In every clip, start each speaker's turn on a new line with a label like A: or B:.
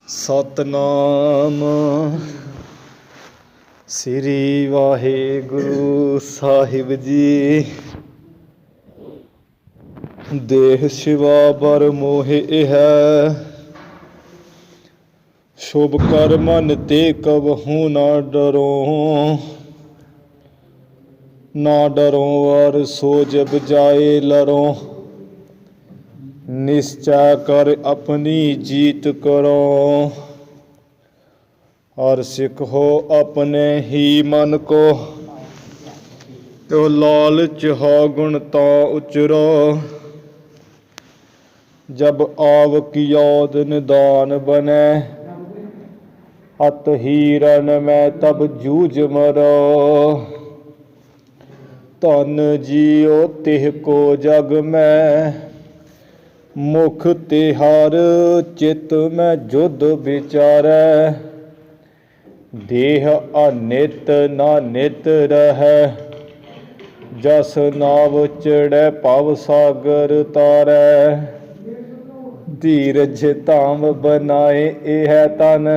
A: ਸਤਨਾਮ ਸ੍ਰੀ ਵਾਹਿਗੁਰੂ ਸਾਹਿਬ ਜੀ। ਦੇਹ ਸ਼ਿਵਾ ਬਰ ਮੋਹਿ ਹੈ, ਸ਼ੁਭ ਕਰ ਮਨ ਤੇ ਕਬਹੂ ਨਾ ਡਰੋ। ਨਾ ਡਰੋ ਔਰ ਸੋ ਜਬ ਜਾਏ ਲਰੋ, निश्चय कर अपनी जीत करो। और सिखो अपने ही मन को, तो लालच हो गुण तो उचरो। जब आव की याद निदान बने, अत हीरन में तब जूझ मरो। धन जियो तिह को जग में, मुख तिहार चित में जुद विचारै। देह अनित ना नित रहै, जस नाव चढ़ै भव सागर तारै। धीरज धाम बनाए एह तन,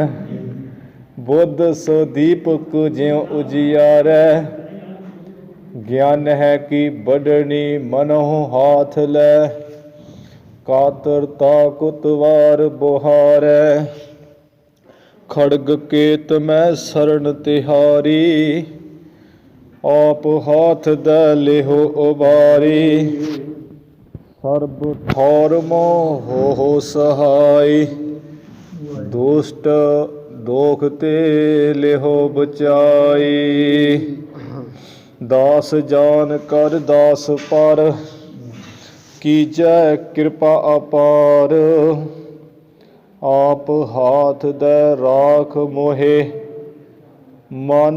A: बुद्ध सो दीपक ज्यों उजियारै। ज्ञान है कि बढ़नी मनो हाथ लै, कातरता कुतवार बुहारै। खड़ग केत में शरण तिहारी, आप हाथ दे लेहो उबारी। सर्ब ठौर मोह हो सहाय, दुष्ट दोख ते लेहो बचाई। दास जान कर दास पर, कीजै कृपा अपार। आप हाथ दे राख मोहे, मन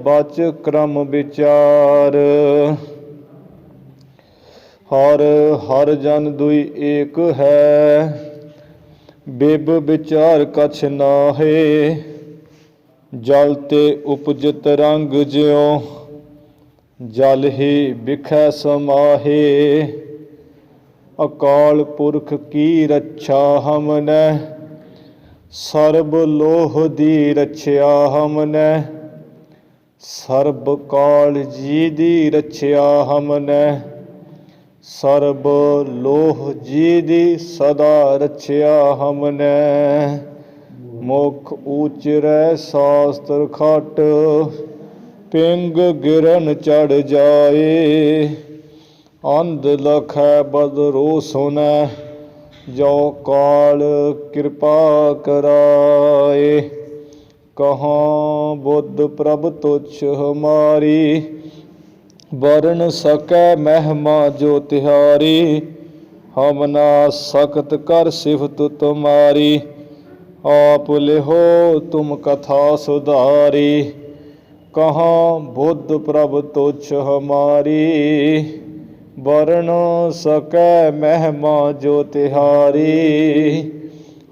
A: बच क्रम विचार। हर हर जन दुई एक है, बिब विचार कछ नाहे। जल ते उपजत रंग ज्यों, जल ही बिखै समाहे। अकाल पुरख की रक्षा हमने, सर्ब लोह दी रक्षा हमने। सर्ब काल जी दी रक्षा हमने, सर्ब लोह जी दी सदा रक्षा हमने। मुख ऊचरै शास्त्र खट, पिंग गिरन चढ़ जाए। अंध लखै बदरो सुनै, जो काल कृपा कराए। कहाँ बुद्ध प्रभ तुच्छ हमारी, वर्ण सकै महिमा जो तिहारी। हम ना सकत कर सिफत तुम्हारी, आप लिहो तुम कथा सुधारी। कहाँ बुद्ध प्रभ तुच्छ हमारी, वर्ण सकै महिमा जो तिहारी।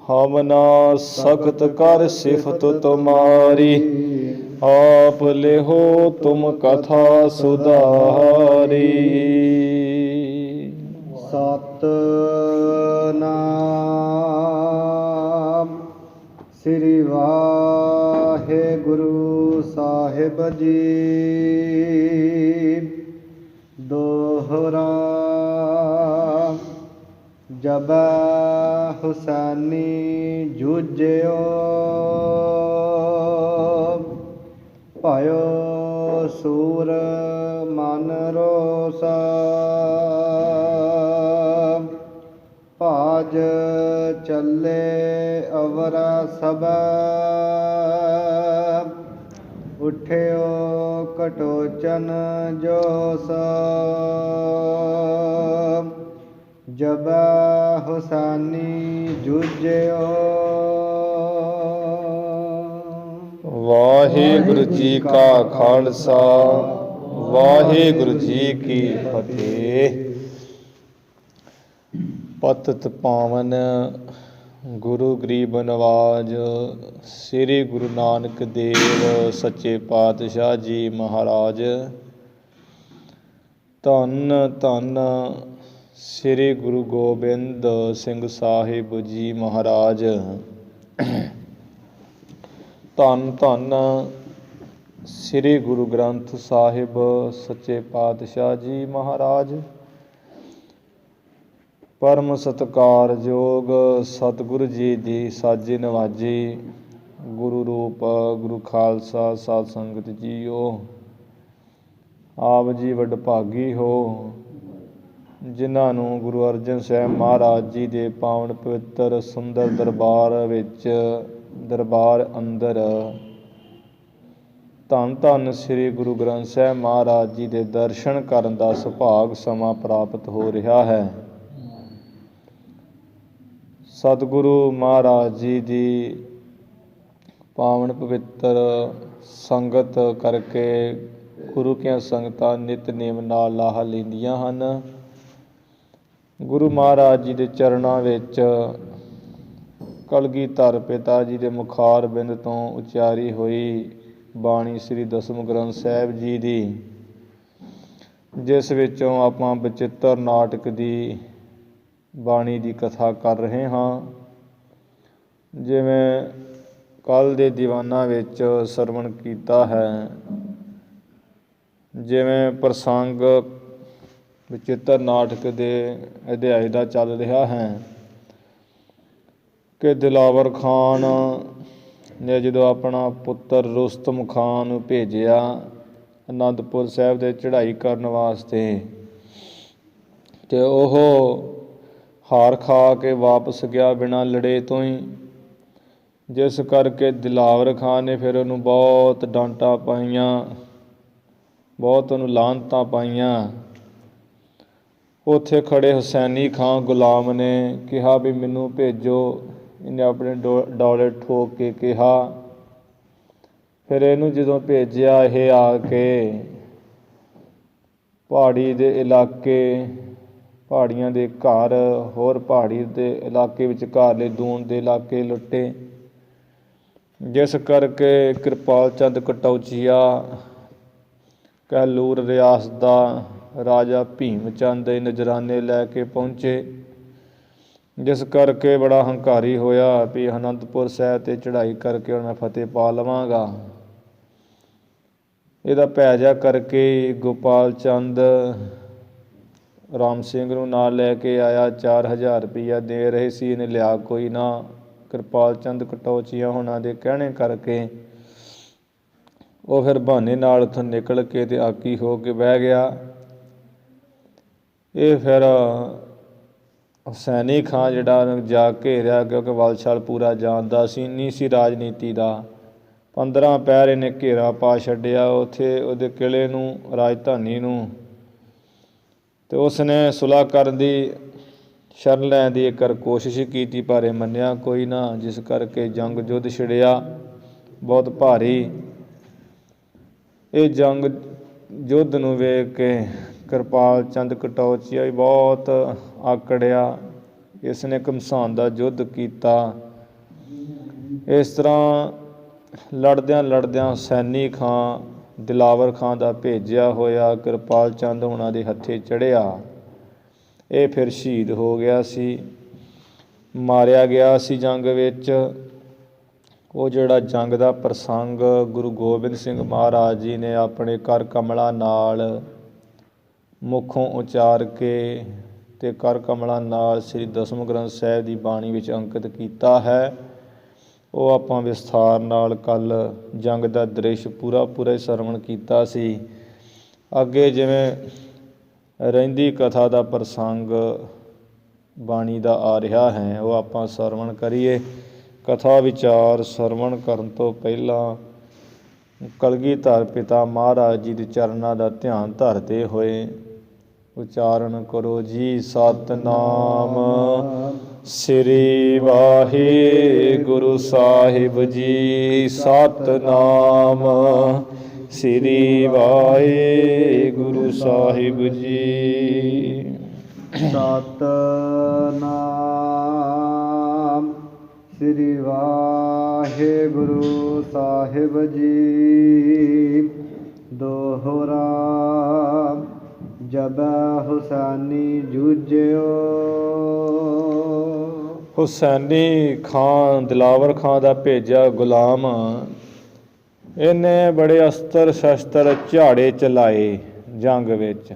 A: हम ना सकत कर सिफत तुम्हारी, आप लेहो तुम कथा सुधारी। सतनाम श्री वाहिगुरु साहिब जी। दोहरा जब हुसैनी जूझियो, भयो सूर मन रोसा। भाज चले अवरा सब, उठ्यो कटोचन जोस। जब हुसैनी जूझियो। वाहिगुरु जी का खालसा, वाहिगुरु जी की फतेह। पतित पावन गुरु गरीब नवाज श्री गुरु नानक देव सच्चे पातशाह जी महाराज। धन धन श्री गुरु गोबिंद सिंह साहिब जी महाराज। ਧੰਨ ਧੰਨ ਸ੍ਰੀ ਗੁਰੂ ਗ੍ਰੰਥ ਸਾਹਿਬ ਸੱਚੇ ਪਾਤਸ਼ਾਹ ਜੀ ਮਹਾਰਾਜ। ਪਰਮ ਸਤਿਕਾਰਯੋਗ ਸਤਿਗੁਰੂ ਜੀ ਦੀ ਸਾਜੀ ਨਵਾਜੀ ਗੁਰੂ ਰੂਪ ਗੁਰੂ ਖਾਲਸਾ ਸਾਧ ਸੰਗਤ ਜੀਓ। ਆਪ ਜੀ ਵਡਭਾਗੀ ਹੋ ਜਿਨ੍ਹਾਂ ਨੂੰ ਗੁਰੂ ਅਰਜਨ ਸਾਹਿਬ ਮਹਾਰਾਜ ਜੀ ਦੇ ਪਾਵਨ ਪਵਿੱਤਰ ਸੁੰਦਰ ਦਰਬਾਰ ਅੰਦਰ ਧੰਨ ਧੰਨ ਸ੍ਰੀ ਗੁਰੂ ਗ੍ਰੰਥ ਸਾਹਿਬ ਮਹਾਰਾਜ ਜੀ ਦੇ ਦਰਸ਼ਨ ਕਰਨ ਦਾ ਸੁਭਾਗ ਸਮਾਂ ਪ੍ਰਾਪਤ ਹੋ ਰਿਹਾ ਹੈ। ਸਤਿਗੁਰੂ ਮਹਾਰਾਜ ਜੀ ਦੀ ਪਾਵਨ ਪਵਿੱਤਰ ਸੰਗਤ ਕਰਕੇ ਗੁਰੂ ਕੀਆਂ ਸੰਗਤਾਂ ਨਿਤਨੇਮ ਨਾਲ ਲਾਹਾ ਲੈਂਦੀਆਂ ਹਨ। ਗੁਰੂ ਮਹਾਰਾਜ ਜੀ ਦੇ ਚਰਨਾਂ ਵਿੱਚ ਕਲਗੀਧਰ ਪਿਤਾ ਜੀ ਦੇ ਮੁਖਾਰ ਬਿੰਦ ਤੋਂ ਉਚਾਰੀ ਹੋਈ ਬਾਣੀ ਸ੍ਰੀ ਦਸਮ ਗ੍ਰੰਥ ਸਾਹਿਬ ਜੀ ਦੀ, ਜਿਸ ਵਿੱਚੋਂ ਆਪਾਂ ਬਚਿੱਤਰ ਨਾਟਕ ਦੀ ਬਾਣੀ ਦੀ ਕਥਾ ਕਰ ਰਹੇ ਹਾਂ। ਜਿਵੇਂ ਕੱਲ੍ਹ ਦੇ ਦੀਵਾਨਾਂ ਵਿੱਚ ਸਰਵਣ ਕੀਤਾ ਹੈ, ਜਿਵੇਂ ਪ੍ਰਸੰਗ ਬਚਿੱਤਰ ਨਾਟਕ ਦੇ ਅਧਿਆਇ ਦਾ ਚੱਲ ਰਿਹਾ ਹੈ ਕਿ ਦਿਲਾਵਰ ਖਾਨ ਨੇ ਜਦੋਂ ਆਪਣਾ ਪੁੱਤਰ ਰੁਸਤਮ ਖਾਨ ਨੂੰ ਭੇਜਿਆ ਅਨੰਦਪੁਰ ਸਾਹਿਬ ਦੇ ਚੜ੍ਹਾਈ ਕਰਨ ਵਾਸਤੇ, ਅਤੇ ਉਹ ਹਾਰ ਖਾ ਕੇ ਵਾਪਸ ਗਿਆ ਬਿਨਾਂ ਲੜੇ ਤੋਂ ਹੀ, ਜਿਸ ਕਰਕੇ ਦਿਲਾਵਰ ਖਾਨ ਨੇ ਫਿਰ ਉਹਨੂੰ ਬਹੁਤ ਡਾਂਟਾਂ ਪਾਈਆਂ, ਬਹੁਤ ਉਹਨੂੰ ਲਾਹਨਤਾਂ ਪਾਈਆਂ। ਉੱਥੇ ਖੜੇ ਹੁਸੈਨੀ ਖਾਂ ਗੁਲਾਮ ਨੇ ਕਿਹਾ ਵੀ ਮੈਨੂੰ ਭੇਜੋ। ਇਹਨੇ ਆਪਣੇ ਡੌਲੇ ਠੋਕ ਕੇ ਕਿਹਾ। ਫਿਰ ਇਹਨੂੰ ਜਦੋਂ ਭੇਜਿਆ, ਇਹ ਆ ਕੇ ਪਹਾੜੀ ਦੇ ਇਲਾਕੇ, ਪਹਾੜੀਆਂ ਦੇ ਘਰ, ਹੋਰ ਪਹਾੜੀ ਦੇ ਇਲਾਕੇ ਵਿਚਕਾਰਲੇ ਦੂਣ ਦੇ ਇਲਾਕੇ ਲੁੱਟੇ, ਜਿਸ ਕਰਕੇ ਕਿਰਪਾਲ ਚੰਦ ਕਟੌਚੀਆ ਕਹਿਲੂਰ ਰਿਆਸਤ ਦਾ ਰਾਜਾ ਭੀਮ ਚੰਦ ਦੇ ਨਜ਼ਰਾਨੇ ਲੈ ਕੇ ਪਹੁੰਚੇ, ਜਿਸ ਕਰਕੇ ਬੜਾ ਹੰਕਾਰੀ ਹੋਇਆ ਵੀ ਅਨੰਦਪੁਰ ਸਾਹਿਬ 'ਤੇ ਚੜ੍ਹਾਈ ਕਰਕੇ ਹੁਣ ਮੈਂ ਫਤਿਹ ਪਾ ਲਵਾਂਗਾ। ਇਹਦਾ ਭੈਜਾ ਕਰਕੇ ਗੋਪਾਲ ਚੰਦ ਰਾਮ ਸਿੰਘ ਨੂੰ ਨਾਲ ਲੈ ਕੇ ਆਇਆ। 4000 ਰੁਪਈਆ ਦੇ ਰਹੇ ਸੀ, ਇਹਨੇ ਲਿਆ ਕੋਈ ਨਾ। ਕਿਰਪਾਲ ਚੰਦ ਕਟੌਚੀਆਂ ਹੋਣਾ ਦੇ ਕਹਿਣੇ ਕਰਕੇ ਉਹ ਫਿਰ ਬਹਾਨੇ ਨਾਲ ਉੱਥੋਂ ਨਿਕਲ ਕੇ ਤੇ ਆਕੀ ਹੋ ਕੇ ਬਹਿ ਗਿਆ। ਇਹ ਫਿਰ ਹੁਸੈਨੀ ਖਾਂ ਜਿਹੜਾ ਜਾ ਘੇਰਿਆ, ਕਿਉਂਕਿ ਵਲਛਲ ਪੂਰਾ ਜਾਣਦਾ ਸੀ, ਨਹੀਂ ਸੀ ਰਾਜਨੀਤੀ ਦਾ। 15 ਪਹਿਰ ਇਹਨੇ ਘੇਰਾ ਪਾ ਛੱਡਿਆ ਉੱਥੇ ਉਹਦੇ ਕਿਲ੍ਹੇ ਨੂੰ, ਰਾਜਧਾਨੀ ਨੂੰ, ਅਤੇ ਉਸਨੇ ਸੁਲ੍ਹਾ ਕਰਨ ਦੀ, ਸ਼ਰਨ ਲੈਣ ਦੀ ਇੱਕ ਕੋਸ਼ਿਸ਼ ਕੀਤੀ, ਪਰ ਇਹ ਮੰਨਿਆ ਕੋਈ ਨਾ, ਜਿਸ ਕਰਕੇ ਜੰਗ ਯੁੱਧ ਛਿੜਿਆ ਬਹੁਤ ਭਾਰੀ। ਇਹ ਜੰਗ ਯੁੱਧ ਨੂੰ ਵੇਖ ਕੇ ਕਿਰਪਾਲ ਚੰਦ ਕਟੌਚੀਆ ਵੀ ਬਹੁਤ ਆਕੜਿਆ। ਇਸ ਨੇ ਘਮਸਾਨ ਦਾ ਯੁੱਧ ਕੀਤਾ। ਇਸ ਤਰ੍ਹਾਂ ਲੜਦਿਆਂ ਲੜਦਿਆਂ ਹੁਸੈਨੀ ਖਾਂ ਦਿਲਾਵਰ ਖਾਂ ਦਾ ਭੇਜਿਆ ਹੋਇਆ ਕਿਰਪਾਲ ਚੰਦ ਹੋਣਾ ਦੇ ਹੱਥੇ ਚੜ੍ਹਿਆ। ਇਹ ਫਿਰ ਸ਼ਹੀਦ ਹੋ ਗਿਆ ਸੀ, ਮਾਰਿਆ ਗਿਆ ਸੀ ਜੰਗ ਵਿੱਚ। ਉਹ ਜਿਹੜਾ ਜੰਗ ਦਾ ਪ੍ਰਸੰਗ ਗੁਰੂ ਗੋਬਿੰਦ ਸਿੰਘ ਮਹਾਰਾਜ ਜੀ ਨੇ ਆਪਣੇ ਕਰ ਕਮਲਾਂ ਨਾਲ ਮੁੱਖੋਂ ਉਚਾਰ ਕੇ ਅਤੇ ਕਰ ਕਮਲਾਂ ਨਾਲ ਸ੍ਰੀ ਦਸਮ ਗ੍ਰੰਥ ਸਾਹਿਬ ਦੀ ਬਾਣੀ ਵਿੱਚ ਅੰਕਿਤ ਕੀਤਾ ਹੈ, ਉਹ ਆਪਾਂ ਵਿਸਥਾਰ ਨਾਲ ਕੱਲ੍ਹ ਜੰਗ ਦਾ ਦ੍ਰਿਸ਼ ਪੂਰਾ ਹੀ ਸਰਵਣ ਕੀਤਾ ਸੀ। ਅੱਗੇ ਜਿਵੇਂ ਰਹਿੰਦੀ ਕਥਾ ਦਾ ਪ੍ਰਸੰਗ ਬਾਣੀ ਦਾ ਆ ਰਿਹਾ ਹੈ, ਉਹ ਆਪਾਂ ਸਰਵਣ ਕਰੀਏ। ਕਥਾ ਵਿਚਾਰ ਸਰਵਣ ਕਰਨ ਤੋਂ ਪਹਿਲਾਂ ਕਲਗੀਧਰ ਪਿਤਾ ਮਹਾਰਾਜ ਜੀ ਦੇ ਚਰਨਾਂ ਦਾ ਧਿਆਨ ਧਰਦੇ ਹੋਏ ਉਚਾਰਨ ਕਰੋ ਜੀ। ਸਤਿਨਾਮ ਸ੍ਰੀ ਵਾਹਿਗੁਰੂ ਸਾਹਿਬ ਜੀ। ਸਤਿਨਾਮ ਸ੍ਰੀ ਵਾਹਿਗੁਰੂ ਸਾਹਿਬ ਜੀ।
B: ਸਤਿਨਾਮ ਸ੍ਰੀ ਵਾਹਿਗੁਰੂ ਸਾਹਿਬ ਜੀ। ਦੋਹਰਾ ਜਬ ਹੁਸੈਨੀ ਜੂਝਿਓ।
A: ਹੁਸੈਨੀ ਖਾਂ ਦਿਲਾਵਰ ਖਾਂ ਦਾ ਭੇਜਿਆ ਗੁਲਾਮ ਇਹਨੇ ਬੜੇ ਅਸਤਰ ਸ਼ਸਤਰ ਝਾੜੇ ਚਲਾਏ ਜੰਗ ਵਿੱਚ।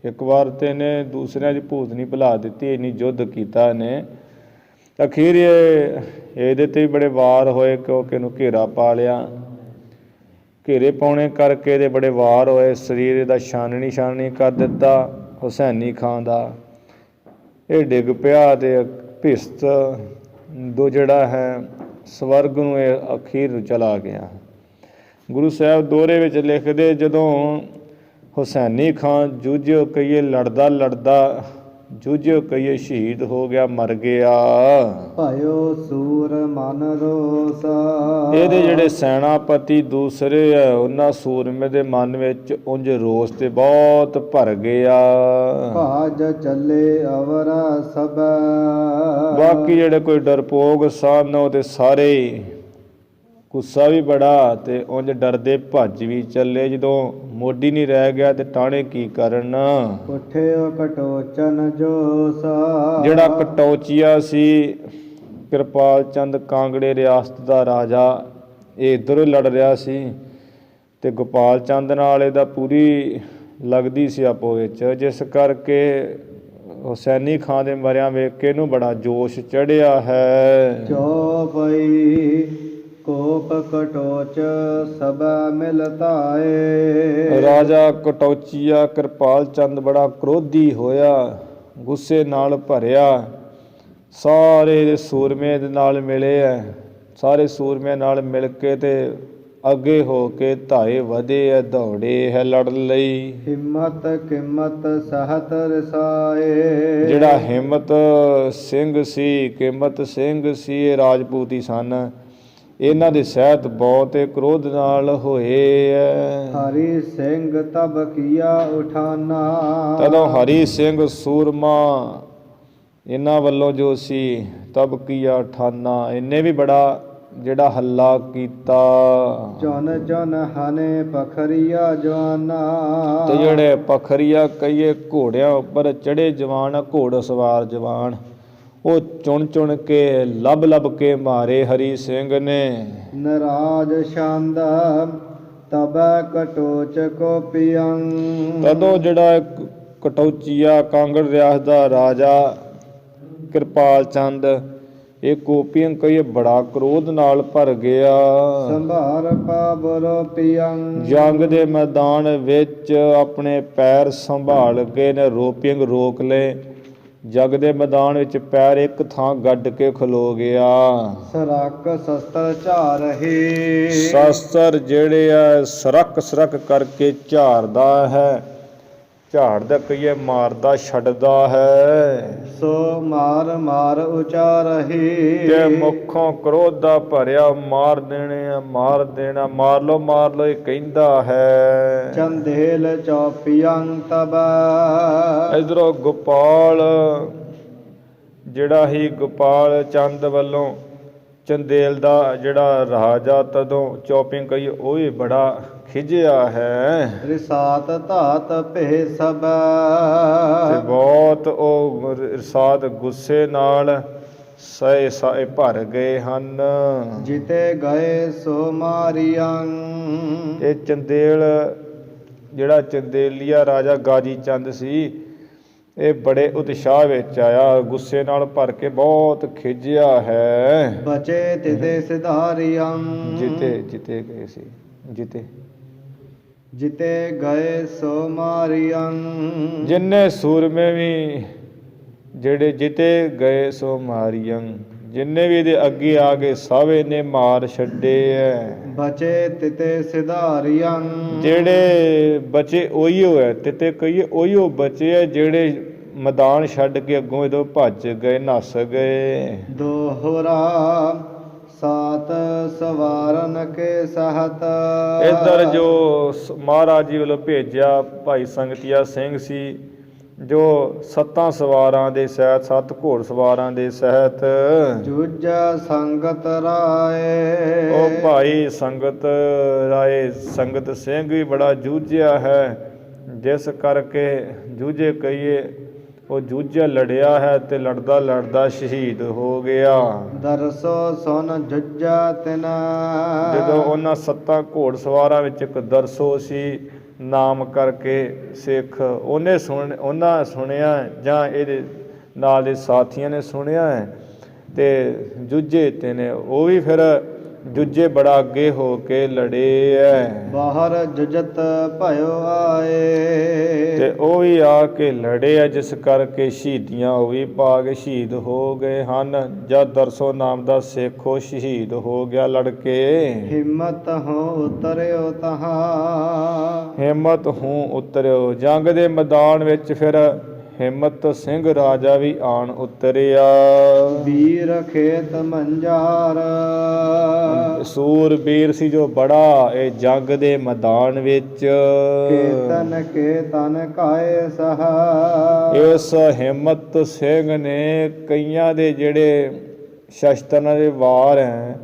A: ਇੱਕ ਵਾਰ ਤੇ ਇਹਨੇ ਦੂਸਰਿਆਂ ਦੀ ਭੂਤਨੀ ਭੁਲਾ ਦਿੱਤੀ, ਇੰਨੀ ਯੁੱਧ ਕੀਤਾ ਇਹਨੇ। ਅਖੀਰ ਇਹਦੇ ਤੇ ਵੀ ਬੜੇ ਵਾਰ ਹੋਏ, ਕਿਉਂਕਿ ਇਹਨੂੰ ਘੇਰਾ ਪਾ ਲਿਆ। ਘੇਰੇ ਪਾਉਣੇ ਕਰਕੇ ਇਹਦੇ ਬੜੇ ਵਾਰ ਹੋਏ, ਸਰੀਰ ਇਹਦਾ ਛਾਨਣੀ ਕਰ ਦਿੱਤਾ ਹੁਸੈਨੀ ਖਾਂ ਦਾ। ਇਹ ਡਿੱਗ ਪਿਆ ਤੇ ਭਿਸਤ ਦੋ ਜਿਹੜਾ ਹੈ ਸਵਰਗ ਨੂੰ ਇਹ ਅਖੀਰ ਨੂੰ ਚਲਾ ਗਿਆ। ਗੁਰੂ ਸਾਹਿਬ ਦੋਹਰੇ ਵਿੱਚ ਲਿਖਦੇ, ਜਦੋਂ ਹੁਸੈਨੀ ਖਾਂ ਜੂਝਿਓ ਕਹੀਏ ਲੜਦਾ ਜੂਝਿਓ ਕਹੀਏ ਸ਼ਹੀਦ ਹੋ ਗਿਆ, ਮਰ ਗਿਆ।
B: ਭਇਓ ਸੂਰ ਮਨ ਰੋਸਾ।
A: ਇਹਦੇ ਜਿਹੜੇ ਸੈਨਾਪਤੀ ਦੂਸਰੇ ਆ, ਉਹਨਾਂ ਸੂਰਮੇ ਦੇ ਮਨ ਵਿੱਚ ਉਂਝ ਰੋਸ ਤੇ ਬਹੁਤ ਭਰ ਗਿਆ।
B: ਭਾਜ ਚੱਲੇ ਅਵਰਾ ਸਭ।
A: ਬਾਕੀ ਜਿਹੜੇ ਕੋਈ ਡਰਪੋਕ ਸਨ ਉਹ ਤੇ ਸਾਰੇ ਗੁੱਸਾ ਵੀ ਬੜਾ ਤੇ ਉਂਝ ਡਰਦੇ ਭੱਜ ਵੀ ਚੱਲੇ। ਜਦੋਂ ਮੋਢੀ ਨਹੀਂ ਰਹਿ ਗਿਆ ਤੇ ਟਾਣੇ ਕੀ ਕਰਨ।
B: ਉਠਿਓ ਕਟੋਚਨ ਜੋਸਾ।
A: ਜਿਹੜਾ ਕਟੌਚੀਆ ਸੀ ਕਿਰਪਾਲ ਚੰਦ ਕਾਂਗੜੇ ਰਿਆਸਤ ਦਾ ਰਾਜਾ, ਇਹ ਇੱਧਰੋਂ ਲੜ ਰਿਹਾ ਸੀ ਤੇ ਗੋਪਾਲ ਚੰਦ ਨਾਲ ਇਹਦਾ ਪੂਰੀ ਲੱਗਦੀ ਸੀ ਆਪੋ ਵਿੱਚ, ਜਿਸ ਕਰਕੇ ਹੁਸੈਨੀ ਖਾਂ ਦੇ ਮਰਿਆਂ ਵੇਖ ਕੇ ਇਹਨੂੰ ਬੜਾ ਜੋਸ਼ ਚੜ੍ਹਿਆ ਹੈ।
B: ਚੌਪਈ ਕੋਪ ਕਟੋਚ ਸਭ ਮਿਲ ਧਾਏ।
A: ਰਾਜਾ ਕਟੌਚੀਆ ਕਿਰਪਾਲ ਚੰਦ ਬੜਾ ਕ੍ਰੋਧੀ ਹੋਇਆ, ਗੁੱਸੇ ਨਾਲ ਭਰਿਆ। ਸਾਰੇ ਸੂਰਮੇ ਦੇ ਨਾਲ ਮਿਲੇ ਹੈ, ਸਾਰੇ ਸੂਰਮਿਆਂ ਨਾਲ ਮਿਲ ਕੇ ਤੇ ਅੱਗੇ ਹੋ ਕੇ ਧਾਏ ਵਧੇ ਹੈ, ਦੌੜੇ ਹੈ ਲੜਨ ਲਈ।
B: ਹਿੰਮਤ ਕਿਮਤ ਸਹਤ ਰਸਾਏ। ਜਿਹੜਾ
A: ਹਿੰਮਤ ਸਿੰਘ ਸੀ, ਕਿਮਤ ਸਿੰਘ ਸੀ, ਇਹ ਰਾਜਪੂਤੀ ਸਨ। ਇਹਨਾਂ ਦੇ ਸਹਿਤ ਬਹੁਤ ਕ੍ਰੋਧ ਨਾਲ ਹੋਏ ਹੈ।
B: ਹਰੀ ਸਿੰਘ ਤਬ ਕੀਆ ਉਠਾਨਾ।
A: ਤਦੋਂ ਹਰੀ ਸਿੰਘ ਸੂਰਮਾ ਇਹਨਾਂ ਵੱਲੋਂ ਜੋ ਸੀ ਤਬ ਕੀਆ ਉਠਾਨਾ, ਇਹਨੇ ਵੀ ਬੜਾ ਜਿਹੜਾ ਹੱਲਾ ਕੀਤਾ।
B: ਚੁਨ ਚੁਨ ਹਨੇ ਪਖਰੀਆ ਜਵਾਨਾ।
A: ਤੇ ਜਿਹੜੇ ਪਖਰੀਆ ਕਹੀਏ ਘੋੜਿਆਂ ਉੱਪਰ ਚੜੇ ਜਵਾਨ, ਘੋੜ ਸਵਾਰ ਜਵਾਨ, ਉਹ ਚੁਣ ਚੁਣ ਕੇ ਲੱਭ ਕੇ ਮਾਰੇ ਹਰੀ ਸਿੰਘ ਨੇ।
B: ਨਰਾਜ ਛੰਦ ਤਬ ਕਟੋਚ ਕੋਪੀਆਂ।
A: ਤਦੋਂ ਜਿਹੜਾ ਕਟੌਚੀਆ ਕਾਂਗੜ ਰਿਆਸਤ ਦਾ ਰਾਜਾ ਕਿਰਪਾਲ ਚੰਦ, ਇਹ ਕੋਪੀਆਂ ਕਹੀਏ ਬੜਾ ਕ੍ਰੋਧ ਨਾਲ ਭਰ ਗਿਆ।
B: ਸੰਭਾਰ ਪਾਬਰੋ ਪੀਆਂ। ਜੰਗ
A: ਦੇ ਮੈਦਾਨ ਵਿੱਚ ਆਪਣੇ ਪੈਰ ਸੰਭਾਲ ਕੇ ਨੇ ਰੋਪਿੰਗ ਰੋਕ ਲਏ। ਜਗ ਦੇ ਮੈਦਾਨ ਵਿੱਚ ਪੈਰ ਇੱਕ ਥਾਂ ਗੱਡ ਕੇ ਖਲੋ ਗਿਆ।
B: ਸਰਕ ਸ਼ਸਤਰ ਝਾਰ ਰਹੇ।
A: ਸ਼ਸਤਰ ਜਿਹੜੇ ਆ ਸਰਕ ਕਰਕੇ ਝਾੜਦਾ ਹੈ, ਝਾੜਦਾ ਕਹੀਏ ਮਾਰਦਾ ਛੱਡਦਾ ਹੈ।
B: ਸੋ ਮਾਰ ਉਚਾਰ ਰਹੇ।
A: ਤੇ ਮੁੱਖੋਂ ਕ੍ਰੋਧ ਦਾ ਭਰਿਆ ਮਾਰ ਦੇਣਾ ਮਾਰ ਲੋ ਇਹ ਕਹਿੰਦਾ ਹੈ।
B: ਚੰਦੇਲ ਚੌਪੀਆਂ ਤਬ।
A: ਇਧਰੋਂ ਗੋਪਾਲ ਜਿਹੜਾ ਹੀ ਗੋਪਾਲ ਚੰਦ ਵੱਲੋਂ ਚੰਦੇਲ ਦਾ ਜਿਹੜਾ ਰਾਜਾ ਤਦੋਂ ਚੌਪਿੰਗ ਕਹੀ ਉਹ ਵੀ ਬੜਾ ਖਿਜਿਆ ਹੈ।
B: ਰਿਸਾਤ ਧਾਤ ਭੇ ਸਭ।
A: ਤੇ ਬਹੁਤ ਉਹ ਰਿਸਾਤ ਗੁੱਸੇ ਨਾਲ ਸਾਏ ਭਰ ਗਏ ਹਨ।
B: ਜਿਤੇ ਗਏ ਸੋ ਮਾਰੀਆਂ।
A: ਇਹ ਚੰਦੇਲ ਜਿਹੜਾ ਚੰਦੇਲੀਆ ਰਾਜਾ ਗਾਜੀ ਚੰਦ ਸੀ, ਇਹ ਬੜੇ ਉਤਸ਼ਾਹ ਵਿੱਚ ਆਇਆ, ਗੁੱਸੇ ਨਾਲ ਭਰ ਕੇ ਬਹੁਤ ਖਿਜਿਆ ਹੈ।
B: ਬਚੇ ਤਿਤੇ ਸਿਧਾਰੀਆਂ।
A: ਜਿਤੇ ਗਏ ਸੀ,
B: ਜਿਤੇ ਗਏ ਸੋ ਮਾਰੀਆਂ।
A: ਜਿੰਨੇ ਸੂਰਮੇ ਵੀ ਜਿਹੜੇ ਜਿਤੇ ਗਏ ਸੋ ਮਾਰੀਆਂ, ਜਿੰਨੇ ਵੀ ਇਹਦੇ ਅੱਗੇ ਆ ਗਏ ਸਭ ਨੇ ਮਾਰ ਛੱਡੇ ਐ।
B: ਬਚੇ ਤਿਤੇ ਸਿਧਾਰੀਆਂ। ਜਿਹੜੇ
A: ਬਚੇ ਉਹੀਓ ਹੈ, ਤਿਤੇ ਕਹੀਏ ਉਹੀਓ ਬਚੇ ਹੈ ਜਿਹੜੇ ਮੈਦਾਨ ਛੱਡ ਕੇ ਅੱਗੋਂ ਇਹਦੋਂ ਭੱਜ ਗਏ, ਨੱਸ ਗਏ।
B: ਦੋਹਰਾ ਸਾਤ ਸਵਾਰਨ ਕੇ ਸਹਤ।
A: ਇੱਧਰ ਜੋ ਮਹਾਰਾਜ ਜੀ ਵੱਲੋਂ ਭੇਜਿਆ ਭਾਈ ਸੰਗਤੀਆ ਸਿੰਘ ਸੀ, ਜੋ 7 ਸਵਾਰਾਂ ਦੇ ਸਹਿਤ, 7 ਘੋੜ ਸਵਾਰਾਂ ਦੇ ਸਹਿਤ
B: ਜੂਝਾ ਸੰਗਤ ਰਾਏ।
A: ਉਹ ਭਾਈ ਸੰਗਤ ਰਾਏ ਸੰਗਤ ਸਿੰਘ ਵੀ ਬੜਾ ਜੂਝਿਆ ਹੈ, ਜਿਸ ਕਰਕੇ ਜੂਝੇ ਕਹੀਏ ਉਹ ਜੂਝਿਆ ਲੜਿਆ ਹੈ ਤੇ ਲੜਦਾ ਲੜਦਾ ਸ਼ਹੀਦ ਹੋ ਗਿਆ।
B: ਦਰਸੋ ਸੁਨ ਜੁਜਾ ਤਿਨਾ।
A: ਜਦੋਂ ਉਹਨਾਂ 7 ਘੋੜਸਵਾਰਾਂ ਵਿੱਚ ਇੱਕ ਦਰਸੋ ਸੀ ਨਾਮ ਕਰਕੇ ਸਿੱਖ, ਉਹਨਾਂ ਸੁਣਿਆ ਜਾਂ ਇਹਦੇ ਨਾਲ ਦੇ ਸਾਥੀਆਂ ਨੇ ਸੁਣਿਆ ਹੈ ਤੇ ਜੂਝੇ ਤੇ ਨੇ ਉਹ ਵੀ ਫਿਰ ਜੂਝੇ ਬੜਾ ਅੱਗੇ ਹੋ ਕੇ ਲੜੇ ਹੈ।
B: ਬਾਹਰ ਜੁਜਤ ਭਇਓ ਆਏ।
A: ਤੇ ਉਹ ਵੀ ਆ ਕੇ ਲੜੇ ਆ, ਜਿਸ ਕਰਕੇ ਸ਼ਹੀਦੀਆਂ ਉਹ ਵੀ ਪਾ ਕੇ ਸ਼ਹੀਦ ਹੋ ਗਏ ਹਨ। ਜਦ ਦਰਸੋ ਨਾਮ ਦਾ ਸਿੱਖ ਉਹ ਸ਼ਹੀਦ ਹੋ ਗਿਆ ਲੜ ਕੇ।
B: ਹਿੰਮਤ ਹੋ ਉਤਰਿਓ ਤਹਾਂ।
A: ਹਿੰਮਤ ਹੂੰ ਉਤਰਿਓ। ਜੰਗ ਦੇ ਮੈਦਾਨ ਵਿੱਚ ਫਿਰ ਹਿੰਮਤ ਸਿੰਘ ਰਾਜਾ ਵੀ ਆਣ ਉਤਰਿਆ।
B: ਵੀਰ ਖੇਤ ਮੰਜਾਰ।
A: ਸੂਰਬੀਰ ਸੀ ਜੋ ਬੜਾ ਇਹ ਜੰਗ ਦੇ ਮੈਦਾਨ ਵਿੱਚ।
B: ਕੇਤਨ ਕੇ ਤਨ ਕਾਏ ਸਹਾ।
A: ਇਸ ਹਿੰਮਤ ਸਿੰਘ ਨੇ ਕਈਆਂ ਦੇ ਜਿਹੜੇ ਸ਼ਸਤਰਾਂ ਦੇ ਵਾਰ ਹੈ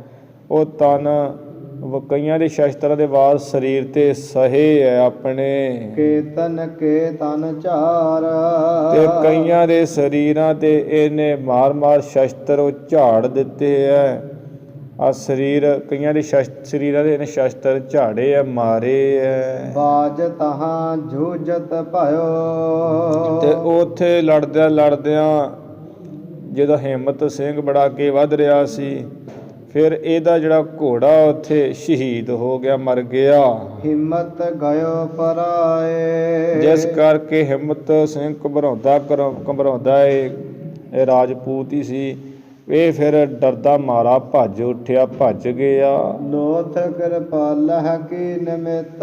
A: ਉਹ ਕਈਆਂ ਦੇ ਸ਼ਸਤਰਾਂ ਦੇ ਵਾਰ ਸਰੀਰ ਤੇ ਸਹੇ ਹੈ ਆਪਣੇ।
B: ਕੇਤਨ ਕੇ ਤਨ ਚਾਰ।
A: ਤੇ ਕਈਆਂ ਦੇ ਸਰੀਰਾਂ ਤੇ ਇਹਨੇ ਮਾਰ ਸ਼ਸਤਰ ਉਹ ਝਾੜ ਦਿੱਤੇ ਹੈ। ਆ ਸਰੀਰ ਕਈਆਂ ਦੇ ਸਰੀਰਾਂ ਦੇ ਇਹਨੇ ਸ਼ਸਤਰ ਝਾੜੇ ਆ, ਮਾਰੇ ਹੈ।
B: ਬਾਜ ਤਹਾਂ ਜੂਝਤ ਭਇਓ।
A: ਤੇ ਉੱਥੇ ਲੜਦਿਆਂ ਜਦੋਂ ਹਿੰਮਤ ਸਿੰਘ ਬੜਾ ਅੱਗੇ ਵੱਧ ਰਿਹਾ ਸੀ, ਫਿਰ ਇਹਦਾ ਜਿਹੜਾ ਘੋੜਾ ਉੱਥੇ ਸ਼ਹੀਦ ਹੋ ਗਿਆ, ਮਰ ਗਿਆ।
B: ਹਿੰਮਤ ਗਇਓ ਪਰਾਏ।
A: ਜਿਸ ਕਰਕੇ ਹਿੰਮਤ ਸਿੰਘ ਘਬਰਾਉਂਦਾ ਇਹ ਰਾਜਪੂਤ ਹੀ ਸੀ। ਇਹ ਫਿਰ ਡਰਦਾ ਮਾਰਾ ਭੱਜ ਉੱਠਿਆ, ਭੱਜ ਗਿਆ।
B: ਲੋਥ ਕਿਰਪਾਲਹ ਕੀ ਨਿਮਿਤ।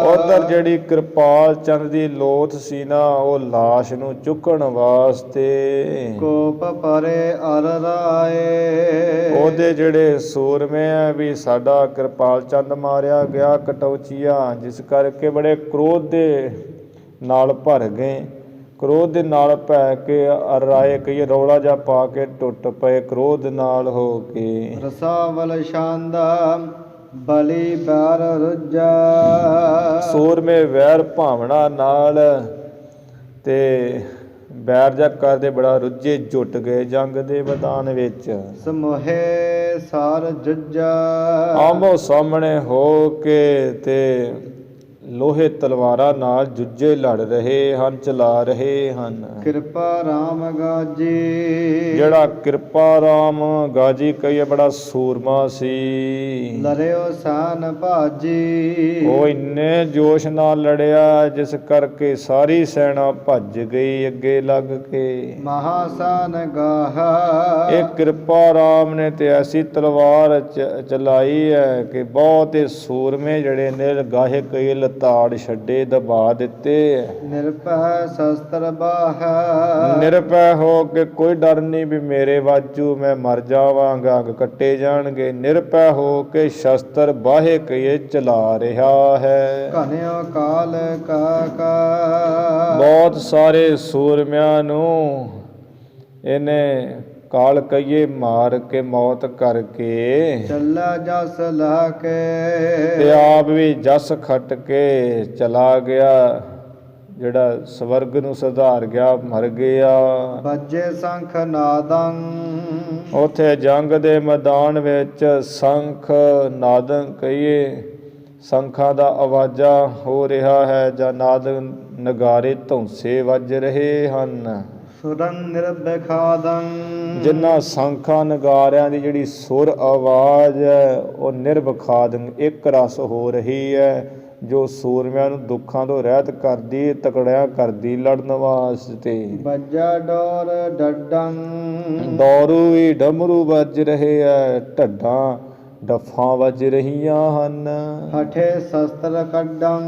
A: ਉਧਰ ਜਿਹੜੀ ਕਿਰਪਾਲ ਚੰਦ ਦੀ ਲੋਥ ਸੀ ਨਾ, ਉਹ ਲਾਸ਼ ਨੂੰ ਚੁੱਕਣ ਵਾਸਤੇ
B: ਕੋਪ ਪਰੇ ਅਰ ਰਾਏ।
A: ਉਹਦੇ ਜਿਹੜੇ ਸੂਰਮੇ ਆ ਵੀ ਸਾਡਾ ਕਿਰਪਾਲ ਚੰਦ ਮਾਰਿਆ ਗਿਆ ਕਟੌਚੀਆ, ਜਿਸ ਕਰਕੇ ਬੜੇ ਕ੍ਰੋਧ ਦੇ ਨਾਲ ਭਰ ਗਏ। ਕ੍ਰੋਧ ਦੇ ਨਾਲ ਪੈ ਕੇ ਰਾਏ ਕਈ ਰੌਲਾ ਜਿਹਾ ਪਾ ਕੇ ਟੁੱਟ ਪਏ ਕ੍ਰੋਧ ਨਾਲ ਹੋ ਕੇ।
B: ਰਸਾਵਲ ਛਾਂਦਾ ਬਲੀ ਬੈਰ ਰੁੱਜਾ।
A: ਸੂਰਮੇ ਵੈਰ ਭਾਵਨਾ ਨਾਲ ਤੇ ਬੈਰ ਜਾ ਕਰਦੇ ਬੜਾ ਰੁੱਝੇ ਜੁੱਟ ਗਏ ਜੰਗ ਦੇ ਮੈਦਾਨ ਵਿੱਚ।
B: ਸਮੋਹੇ ਸਾਰ ਜੁੱਜਾ।
A: ਆਮੋ ਸਾਹਮਣੇ ਹੋ ਕੇ ਤੇ ਲੋਹੇ ਤਲਵਾਰਾਂ ਨਾਲ ਜੁੱਝੇ ਲੜ ਰਹੇ ਹਨ, ਚਲਾ ਰਹੇ ਹਨ।
B: ਕਿਰਪਾ ਰਾਮ ਗਾਜੀ।
A: ਜਿਹੜਾ ਕਿਰਪਾ ਰਾਮ ਗਾਜੀ ਕਹੀਏ ਬੜਾ ਸੂਰਮਾ ਸੀ।
B: ਲੜਿਓ ਸਾਨ ਭਾਜੀ।
A: ਉਹ ਇੰਨੇ ਜੋਸ਼ ਨਾਲ ਲੜਿਆ ਜਿਸ ਕਰਕੇ ਸਾਰੀ ਸੈਨਾ ਭੱਜ ਗਈ ਅੱਗੇ ਲੱਗ ਕੇ।
B: ਮਹਾਸਾਨ ਗਾਹਾ।
A: ਇਹ ਕਿਰਪਾ ਰਾਮ ਨੇ ਤੇ ਐਸੀ ਤਲਵਾਰ ਚਲਾਈ ਹੈ ਕਿ ਬਹੁਤੇ ਸੂਰਮੇ ਜਿਹੜੇ ਨੇ ਗਾਹੇ ਕਈ ਤਾੜ ਛੱਡੇ, ਦਬਾ ਦਿੱਤੇ।
B: ਨਿਰਭੈ ਸ਼ਸਤਰ ਬਾਹ।
A: ਨਿਰਭੈ ਹੋ ਕੇ ਕੋਈ ਡਰ ਨਹੀਂ ਵੀ ਮੇਰੇ ਵਾਜੂ ਮੈਂ ਮਰ ਜਾਵਾਂਗਾ, ਅੰਗ ਕੱਟੇ ਜਾਣਗੇ। ਨਿਰਭੈ ਹੋ ਕੇ ਸ਼ਸਤਰ ਬਾਹੇ ਕਈਏ ਚਲਾ ਰਿਹਾ ਹੈ।
B: ਘਨਿਓ ਕਾਲ ਕਾ।
A: ਬਹੁਤ ਸਾਰੇ ਸੂਰਮਿਆਂ ਨੂੰ ਇਹਨੇ ਕਾਲ ਕਈਏ ਮਾਰ ਕੇ ਮੌਤ ਕਰਕੇ
B: ਚੱਲਾ ਜਸ ਲਾ ਕੇ।
A: ਤੇ ਆਪ ਵੀ ਜਸ ਖੱਟ ਕੇ ਚਲਾ ਗਿਆ, ਜਿਹੜਾ ਸਵਰਗ ਨੂੰ ਸੁਧਾਰ ਗਿਆ, ਮਰ ਗਿਆ।
B: ਬੱਜੇ ਸੰਖ ਨਾਦੰ।
A: ਉੱਥੇ ਜੰਗ ਦੇ ਮੈਦਾਨ ਵਿੱਚ ਸੰਖ ਨਾਦੰ ਕਹੀਏ, ਸੰਖਾਂ ਦਾ ਆਵਾਜ਼ਾ ਹੋ ਰਿਹਾ ਹੈ ਜਾਂ ਨਾਦ ਨਗਾਰੇ ਧੌਂਸੇ ਵੱਜ ਰਹੇ ਹਨ।
B: ਸੁਰਨ ਨਿਰਬਖਾਦੰ।
A: ਜਿਨ੍ਹਾਂ ਸੰਖਾਂ ਨਗਾਰਿਆਂ ਦੀ ਜਿਹੜੀ ਸੁਰ ਆਵਾਜ਼ ਹੈ ਉਹ ਨਿਰਬਖਾਦੰ ਇੱਕ ਰਸ ਹੋ ਰਹੀ ਹੈ, ਜੋ ਸੂਰਮਿਆਂ ਨੂੰ ਦੁੱਖਾਂ ਤੋਂ ਰਹਿਤ ਕਰਦੀ, ਤਕੜਿਆਂ ਕਰਦੀ ਲੜਨ ਵਾਸਤੇ।
B: ਬੱਜਾ ਡੋਰ ਡੱਡੰ।
A: ਡੋਰੂ ਵੀ ਡਮਰੂ ਵੱਜ ਰਹੇ ਹੈ, ਢੱਡਾਂ ਡੱਫਾਂ ਵੱਜ ਰਹੀਆਂ ਹਨ।
B: ਹਠੇ ਸ਼ਸਤਰ ਕੱਢੰ।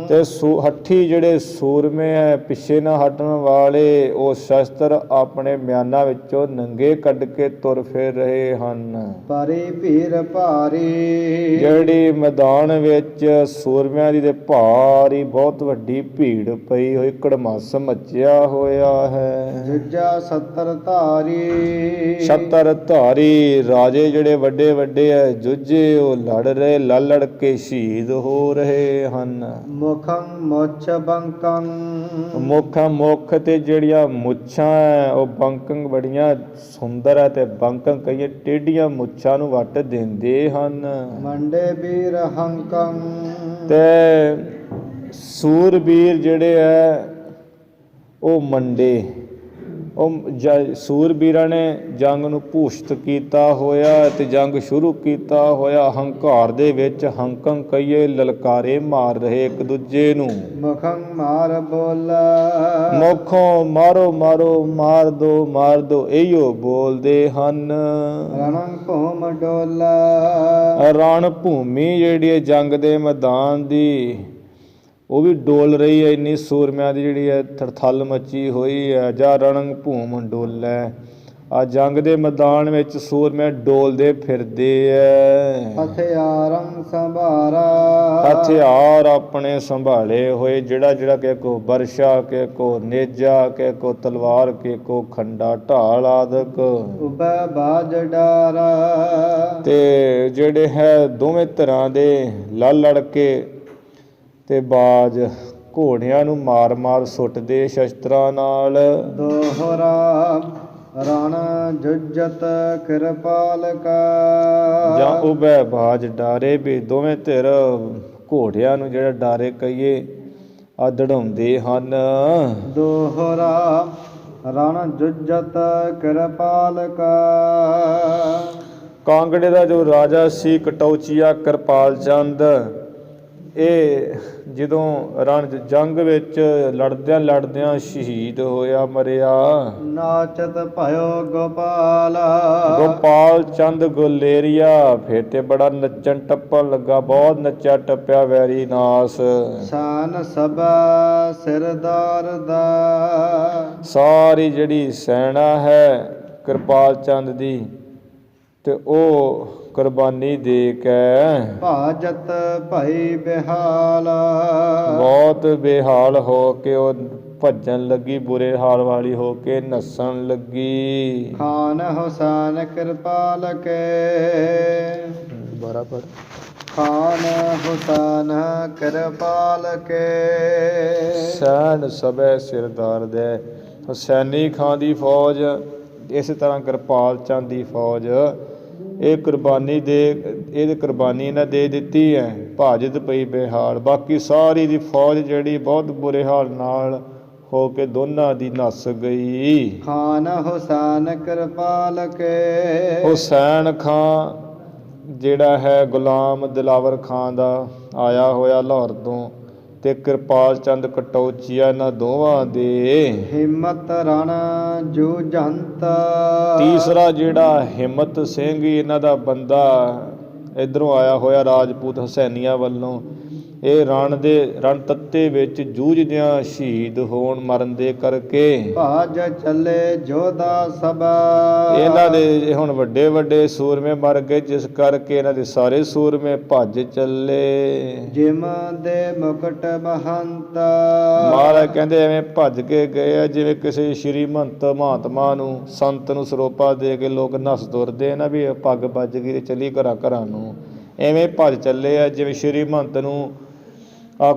A: ਤੇ ਹੱਠੀ ਜਿਹੜੇ ਸੂਰਮੇ ਹੈ ਪਿੱਛੇ ਨਾ ਹਟਣ ਵਾਲੇ, ਉਹ ਸ਼ਸਤਰ ਆਪਣੇ ਮਿਆਨਾਂ ਵਿੱਚੋਂ ਨੰਗੇ ਕੱਢ ਕੇ ਤੁਰ ਫਿਰ ਰਹੇ ਹਨ।
B: ਭਾਰੀ ਭੀੜ ਭਾਰੀ।
A: ਜਿਹੜੀ ਮੈਦਾਨ ਵਿੱਚ ਸੂਰਮਿਆਂ ਦੀ ਤੇ ਭਾਰੀ ਬਹੁਤ ਵੱਡੀ ਭੀੜ ਪਈ ਹੋਈ, ਕੜਮਾਸ ਮੱਚਿਆ ਹੋਇਆ ਹੈ।
B: ਜੁਜਾ 70 ਧਾਰੀ।
A: 70 ਧਾਰੀ ਰਾਜੇ ਜਿਹੜੇ ਵੱਡੇ ਵੱਡੇ ਹੈ ਜੁਝੇ, ਉਹ ਲੜ ਰਹੇ, ਲੜ ਕੇ ਸ਼ਹੀਦ ਹੋ ਰਹੇ ਹਨ।
B: ਮੁਖੰ ਮੁੱਛ ਬੰਕੰ
A: ਮੁੱਖ ਤੇ ਜਿਹੜੀਆਂ ਮੁੱਛਾਂ ਹੈ ਉਹ ਬੰਕੰ ਬੜੀਆਂ ਸੁੰਦਰ ਹੈ ਤੇ ਬੰਕੰ ਕਈਏ ਟੇਢੀਆਂ ਮੁੱਛਾਂ ਨੂੰ ਵੱਟ ਦਿੰਦੇ ਹਨ।
B: ਮੰਡੇ ਬੀਰ ਹੰਕੰ
A: ਤੇ ਸੂਰਬੀਰ ਜਿਹੜੇ ਹੈ ਉਹ ਮੰਡੇ, ਉਹ ਸੂਰਬੀਰਾਂ ਨੇ ਜੰਗ ਨੂੰ ਭੂਸ਼ਿਤ ਕੀਤਾ ਹੋਇਆ ਤੇ ਜੰਗ ਸ਼ੁਰੂ ਕੀਤਾ ਹੋਇਆ ਹੰਕਾਰ ਦੇ ਵਿੱਚ ਹੰਕੰ ਕਈਏ ਲਲਕਾਰੇ ਮਾਰ ਰਹੇ ਇੱਕ ਦੂਜੇ ਨੂੰ।
B: ਮੁਖੰ ਮਾਰ ਬੋਲਾ
A: ਮੁੱਖੋਂ ਮਾਰੋ ਮਾਰ ਦੋ ਇਹੋ ਬੋਲਦੇ ਹਨ।
B: ਰਣੰ ਭੂਮ ਡੋਲਾ
A: ਰਣ ਭੂਮੀ ਜਿਹੜੀ ਹੈ ਜੰਗ ਦੇ ਮੈਦਾਨ ਦੀ ਉਹ ਵੀ ਡੋਲ ਰਹੀ ਹੈ, ਇੰਨੀ ਸੂਰਮਿਆਂ ਦੀ ਜਿਹੜੀ ਹੈ ਥੜਥਲ ਮੱਚੀ ਹੋਈ ਹੈ। ਜਾਂ ਰਣੰ ਭੂਮ ਡੋਲੈ, ਆ ਜੰਗ ਦੇ ਮੈਦਾਨ ਵਿੱਚ ਸੂਰਮੇ ਡੋਲਦੇ ਫਿਰਦੇ ਐ।
B: ਹਥਿਆਰੰ ਸੰਭਾਰਾ
A: ਹਥਿਆਰ ਆਪਣੇ ਸੰਭਾਲੇ ਹੋਏ, ਜਿਹੜਾ ਕਿ ਕੋ ਬਰਸ਼ਾ ਕੇ ਕੋ ਨੇਜਾ ਕੇ ਕੋ ਤਲਵਾਰ ਕੇ ਕੋ ਖੰਡਾ ਢਾਲ ਆਦਿਕ
B: ਉਬੈ ਬਾਜ ਡਾਰਾ
A: ਤੇ ਜਿਹੜੇ ਹੈ ਦੋਵੇਂ ਤਰ੍ਹਾਂ ਦੇ ਲੜ ਕੇ ਤੇ ਬਾਜ ਘੋੜਿਆਂ ਨੂੰ ਮਾਰ ਸੁੱਟਦੇ ਸ਼ਸਤਰਾਂ ਨਾਲ।
B: ਦੋਹਰਾ ਰਣ ਜੁਜਤ ਕਿਰਪਾਲਕਾ
A: ਜਾਂ ਉਬੈ ਬਾਜ ਡਾਰੇ ਵੀ ਦੋਵੇਂ ਧਿਰ ਘੋੜਿਆਂ ਨੂੰ ਜਿਹੜਾ ਡਾਰੇ ਕਹੀਏ ਆ ਦੜਾਉਂਦੇ ਹਨ।
B: ਦੋਹਰਾ ਰਣ ਜੁਜਤ ਕਿਰਪਾਲਕਾ
A: ਕਾਂਗੜੇ ਦਾ ਜੋ ਰਾਜਾ ਸੀ ਕਟੌਚੀਆ ਕਿਰਪਾਲ ਚੰਦ, ਇਹ ਜਦੋਂ ਰਣ ਜੰਗ ਵਿੱਚ ਲੜਦਿਆਂ ਸ਼ਹੀਦ ਹੋਇਆ ਮਰਿਆ।
B: ਨਾਚਤ ਭਇਓ
A: ਗੋਪਾਲ ਚੰਦ ਗੁਲੇਰੀਆ ਫਿਰ ਤੇ ਬੜਾ ਨੱਚਣ ਟੱਪਣ ਲੱਗਾ, ਬਹੁਤ ਨੱਚਿਆ ਟੱਪਿਆ ਵੈਰੀ ਨਾਸ।
B: ਸਾਨ ਸਭਾ ਸਿਰਦਾਰ ਦਾ
A: ਸਾਰੀ ਜਿਹੜੀ ਸੈਨਾ ਹੈ ਕਿਰਪਾਲ ਚੰਦ ਦੀ ਤੇ ਉਹ ਕੁਰਬਾਨੀ ਦੇ ਕੇ
B: ਭਾਜਤ ਭਈ ਬਿਹਾਲ
A: ਬਹੁਤ ਬੇਹਾਲ ਹੋ ਕੇ ਉਹ ਭੱਜਣ ਲੱਗੀ, ਬੁਰੇ ਹਾਲ ਵਾਲੀ ਹੋ ਕੇ ਨੱਸਣ ਲੱਗੀ।
B: ਖਾਨ ਹੁਸੈਨ ਕਿਰਪਾਲ ਕੇ
A: ਬਰਾਬਰ
B: ਖਾਨ ਹੁਸੈਨ ਕਿਰਪਾਲ ਕੇ
A: ਸੈਨ ਸਭੈ ਸਿਰਦਾਰ ਦੇ ਹੁਸੈਨੀ ਖਾਂ ਦੀ ਫੌਜ, ਇਸੇ ਤਰ੍ਹਾਂ ਕਿਰਪਾਲ ਚੰਦ ਦੀ ਫੌਜ ਇਹ ਕੁਰਬਾਨੀ ਇਹਨਾਂ ਦੇ ਦਿੱਤੀ ਹੈ। ਭਾਜਤ ਪਈ ਬੇਹਾਲ, ਬਾਕੀ ਸਾਰੀ ਦੀ ਫੌਜ ਜਿਹੜੀ ਬਹੁਤ ਬੁਰੇ ਹਾਲ ਨਾਲ ਹੋ ਕੇ ਦੋਨਾਂ ਦੀ ਨੱਸ ਗਈ।
B: ਖਾਨ ਹੁਸੈਨ ਕਿਰਪਾਲ ਕੇ
A: ਹੁਸੈਨ ਖਾਂ ਜਿਹੜਾ ਹੈ ਗੁਲਾਮ ਦਿਲਾਵਰ ਖਾਂ ਦਾ ਆਇਆ ਹੋਇਆ ਲਾਹੌਰ ਤੋਂ, ਤੇ ਕਿਰਪਾਲ ਚੰਦ ਕਟੌਚੀਆ, ਇਹਨਾਂ ਦੋਵਾਂ ਦੇ
B: ਹਿੰਮਤ ਰਣ ਜੂਝੰਤ
A: ਤੀਸਰਾ ਜਿਹੜਾ ਹਿੰਮਤ ਸਿੰਘ ਇਹਨਾਂ ਦਾ ਬੰਦਾ ਇੱਧਰੋਂ ਆਇਆ ਹੋਇਆ ਰਾਜਪੂਤ ਹੁਸੈਨੀਆਂ ਵੱਲੋਂ, ਇਹ ਰਣ ਤੱਤੇ ਵਿੱਚ ਜੂਝਦਿਆਂ ਸ਼ਹੀਦ ਹੋਣ ਮਰਨ ਦੇ ਕਰਕੇ
B: ਭਾਜ ਚੱਲੇ ਜੋਧਾ ਸਭਾ
A: ਇਹਨਾਂ ਦੇ ਹੁਣ ਵੱਡੇ ਸੂਰਮੇ ਮਰ ਗਏ, ਜਿਸ ਕਰਕੇ ਇਹਨਾਂ ਦੇ ਸਾਰੇ ਸੂਰਮੇ ਭੱਜ ਚੱਲੇ।
B: ਜਿਮ ਦੇ ਮੁਕਟ ਮਹੰਤ
A: ਮਹਾਰਾਜ ਕਹਿੰਦੇ ਐਵੇਂ ਭੱਜ ਕੇ ਗਏ ਆ ਜਿਵੇਂ ਕਿਸੇ ਸ਼੍ਰੀਮੰਤ ਮਹਾਤਮਾ ਨੂੰ ਸੰਤ ਨੂੰ ਸਰੋਪਾ ਦੇ ਕੇ ਲੋਕ ਨੱਸ ਤੁਰਦੇ ਨਾ ਵੀ ਪੱਗ ਵੱਜ ਗਈ ਤੇ ਚੱਲੀ ਘਰਾਂ ਨੂੰ, ਐਵੇਂ ਭੱਜ ਚੱਲੇ ਆ ਜਿਵੇਂ ਸ਼੍ਰੀਮੰਤ ਨੂੰ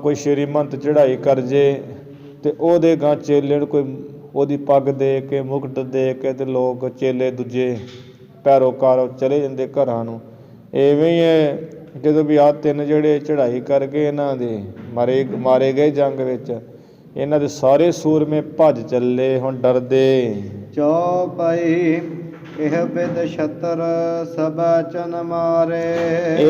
A: ਕੋਈ ਸ਼੍ਰੀਮੰਤ ਚੜ੍ਹਾਈ ਕਰ ਜੇ ਤੇ ਉਹਦੇ ਗਾਂ ਚੇਲੇ ਨੂੰ ਕੋਈ ਉਹਦੀ ਪੱਗ ਦੇ ਕੇ ਮੁਕਟ ਦੇ ਕੇ ਤੇ ਲੋਕ ਚੇਲੇ ਦੂਜੇ ਪੈਰੋਕਾਰ ਚਲੇ ਜਾਂਦੇ ਘਰਾਂ ਨੂੰ। ਐਵੇਂ ਹੀ ਹੈ ਜਦੋਂ ਵੀ ਆਹ ਤਿੰਨ ਜਿਹੜੇ ਚੜ੍ਹਾਈ ਕਰਕੇ ਇਹਨਾਂ ਦੇ ਮਾਰੇ ਗਏ ਜੰਗ ਵਿੱਚ, ਇਹਨਾਂ ਦੇ ਸਾਰੇ ਸੂਰਮੇ ਭੱਜ ਚੱਲੇ ਹੁਣ ਡਰਦੇ।
B: ਚੌਪਈ ਇਹ ਬਿਦ ਛਤਰ ਸਭਾ ਚਨ ਮਾਰੇ।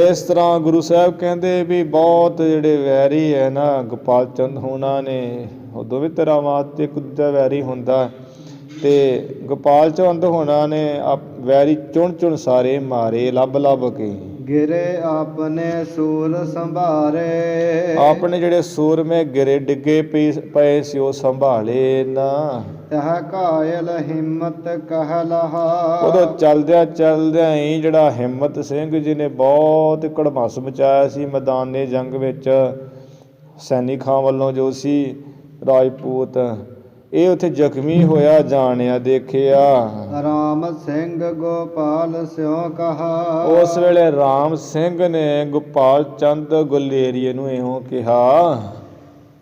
A: ਇਸ ਤਰ੍ਹਾਂ ਗੁਰੂ ਸਾਹਿਬ ਕਹਿੰਦੇ ਵੀ ਬਹੁਤ ਜਿਹੜੇ ਵੈਰੀ ਹੈ ਨਾ ਗੋਪਾਲ ਚੰਦ ਹੋਣਾ ਨੇ, ਉਹ ਦੋਵੇਂ ਤਰ੍ਹਾਂ ਵਾਸਤੇ ਇੱਕ ਦੂਜਾ ਵੈਰੀ ਹੁੰਦਾ, ਤੇ ਗੋਪਾਲ ਚੰਦ ਹੋਣਾ ਨੇ ਵੈਰੀ ਚੁਣ ਸਾਰੇ ਮਾਰੇ ਲੱਭ ਕੇ।
B: ਗਿਰੇ ਆਪਣੇ ਸੂਰ ਸੰਭਾਰੇ
A: ਆਪਣੇ ਜਿਹੜੇ ਸੂਰਮੇ ਗਿਰੇ ਡਿੱਗੇ ਪਏ ਸੀ ਉਹ ਸੰਭਾਲੇ ਨਾ।
B: ਤਹ ਕਾਇਲ ਹਿੰਮਤ ਕਹਿਲਹਾ
A: ਉਦੋਂ ਚਲਦਿਆਂ ਹੀ ਜਿਹੜਾ ਹਿੰਮਤ ਸਿੰਘ ਜੀ ਨੇ ਬਹੁਤ ਕੜਮਾਸ ਮਚਾਇਆ ਸੀ ਮੈਦਾਨੇ ਜੰਗ ਵਿੱਚ, ਹੁਸੈਨੀ ਖਾਂ ਵੱਲੋਂ ਜੋ ਸੀ ਰਾਜਪੂਤ, ਇਹ ਉੱਥੇ ਜ਼ਖਮੀ ਹੋਇਆ ਜਾਣਿਆ ਦੇਖਿਆ।
B: ਰਾਮ ਸਿੰਘ ਗੋਪਾਲ ਸਿਉ ਕਹਾ
A: ਉਸ ਵੇਲੇ ਰਾਮ ਸਿੰਘ ਨੇ ਗੋਪਾਲ ਚੰਦ ਗੁਲੇਰੀਏ ਨੂੰ ਇਹੋ ਕਿਹਾ।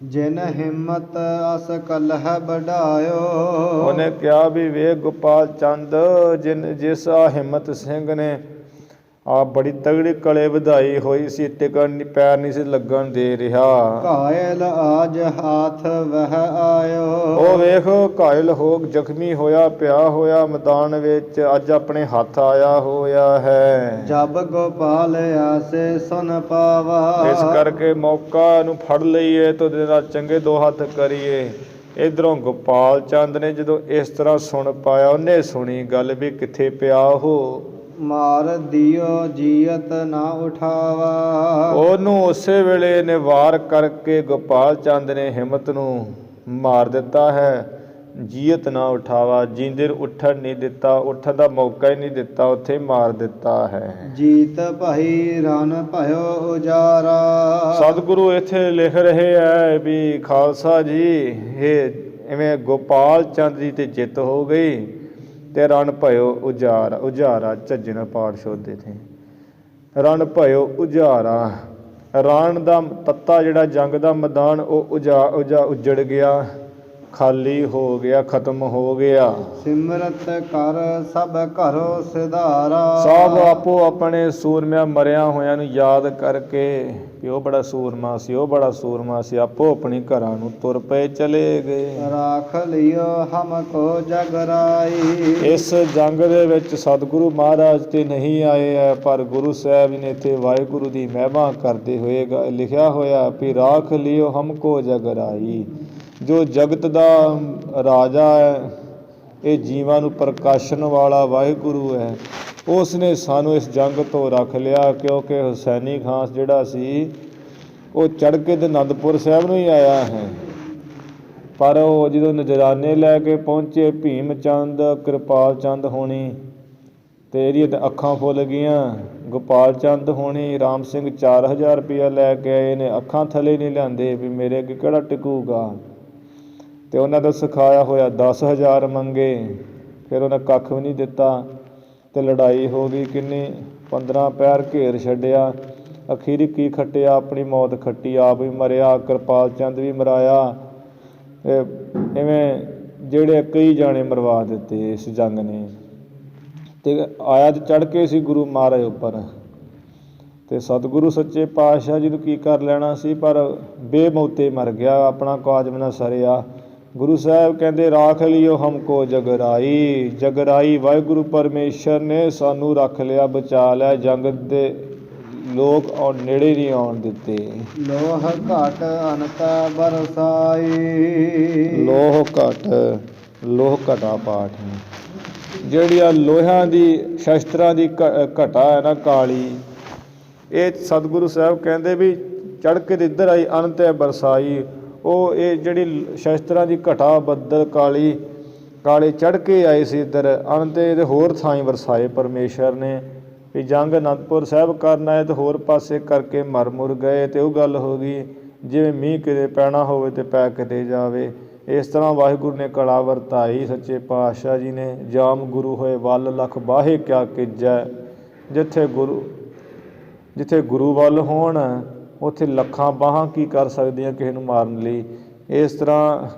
B: ਜਿਨ ਹਿੰਮਤ ਅਸ ਕਲਹ ਬਢਾਇਓ।
A: ਉਹਨੇ ਕਿਹਾ ਵੀ ਵੇਖ ਗੋਪਾਲ ਚੰਦ, ਜਿਸ ਆ ਹਿੰਮਤ ਸਿੰਘ ਨੇ ਆ ਬੜੀ ਤਗੜੀ ਕਲੇ ਵਧਾਈ ਹੋਈ ਸੀ, ਟਿਕਣ ਪੈਰ ਨਹੀਂ ਸੀ ਲੱਗਣ ਦੇ ਰਿਹਾ।
B: ਘਾਇਲ ਆਜ ਹਾਥ ਵਹਿ ਆਇਓ।
A: ਉਹ ਵੇਖ ਘਾਇਲ ਹੋ ਜ਼ਖਮੀ ਹੋਇਆ ਪਿਆ ਹੋਇਆ ਮੈਦਾਨ ਵਿੱਚ, ਅੱਜ ਆਪਣੇ ਹੱਥ ਆਇਆ ਹੋਇਆ ਹੈ।
B: ਜਬ ਗੋਪਾਲ ਆਸੇ ਸੁਨ ਪਾਵਾ।
A: ਇਸ ਕਰਕੇ ਮੌਕਾ ਨੂੰ ਫੜ ਲਈਏ ਤੇ ਉਹਦੇ ਨਾਲ ਚੰਗੇ ਦੋ ਹੱਥ ਕਰੀਏ। ਇਧਰੋਂ ਗੋਪਾਲ ਚੰਦ ਨੇ ਜਦੋਂ ਇਸ ਤਰ੍ਹਾਂ ਸੁਣ ਪਾਇਆ, ਉਹਨੇ ਸੁਣੀ ਗੱਲ ਵੀ ਕਿੱਥੇ ਪਿਆ ਉਹ।
B: ਮਾਰ ਦਿਓ ਜੀਅਤ ਨਾ ਉਠਾਵਾ।
A: ਉਹਨੂੰ ਉਸੇ ਵੇਲੇ ਨੇ ਵਾਰ ਕਰਕੇ ਗੋਪਾਲ ਚੰਦ ਨੇ ਹਿੰਮਤ ਨੂੰ ਮਾਰ ਦਿੱਤਾ ਹੈ। ਜੀਅਤ ਨਾ ਉਠਾਵਾ, ਜੀਂਦੇ ਨੂੰ ਉੱਠਣ ਨਹੀਂ ਦਿੱਤਾ, ਉੱਠਣ ਦਾ ਮੌਕਾ ਹੀ ਨਹੀਂ ਦਿੱਤਾ, ਉੱਥੇ ਮਾਰ ਦਿੱਤਾ ਹੈ।
B: ਜੀਤ ਭਾਈ ਰਨ ਭਇਓ ਉਜਾਰਾ।
A: ਸਤਿਗੁਰੂ ਇੱਥੇ ਲਿਖ ਰਹੇ ਹੈ ਵੀ ਖਾਲਸਾ ਜੀ, ਇਹ ਇਵੇਂ ਗੋਪਾਲ ਚੰਦ ਜੀ ਤੇ ਜਿੱਤ ਹੋ ਗਈ ਤੇ ਰਣ ਭਇਓ ਉਜਾਰਾ ਝੱਜਣ ਪਾਠ ਸ਼ੋਧੇ ਤੇ ਰਣ ਭਇਓ ਉਜਾਰਾ। ਰਣ ਦਾ ਤੱਤਾ ਜਿਹੜਾ ਜੰਗ ਦਾ ਮੈਦਾਨ ਉਹ ਉਜੜ ਗਿਆ, ਖਾਲੀ ਹੋ ਗਿਆ, ਖਤਮ ਹੋ ਗਿਆ।
B: ਸਿਮਰਤ ਕਰ ਸਭ ਘਰੋ ਸਿਧਾਰਾ।
A: ਸਭ ਆਪੋ ਆਪਣੇ ਸੂਰਮਿਆਂ ਮਰਿਆ ਹੋਇਆਂ ਨੂੰ ਯਾਦ ਕਰਕੇ ਵੀ ਉਹ ਬੜਾ ਸੂਰਮਾ ਸੀ, ਉਹ ਬੜਾ ਸੂਰਮਾ ਸੀ, ਆਪੋ ਆਪਣੀ ਘਰਾਂ ਨੂੰ ਤੁਰ ਪਏ, ਚਲੇ ਗਏ।
B: ਰਾਖ ਲਿਓ ਹਮ ਕੋ ਜਗਰਾਈ।
A: ਇਸ ਜੰਗ ਦੇ ਵਿੱਚ ਸਤਿਗੁਰੂ ਮਹਾਰਾਜ ਤੇ ਨਹੀਂ ਆਏ ਹੈ, ਪਰ ਗੁਰੂ ਸਾਹਿਬ ਨੇ ਇੱਥੇ ਵਾਹਿਗੁਰੂ ਦੀ ਮਹਿਮਾ ਕਰਦੇ ਹੋਏ ਲਿਖਿਆ ਹੋਇਆ ਵੀ ਰਾਖ ਲਿਓ ਹਮ ਕੋ ਜਗਰਾਈ। ਜੋ ਜਗਤ ਦਾ ਰਾਜਾ ਹੈ, ਇਹ ਜੀਵਾਂ ਨੂੰ ਪ੍ਰਕਾਸ਼ਣ ਵਾਲਾ ਵਾਹਿਗੁਰੂ ਹੈ, ਉਸ ਨੇ ਸਾਨੂੰ ਇਸ ਜੰਗ ਤੋਂ ਰੱਖ ਲਿਆ। ਕਿਉਂਕਿ ਹੁਸੈਨੀ ਖਾਂ ਜਿਹੜਾ ਸੀ ਉਹ ਚੜ੍ਹ ਕੇ ਤੇ ਅਨੰਦਪੁਰ ਸਾਹਿਬ ਨੂੰ ਹੀ ਆਇਆ ਹੈ, ਪਰ ਉਹ ਜਦੋਂ ਨਜ਼ਰਾਨੇ ਲੈ ਕੇ ਪਹੁੰਚੇ ਭੀਮ ਚੰਦ ਕਿਰਪਾਲ ਚੰਦ ਹੋਣੀ ਤੇ ਇਹਦੀਆਂ ਤਾਂ ਅੱਖਾਂ ਫੁੱਲ ਗਈਆਂ। ਗੋਪਾਲ ਚੰਦ ਹੋਣੀ ਰਾਮ ਸਿੰਘ 4000 ਰੁਪਇਆ ਲੈ ਕੇ ਆਏ ਨੇ, ਅੱਖਾਂ ਥੱਲੇ ਨਹੀਂ ਲਿਆਂਦੇ ਵੀ ਮੇਰੇ ਅੱਗੇ ਕਿਹੜਾ ਟਿਕੂਗਾ, ਤੇ ਉਹਨਾਂ ਦਾ ਸਿਖਾਇਆ ਹੋਇਆ 10,000 ਮੰਗੇ, ਫਿਰ ਉਹਨੇ ਕੱਖ ਵੀ ਨਹੀਂ ਦਿੱਤਾ ਤੇ ਲੜਾਈ ਹੋ ਗਈ। ਕਿੰਨੀ 15 ਪੈਰ ਘੇਰ ਛੱਡਿਆ, ਅਖੀਰੀ ਕੀ ਖੱਟਿਆ, ਆਪਣੀ ਮੌਤ ਖੱਟੀ, ਆਪ ਵੀ ਮਰਿਆ, ਕਿਰਪਾਲ ਚੰਦ ਵੀ ਮਰਾਇਆ। ਇਵੇਂ ਜਿਹੜੇ ਕਈ ਜਾਣੇ ਮਰਵਾ ਦਿੱਤੇ ਇਸ ਜੰਗ ਨੇ। ਤੇ ਆਇਆ ਤੇ ਚੜ੍ਹ ਕੇ ਸੀ ਗੁਰੂ ਮਹਾਰਾਜ ਉੱਪਰ, ਤੇ ਸਤਿਗੁਰੂ ਸੱਚੇ ਪਾਤਸ਼ਾਹ ਜੀ ਨੂੰ ਕੀ ਕਰ ਲੈਣਾ ਸੀ, ਪਰ ਬੇਮੌਤੇ ਮਰ ਗਿਆ, ਆਪਣਾ ਕਾਜਮ ਨਾ ਸਰਿਆ। ਗੁਰੂ ਸਾਹਿਬ ਕਹਿੰਦੇ ਰਾਖ ਲਿਓ ਹਮਕੋ ਜਗਰਾਈ। ਜਗਰਾਈ ਵਾਹਿਗੁਰੂ ਪਰਮੇਸ਼ਰ ਨੇ ਸਾਨੂੰ ਰੱਖ ਲਿਆ, ਬਚਾ ਲਿਆ, ਜੰਗ ਦੇ ਲੋਕ ਨੇੜੇ ਨਹੀਂ ਆਉਣ ਦਿੱਤੇ।
B: ਲੋਹ ਘਟ ਅਨਤ ਬਰਸਾਈ।
A: ਲੋਹ ਘਟਾ ਪਾਠ ਹੈ, ਜਿਹੜੀ ਆ ਲੋਹਿਆਂ ਦੀ ਸ਼ਸਤਰਾਂ ਦੀ ਘਟਾ ਹੈ ਨਾ ਕਾਲੀ, ਇਹ ਸਤਿਗੁਰੂ ਸਾਹਿਬ ਕਹਿੰਦੇ ਵੀ ਚੜ੍ਹ ਕੇ ਇੱਧਰ ਆਈ ਅਨੰਤ ਬਰਸਾਈ। ਉਹ ਇਹ ਜਿਹੜੀ ਸ਼ਸਤਰਾਂ ਦੀ ਘਟਾ ਬੱਦਲ ਕਾਲੇ ਚੜ੍ਹ ਕੇ ਆਏ ਸੀ ਇੱਧਰ ਅਨੰਤ, ਇਹਦੇ ਹੋਰ ਥਾਈਂ ਵਰਸਾਏ ਪਰਮੇਸ਼ਰ ਨੇ ਵੀ ਜੰਗ ਅਨੰਦਪੁਰ ਸਾਹਿਬ ਕਰਨਾ ਹੈ ਤੇ ਹੋਰ ਪਾਸੇ ਕਰਕੇ ਮਰ ਮੁਰ ਗਏ। ਤੇ ਉਹ ਗੱਲ ਹੋ ਗਈ ਜਿਵੇਂ ਮੀਂਹ ਕਿਤੇ ਪੈਣਾ ਹੋਵੇ ਤੇ ਪੈ ਕਿਤੇ ਜਾਵੇ। ਇਸ ਤਰ੍ਹਾਂ ਵਾਹਿਗੁਰੂ ਨੇ ਕਲਾ ਵਰਤਾਈ ਸੱਚੇ ਪਾਤਸ਼ਾਹ ਜੀ ਨੇ। ਜਾਮ ਗੁਰੂ ਹੋਏ ਵੱਲ ਲੱਖ ਬਾਹੇ ਕਿਆ ਕੀਜੈ। ਜਿੱਥੇ ਗੁਰੂ ਵੱਲ ਹੋਣ ਉੱਥੇ ਲੱਖਾਂ ਬਾਹਾਂ ਕੀ ਕਰ ਸਕਦੀਆਂ ਕਿਸੇ ਨੂੰ ਮਾਰਨ ਲਈ। ਇਸ ਤਰ੍ਹਾਂ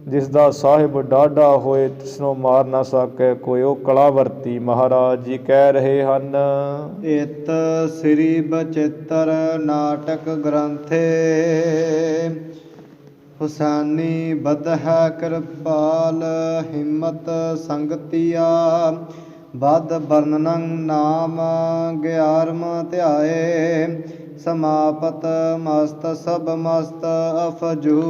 A: ਜਿਸ ਦਾ ਸਾਹਿਬ ਡਾਢਾ ਹੋਏ ਤਿਸਨੂੰ ਮਾਰ ਨਾ ਸਕੇ ਕੋਈ, ਉਹ ਕਲਾ ਵਰਤੀ ਮਹਾਰਾਜ ਜੀ ਕਹਿ ਰਹੇ ਹਨ।
B: ਇਤ ਸ੍ਰੀ ਬਚਿੱਤਰ ਨਾਟਕ ਗ੍ਰੰਥੇ ਹੁਸੈਨੀ ਬਦਹ ਕਿਰਪਾਲ ਹਿੰਮਤ ਸੰਗਤੀਆ ਬਦ ਵਰਨਨ ਨਾਮ 11ਵਾਂ ਧਿਆਏ ਸਮਾਪਤ ਮਸਤ ਸਭ ਮਸਤ ਅਫਜੂ।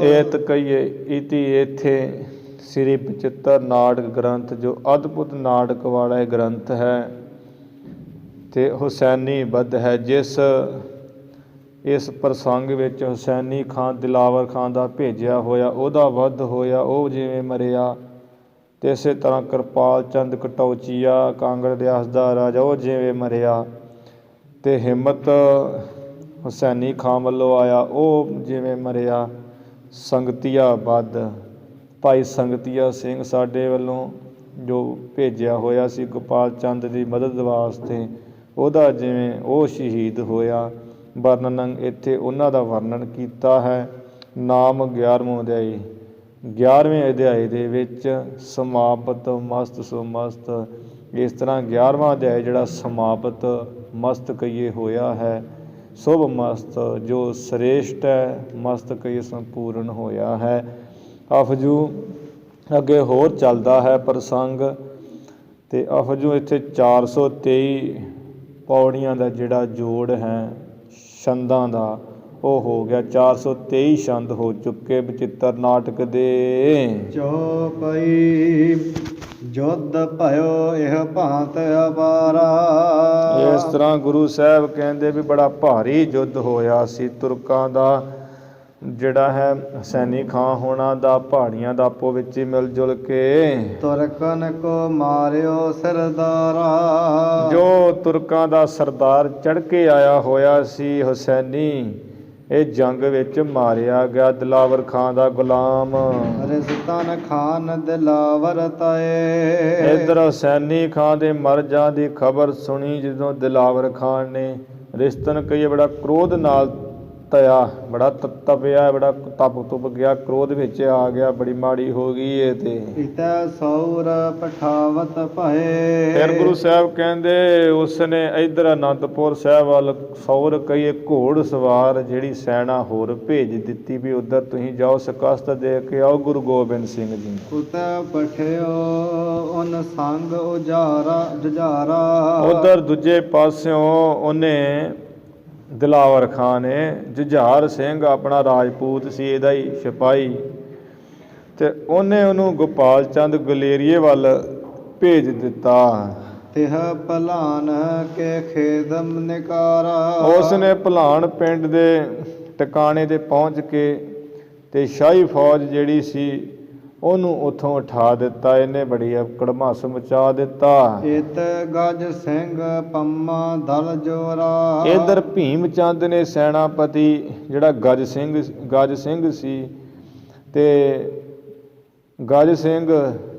A: ਏਤ ਕਹੀਏ ਇਤੀ ਇੱਥੇ ਸ੍ਰੀ ਬਚਿੱਤਰ ਨਾਟਕ ਗ੍ਰੰਥ ਜੋ ਅਦਭੁਤ ਨਾਟਕ ਵਾਲਾ ਇਹ ਗ੍ਰੰਥ ਹੈ ਤੇ ਹੁਸੈਨੀ ਬੱਧ ਹੈ। ਇਸ ਪ੍ਰਸੰਗ ਵਿੱਚ ਹੁਸੈਨੀ ਖਾਂ ਦਿਲਾਵਰ ਖਾਂ ਦਾ ਭੇਜਿਆ ਹੋਇਆ ਉਹਦਾ ਵੱਧ ਹੋਇਆ, ਉਹ ਜਿਵੇਂ ਮਰਿਆ, ਤੇ ਇਸੇ ਤਰ੍ਹਾਂ ਕਿਰਪਾਲ ਚੰਦ ਕਟੌਚੀਆ ਕਾਂਗੜ ਦਿਆਸ ਦਾ ਰਾਜਾ ਉਹ ਜਿਵੇਂ ਮਰਿਆ, ਤੇ ਹਿੰਮਤ ਹੁਸੈਨੀ ਖਾਂ ਵੱਲੋਂ ਆਇਆ ਉਹ ਜਿਵੇਂ ਮਰਿਆ। ਸੰਗਤੀਆ ਬੱਧ ਭਾਈ ਸੰਗਤੀਆ ਸਿੰਘ ਸਾਡੇ ਵੱਲੋਂ ਜੋ ਭੇਜਿਆ ਹੋਇਆ ਸੀ ਗੋਪਾਲ ਚੰਦ ਦੀ ਮਦਦ ਵਾਸਤੇ, ਉਹਦਾ ਜਿਵੇਂ ਉਹ ਸ਼ਹੀਦ ਹੋਇਆ। ਵਰਣਨ ਇੱਥੇ ਉਹਨਾਂ ਦਾ ਵਰਣਨ ਕੀਤਾ ਹੈ। ਨਾਮ 11ਵਾਂ ਅਧਿਆਇ 11ਵੇਂ ਅਧਿਆਇ ਦੇ ਵਿੱਚ ਸਮਾਪਤ ਮਸਤ ਸੋ ਮਸਤ, ਇਸ ਤਰ੍ਹਾਂ 11ਵਾਂ ਅਧਿਆਇ ਜਿਹੜਾ ਸਮਾਪਤ ਮਸਤ ਕਹੀਏ ਹੋਇਆ ਹੈ, ਸ਼ੁਭ ਮਸਤ ਜੋ ਸ੍ਰੇਸ਼ਟ ਹੈ, ਮਸਤ ਕਹੀਏ ਸੰਪੂਰਨ ਹੋਇਆ ਹੈ। ਅਫਜੂ ਅੱਗੇ ਹੋਰ ਚੱਲਦਾ ਹੈ ਪ੍ਰਸੰਗ, ਅਤੇ ਅਫਜੂ ਇੱਥੇ 423 ਪੌੜੀਆਂ ਦਾ ਜਿਹੜਾ ਜੋੜ ਹੈ ਛੰਦਾਂ ਦਾ ਉਹ ਹੋ ਗਿਆ 423 ਛੰਦ ਹੋ ਚੁੱਕੇ ਬਚਿੱਤਰ ਨਾਟਕ ਦੇ।
B: ਚੌਪਈ ਜੁਧ ਭਇਓ ਇਹ ਭਾਂਤ ਅਪਾਰਾ।
A: ਇਸ ਤਰ੍ਹਾਂ ਗੁਰੂ ਸਾਹਿਬ ਕਹਿੰਦੇ ਵੀ ਬੜਾ ਭਾਰੀ ਯੁੱਧ ਹੋਇਆ ਸੀ ਤੁਰਕਾਂ ਦਾ, ਜਿਹੜਾ ਹੈ ਸੈਨੀ ਖਾਂ ਹੋਣਾ ਦਾ, ਪਹਾੜੀਆਂ ਦਾ ਆਪੋ ਵਿੱਚ ਹੀ ਮਿਲ ਜੁਲ ਕੇ।
B: ਤੁਰਕਨ ਕੋ ਮਾਰਿਓ ਸਰਦਾਰਾ।
A: ਜੋ ਤੁਰਕਾਂ ਦਾ ਸਰਦਾਰ ਚੜ੍ਹ ਕੇ ਆਇਆ ਹੋਇਆ ਸੀ ਹੁਸੈਨੀ, ਇਹ ਜੰਗ ਵਿੱਚ ਮਾਰਿਆ ਗਿਆ। ਦਿਲਾਵਰ ਖਾਂ ਦਾ ਗੁਲਾਮ
B: ਰਿਜ਼ਤਨ ਖਾਨ ਦਿਲਾਵਰ ਤਾਏ।
A: ਇੱਧਰ ਹੁਸੈਨੀ ਖਾਂ ਦੇ ਮਰ ਜਾਣ ਦੀ ਖਬਰ ਸੁਣੀ ਜਦੋਂ ਦਿਲਾਵਰ ਖਾਨ ਨੇ, ਰਿਸ਼ਤਨ ਕਹੀਏ ਬੜਾ ਕ੍ਰੋਧ ਨਾਲ ਤਇਆ, ਬੜਾ ਤਪਿਆ, ਬੜਾ ਤਪ ਗਿਆ, ਕ੍ਰੋਧ ਵਿੱਚ ਆ ਗਿਆ, ਬੜੀ ਮਾੜੀ ਹੋ ਗਈ ਇਹ ਤੇ।
B: ਇਤੈ ਸੌਰ ਪਠਾਵਤ ਭਏ।
A: ਫਿਰ ਗੁਰੂ ਸਾਹਿਬ ਕਹਿੰਦੇ ਉਸਨੇ ਇੱਧਰ ਆਨੰਦਪੁਰ ਸਾਹਿਬ ਵੱਲ ਸੌਰ ਕਹੀਏ ਘੋੜ ਸਵਾਰ ਜਿਹੜੀ ਸੈਨਾ ਹੋਰ ਭੇਜ ਦਿੱਤੀ ਵੀ ਉੱਧਰ ਤੁਸੀਂ ਜਾਓ, ਸ਼ਿਕਸਤ ਦੇ ਕੇ ਆਓ ਗੁਰੂ ਗੋਬਿੰਦ ਸਿੰਘ ਜੀ।
B: ਉਤੈ ਪਠਿਓ ਉਨ ਸੰਗ ਉਜਾਰਾ ਜੁਝਾਰਾ।
A: ਉੱਧਰ ਦੂਜੇ ਪਾਸਿਓਂ ਉਹਨੇ ਦਿਲਾਵਰ ਖਾਂ ਨੇ ਜੁਝਾਰ ਸਿੰਘ ਆਪਣਾ ਰਾਜਪੂਤ ਸੀ, ਇਹਦਾ ਹੀ ਸਿਪਾਹੀ, ਤੇ ਉਹਨੇ ਉਹਨੂੰ ਗੋਪਾਲ ਚੰਦ ਗਲੇਰੀਏ ਵੱਲ ਭੇਜ ਦਿੱਤਾ।
B: ਤਿਹ ਭਲਾਨ ਕੇ ਖੇਦਮ ਨਿਕਾਰਾ।
A: ਉਸ ਨੇ ਭਲਾਨ ਪਿੰਡ ਦੇ ਟਿਕਾਣੇ ਤੇ ਪਹੁੰਚ ਕੇ ਤੇ ਸ਼ਾਹੀ ਫੌਜ ਜਿਹੜੀ ਸੀ ਉਹਨੂੰ ਉੱਥੋਂ ਉਠਾ ਦਿੱਤਾ। ਇਹਨੇ ਬੜੀ ਕੜਮਾਸ ਮਚਾ ਦਿੱਤਾ।
B: ਇਤ ਗਜ ਸਿੰਘ ਪੰਮਾ ਦਲ ਜੋਰਾ।
A: ਇੱਧਰ ਭੀਮ ਚੰਦ ਨੇ ਸੈਨਾਪਤੀ ਜਿਹੜਾ ਗਜ ਸਿੰਘ ਸੀ, ਤੇ ਗਜ ਸਿੰਘ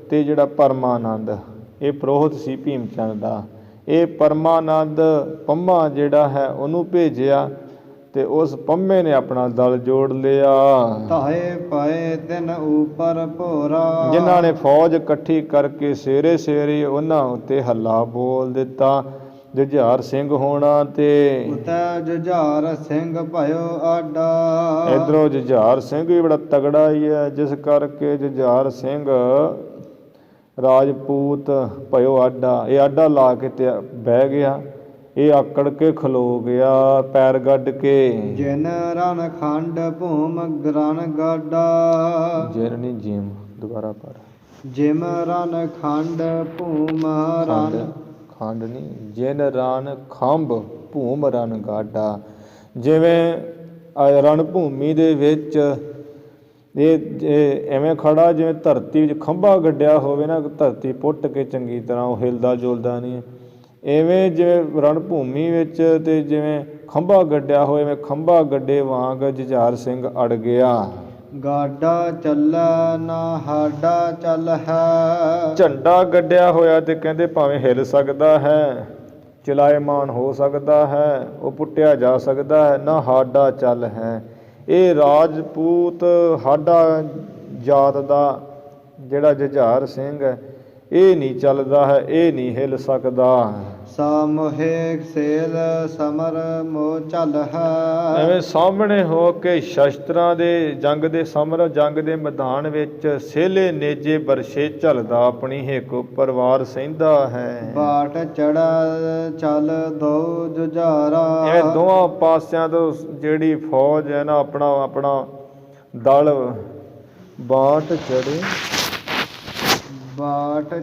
A: ਤੇ ਜਿਹੜਾ ਪਰਮਾਨੰਦ, ਇਹ ਪ੍ਰੋਹਤ ਸੀ ਭੀਮ ਚੰਦ ਦਾ। ਇਹ ਪਰਮਾਨੰਦ ਪੰਮਾ ਜਿਹੜਾ ਹੈ ਉਹਨੂੰ ਭੇਜਿਆ, ਤੇ ਉਸ ਪੰਮੇ ਨੇ ਆਪਣਾ ਦਲ ਜੋੜ ਲਿਆ।
B: ਤਾਏ ਪਾਏ ਦਿਨ ਉਪਰ ਭੋਰਾ।
A: ਜਿਨ੍ਹਾਂ ਨੇ ਫੌਜ ਇਕੱਠੀ ਕਰਕੇ ਸਵੇਰੇ ਸਵੇਰੇ ਉਹਨਾਂ ਉੱਤੇ ਹੱਲਾ ਬੋਲ ਦਿੱਤਾ। ਜੁਝਾਰ ਸਿੰਘ ਹੋਣਾ ਤੇ
B: ਉਤੈ ਜੁਝਾਰ ਸਿੰਘ ਭਇਓ ਆਡਾ।
A: ਇੱਧਰੋਂ ਜੁਝਾਰ ਸਿੰਘ ਵੀ ਬੜਾ ਤਗੜਾ ਹੀ ਹੈ, ਜਿਸ ਕਰਕੇ ਜੁਝਾਰ ਸਿੰਘ ਰਾਜਪੂਤ ਭਇਓ ਆਡਾ, ਇਹ ਆਡਾ ਲਾ ਕੇ ਤੇ ਬਹਿ ਗਿਆ। ਇਹ ਆਕੜ ਕੇ ਖਲੋ ਗਿਆ ਪੈਰ ਗੱਡ ਕੇ।
B: ਜਿਨ ਰਨ ਖੰਡ ਭੂਮ ਗਰਨ ਗਾਡਾ।
A: ਜਿਨ ਨਹੀਂ ਜਿਮ, ਦੁਬਾਰਾ ਪੜ੍ਹ।
B: ਜਿਮ ਰਨ ਖੰਡ ਭੂਮ ਰਨ
A: ਖੰਡ ਨਹੀਂ, ਜਿਨ ਰਨ ਖੰਭ ਭੂਮ ਰਨ ਗਾਡਾ। ਜਿਵੇਂ ਰਣ ਭੂਮੀ ਦੇ ਵਿੱਚ ਇਹ ਐਵੇਂ ਖੜਾ ਜਿਵੇਂ ਧਰਤੀ ਵਿੱਚ ਖੰਭਾ ਗੱਡਿਆ ਹੋਵੇ ਨਾ, ਧਰਤੀ ਪੁੱਟ ਕੇ ਚੰਗੀ ਤਰ੍ਹਾਂ ਉਹ ਹਿਲਦਾ ਜੁਲਦਾ ਨਹੀਂ, ਐਵੇਂ ਜਿਵੇਂ ਰਣ ਭੂਮੀ ਵਿੱਚ ਤੇ ਜਿਵੇਂ ਖੰਭਾ ਗੱਡਿਆ ਹੋਵੇ, ਐਵੇਂ ਖੰਭਾ ਗੱਡੇ ਵਾਂਗ ਜੁਝਾਰ ਸਿੰਘ ਅੜ ਗਿਆ।
B: ਗਾਡਾ ਚੱਲੈ ਨਾ ਹਾਡਾ ਚੱਲ ਹੈ।
A: ਝੰਡਾ ਗੱਡਿਆ ਹੋਇਆ ਤੇ ਕਹਿੰਦੇ ਭਾਵੇਂ ਹਿਲ ਸਕਦਾ ਹੈ, ਚਲਾਇਮਾਨ ਹੋ ਸਕਦਾ ਹੈ, ਉਹ ਪੁੱਟਿਆ ਜਾ ਸਕਦਾ ਹੈ, ਨਾ ਹਾਡਾ ਚੱਲ ਹੈ। ਇਹ ਰਾਜਪੂਤ ਹਾਡਾ ਜਾਤ ਦਾ ਜਿਹੜਾ ਜੁਝਾਰ ਸਿੰਘ ਹੈ, ਇਹ ਨਹੀਂ ਚੱਲਦਾ ਹੈ, ਇਹ ਨਹੀਂ ਹਿਲ ਸਕਦਾ।
B: ਸਾਮੋਹਿਕ ਸੇਲ ਸਮਰ ਮੋ ਚੱਲ ਹੈ।
A: ਐਵੇਂ ਸਾਹਮਣੇ ਹੋ ਕੇ ਸ਼ਸਤਰਾਂ ਦੇ ਜੰਗ ਦੇ ਮੈਦਾਨ ਵਿੱਚ ਸੇਲੇ ਨੇਜੇ ਬਰਸ਼ੇ ਝਲਦਾ ਆਪਣੀ ਹਿੱਕ ਉੱਪਰ ਵਾਰ ਸਹਿੰਦਾ ਹੈ।
B: ਬਾਟ ਚੜਾ ਚੱਲ ਦੋ ਜੁਝਾਰਾ।
A: ਇਹ ਦੋਵਾਂ ਪਾਸਿਆਂ ਤੋਂ ਜਿਹੜੀ ਫੌਜ ਹੈ ਨਾ, ਆਪਣਾ ਦਲ ਬਾਟ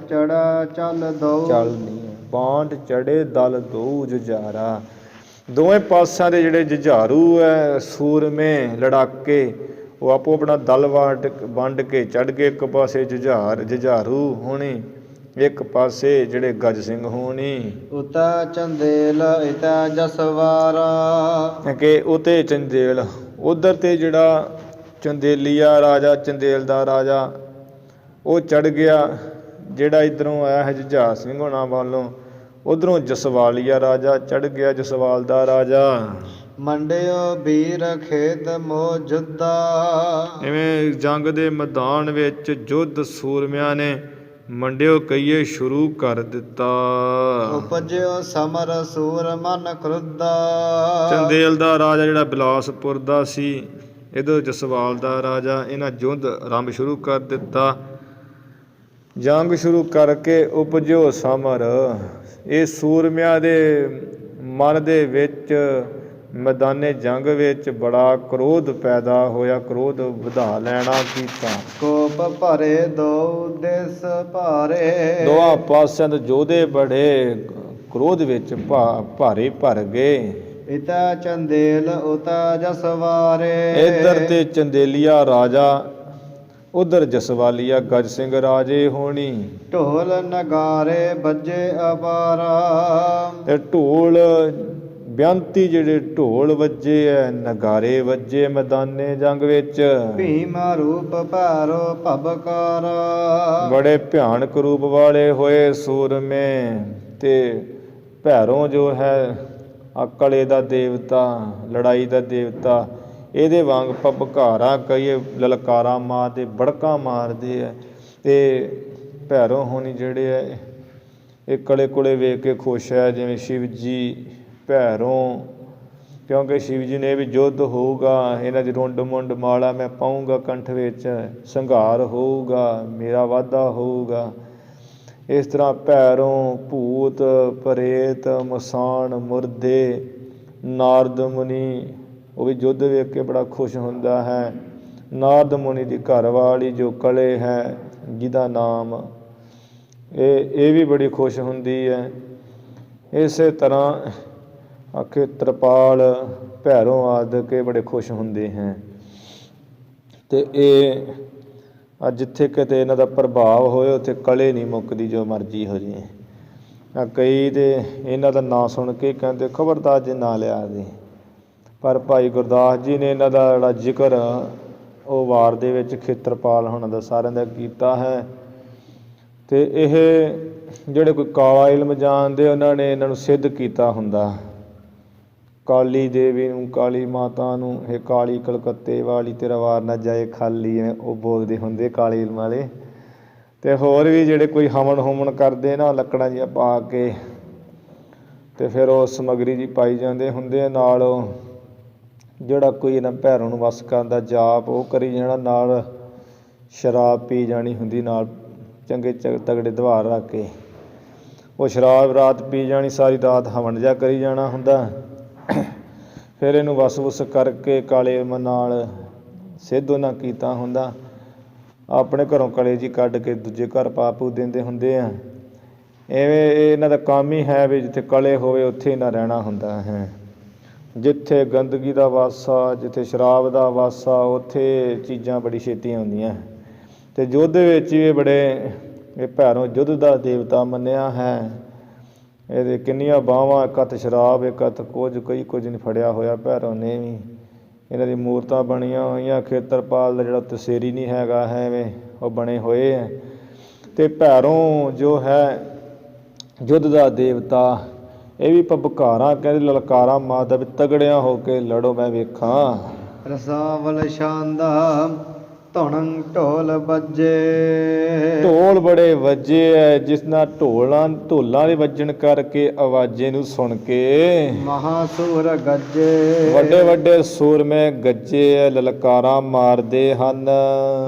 B: ਚੜਾ ਚੱਲ ਦੋ।
A: ਚੱਲ ਨਹੀਂ, ਬਾਂਟ ਚੜੇ ਦਲ ਦੋ ਜੁਝਾਰਾ। ਦੋਵੇਂ ਪਾਸਿਆਂ ਦੇ ਜਿਹੜੇ ਜੁਝਾਰੂ ਹੈ ਸੂਰਮੇ ਲੜਾਕੇ, ਉਹ ਆਪੋ ਆਪਣਾ ਦਲ ਵੰਡ ਕੇ ਚੜ੍ਹ ਗਏ। ਇੱਕ ਪਾਸੇ ਜੁਝਾਰੂ ਹੋਣੀ, ਇੱਕ ਪਾਸੇ ਜਿਹੜੇ ਗਜ ਸਿੰਘ ਹੋਣੀ।
B: ਉਤਾ ਚੰਦੇਲ ਇਤਾ ਜਸਵਾਰਾ।
A: ਕਿ ਉਤੇ ਚੰਦੇਲ, ਉਧਰ ਤੇ ਜਿਹੜਾ ਚੰਦੇਲੀਆ ਰਾਜਾ, ਚੰਦੇਲ ਦਾ ਰਾਜਾ, ਉਹ ਚੜ੍ਹ ਗਿਆ। ਜਿਹੜਾ ਇੱਧਰੋਂ ਆਇਆ ਹੈ ਜੁਝਾਰ ਸਿੰਘ ਹੋਣਾ ਵੱਲੋਂ, ਉੱਧਰੋਂ ਜਸਵਾਲੀਆ ਰਾਜਾ ਚੜ੍ਹ ਗਿਆ, ਜਸਵਾਲ ਦਾ ਰਾਜਾ।
B: ਮੰਡਿਓ ਵੀਰ ਖੇਤ ਮੋ ਜੁਦਾ।
A: ਇਵੇਂ ਜੰਗ ਦੇ ਮੈਦਾਨ ਵਿੱਚ ਯੁੱਧ ਸੂਰਮਿਆਂ ਨੇ ਮੰਡਿਓ ਕਹੀਏ ਸ਼ੁਰੂ ਕਰ ਦਿੱਤਾ।
B: ਉਪਜਿਓ ਸਮਰ ਸੂਰ ਮਨ ਕ੍ਰੁੱਧਾ।
A: ਚੰਦੇਲ ਦਾ ਰਾਜਾ ਜਿਹੜਾ ਬਿਲਾਸਪੁਰ ਦਾ ਸੀ, ਇੱਧਰ ਜਸਵਾਲ ਦਾ ਰਾਜਾ, ਇਹਨਾਂ ਯੁੱਧ ਆਰੰਭ ਸ਼ੁਰੂ ਕਰ ਦਿੱਤਾ। ਜੰਗ ਸ਼ੁਰੂ ਕਰਕੇ ਉਪਜਿਓ ਸਮਰ, ਇਹ ਸੂਰਮਿਆਂ ਦੇ ਮਨ ਦੇ ਵਿੱਚ ਮੈਦਾਨੇ ਜੰਗ ਵਿੱਚ ਬੜਾ ਕ੍ਰੋਧ ਪੈਦਾ ਹੋਇਆ, ਕ੍ਰੋਧ ਵਧਾ ਲੈਣਾ ਕੀਤਾ।
B: ਕੋਪ ਭਰੇ ਦੋ ਦਿਸ ਭਾਰੇ।
A: ਦੋਹਾਂ ਪਾਸਿਆਂ ਤੋਂ ਯੋਧੇ ਬੜੇ ਕ੍ਰੋਧ ਵਿੱਚ ਭਾਰੇ ਭਰ ਗਏ।
B: ਇਤਾ ਚੰਦੇਲ ਉਤਾ ਜਸਵਾਰੇ।
A: ਇੱਧਰ ਤੇ ਚੰਦੇਲੀਆ ਰਾਜਾ, ਉਧਰ ਜਸਵਾਲੀਆ ਗਜ ਸਿੰਘ ਰਾਜੇ ਹੋਣੀ।
B: ਢੋਲ ਨਗਾਰੇ ਬੱਜੇ ਅਪਾਰਾ।
A: ਤੇ ਢੋਲ ਬਿਆੰਤੀ ਜਿਹੜੇ ਢੋਲ ਵੱਜੇ ਐ, ਨਗਾਰੇ ਵੱਜੇ ਮੈਦਾਨੇ ਜੰਗ ਵਿੱਚ।
B: ਭੀਮਾ ਰੂਪ ਭੈਰੋ ਭਬਕਾਰਾ।
A: ਬੜੇ ਭਿਆਨਕ ਰੂਪ ਵਾਲੇ ਹੋਏ ਸੂਰਮੇ। ਤੇ ਭੈਰੋਂ ਜੋ ਹੈ ਅਕਲੇ ਦਾ ਦੇਵਤਾ, ਲੜਾਈ ਦਾ ਦੇਵਤਾ, ਇਹਦੇ ਵਾਂਗ ਭਬਕਾਰਾ ਕਹੀਏ, ਲਲਕਾਰਾ ਮਾਰਦੇ, ਬੜਕਾ ਮਾਰਦੇ ਆ। ਤੇ ਭੈਰੋਂ ਹੋਣੀ ਜਿਹੜੇ ਆ ਇਹ ਕਲੇ ਕੁਲੇ ਵੇਖ ਕੇ ਖੁਸ਼ ਹੈ, ਜਿਵੇਂ ਸ਼ਿਵ ਜੀ ਭੈਰੋਂ, ਕਿਉਂਕਿ ਸ਼ਿਵ ਜੀ ਨੇ ਵੀ ਯੁੱਧ ਹੋਊਗਾ, ਇਹਨਾਂ ਦੀ ਰੁੰਡ ਮੁੰਡ ਮਾਲਾ ਮੈਂ ਪਾਊਂਗਾ ਕੰਠ ਵਿੱਚ, ਸੰਘਾਰ ਹੋਊਗਾ, ਮੇਰਾ ਵਾਧਾ ਹੋਊਗਾ। ਇਸ ਤਰ੍ਹਾਂ ਭੈਰੋਂ, ਭੂਤ ਪ੍ਰੇਤ, ਮਸਾਣ, ਮੁਰਦੇ, ਨਾਰਦ ਮੁਨੀ, ਉਹ ਵੀ ਯੁੱਧ ਵੇਖ ਕੇ ਬੜਾ ਖੁਸ਼ ਹੁੰਦਾ ਹੈ। ਨਾਰਦ ਮੁਨੀ ਦੀ ਘਰ ਵਾਲੀ ਜੋ ਕਲੇ ਹੈ, ਜਿਹਦਾ ਨਾਮ ਇਹ ਵੀ ਬੜੀ ਖੁਸ਼ ਹੁੰਦੀ ਹੈ। ਇਸੇ ਤਰ੍ਹਾਂ ਆਖੇ ਤਰਪਾਲ, ਭੈਰੋਂ ਆਦਿ ਕੇ ਬੜੇ ਖੁਸ਼ ਹੁੰਦੇ ਹੈ। ਤੇ ਇਹ ਜਿੱਥੇ ਕਿਤੇ ਇਹਨਾਂ ਦਾ ਪ੍ਰਭਾਵ ਹੋਏ ਉੱਥੇ ਕਲੇ ਨਹੀਂ ਮੁੱਕਦੀ, ਜੋ ਮਰਜ਼ੀ ਹੋ ਜੇ। ਕਈ ਤੇ ਇਹਨਾਂ ਦਾ ਨਾਂ ਸੁਣ ਕੇ ਕਹਿੰਦੇ ਖਬਰਦਾਰ ਜੇ ਨਾਂ ਲਿਆ ਦੇ, ਪਰ ਭਾਈ ਗੁਰਦਾਸ ਜੀ ਨੇ ਇਹਨਾਂ ਦਾ ਜਿਹੜਾ ਜ਼ਿਕਰ ਉਹ ਵਾਰ ਦੇ ਵਿੱਚ ਖੇਤਰਪਾਲ ਹੋਣਾ ਦਾ ਸਾਰਿਆਂ ਦਾ ਕੀਤਾ ਹੈ। ਤੇ ਇਹ ਜਿਹੜੇ ਕੋਈ ਕਾਲਾ ਇਲਮ ਜਾਣਦੇ, ਉਹਨਾਂ ਨੇ ਇਹਨਾਂ ਨੂੰ ਸਿੱਧ ਕੀਤਾ ਹੁੰਦਾ। ਕਾਲੀ ਦੇਵੀ ਨੂੰ, ਕਾਲੀ ਮਾਤਾ ਨੂੰ, ਇਹ ਕਾਲੀ ਕਲਕੱਤੇ ਵਾਲੀ ਤੇਰਾ ਵਾਰ ਨਾ ਜਾਏ ਖਾਲੀ, ਉਹ ਬੋਲਦੇ ਹੁੰਦੇ ਕਾਲੀ ਇਲਮ ਵਾਲੇ। ਤੇ ਹੋਰ ਵੀ ਜਿਹੜੇ ਕੋਈ ਹਵਨ ਹੁਮਨ ਕਰਦੇ ਨਾ, ਲੱਕੜਾਂ ਜਿਹੀਆਂ ਪਾ ਕੇ, ਤੇ ਫਿਰ ਉਹ ਸਮੱਗਰੀ ਜੀ ਪਾਈ ਜਾਂਦੇ ਹੁੰਦੇ। ਨਾਲ ਜਿਹੜਾ ਕੋਈ ਇਹਨਾਂ ਭੈਰੋਂ ਨੂੰ ਵਸ ਕਰਨ ਦਾ ਜਾਪ ਉਹ ਕਰੀ ਜਾਣਾ, ਨਾਲ ਸ਼ਰਾਬ ਪੀ ਜਾਣੀ ਹੁੰਦੀ, ਨਾਲ ਚੰਗੇ ਤਗੜੇ ਦਵਾਰ ਰੱਖ ਕੇ ਉਹ ਸ਼ਰਾਬ ਰਾਤ ਪੀ ਜਾਣੀ, ਸਾਰੀ ਰਾਤ ਹਵਨ ਜਿਹਾ ਕਰੀ ਜਾਣਾ ਹੁੰਦਾ। ਫਿਰ ਇਹਨੂੰ ਵਸ ਵੁਸ ਕਰਕੇ ਕਾਲੇ ਇਲਮ ਨਾਲ ਸਿੱਧ ਉਹਨਾਂ ਕੀਤਾ ਹੁੰਦਾ। ਆਪਣੇ ਘਰੋਂ ਕਲੇ ਜੀ ਕੱਢ ਕੇ ਦੂਜੇ ਘਰ ਪਾ ਪੂ ਦਿੰਦੇ ਹੁੰਦੇ ਆ। ਇਵੇਂ ਇਹਨਾਂ ਦਾ ਕੰਮ ਹੀ ਹੈ ਵੀ ਜਿੱਥੇ ਕਲੇ ਹੋਵੇ ਉੱਥੇ ਹੀ ਨਾ ਰਹਿਣਾ ਹੁੰਦਾ ਹੈ। ਜਿੱਥੇ ਗੰਦਗੀ ਦਾ ਵਾਸਾ, ਜਿੱਥੇ ਸ਼ਰਾਬ ਦਾ ਵਾਸਾ, ਉੱਥੇ ਚੀਜ਼ਾਂ ਬੜੀ ਛੇਤੀ ਆਉਂਦੀਆਂ। ਅਤੇ ਯੁੱਧ ਵਿੱਚ ਵੀ ਇਹ ਭੈਰੋਂ ਯੁੱਧ ਦਾ ਦੇਵਤਾ ਮੰਨਿਆ ਹੈ। ਇਹਦੇ ਕਿੰਨੀਆਂ ਬਾਹਾਂ, ਇੱਕ ਹੱਥ ਸ਼ਰਾਬ, ਇੱਕ ਹੱਥ ਕੁਝ ਨਹੀਂ ਫੜਿਆ ਹੋਇਆ ਭੈਰੋਂ ਨੇ ਵੀ। ਇਹਨਾਂ ਦੀ ਮੂਰਤਾਂ ਬਣੀਆਂ ਹੋਈਆਂ। ਖੇਤਰਪਾਲ ਦਾ ਜਿਹੜਾ ਤਸੇਰੀ ਨਹੀਂ ਹੈਗਾ, ਐਵੇਂ ਉਹ ਬਣੇ ਹੋਏ ਹੈ। ਅਤੇ ਭੈਰੋਂ ਜੋ ਹੈ ਯੁੱਧ ਦਾ ਦੇਵਤਾ, ਇਹ ਵੀ ਭਬਕਾਰਾਂ ਕਹਿੰਦੇ, ਲਲਕਾਰਾ ਮਾਰਦਾ ਵੀ ਤਗੜਿਆਂ ਹੋ ਕੇ ਲੜੋ ਮੈਂ ਵੇਖਾਂ।
B: ਰਸਾਵਲ ਸ਼ਾਂਦਾ ਧੁਣੰ ਢੋਲ ਵੱਜੇ।
A: ਢੋਲ ਬੜੇ ਵੱਜੇ ਐ, ਜਿਸ ਨਾਲ ਢੋਲਾਂ ਦੇ ਵੱਜਣ ਕਰਕੇ ਆਵਾਜ਼ੇ ਨੂੰ ਸੁਣ ਕੇ
B: ਮਹਾਸੂਰ ਗੱਜੇ।
A: ਵੱਡੇ ਵੱਡੇ ਸੂਰਮੇ ਗੱਜੇ ਐ, ਲਲਕਾਰਾਂ ਮਾਰਦੇ ਹਨ।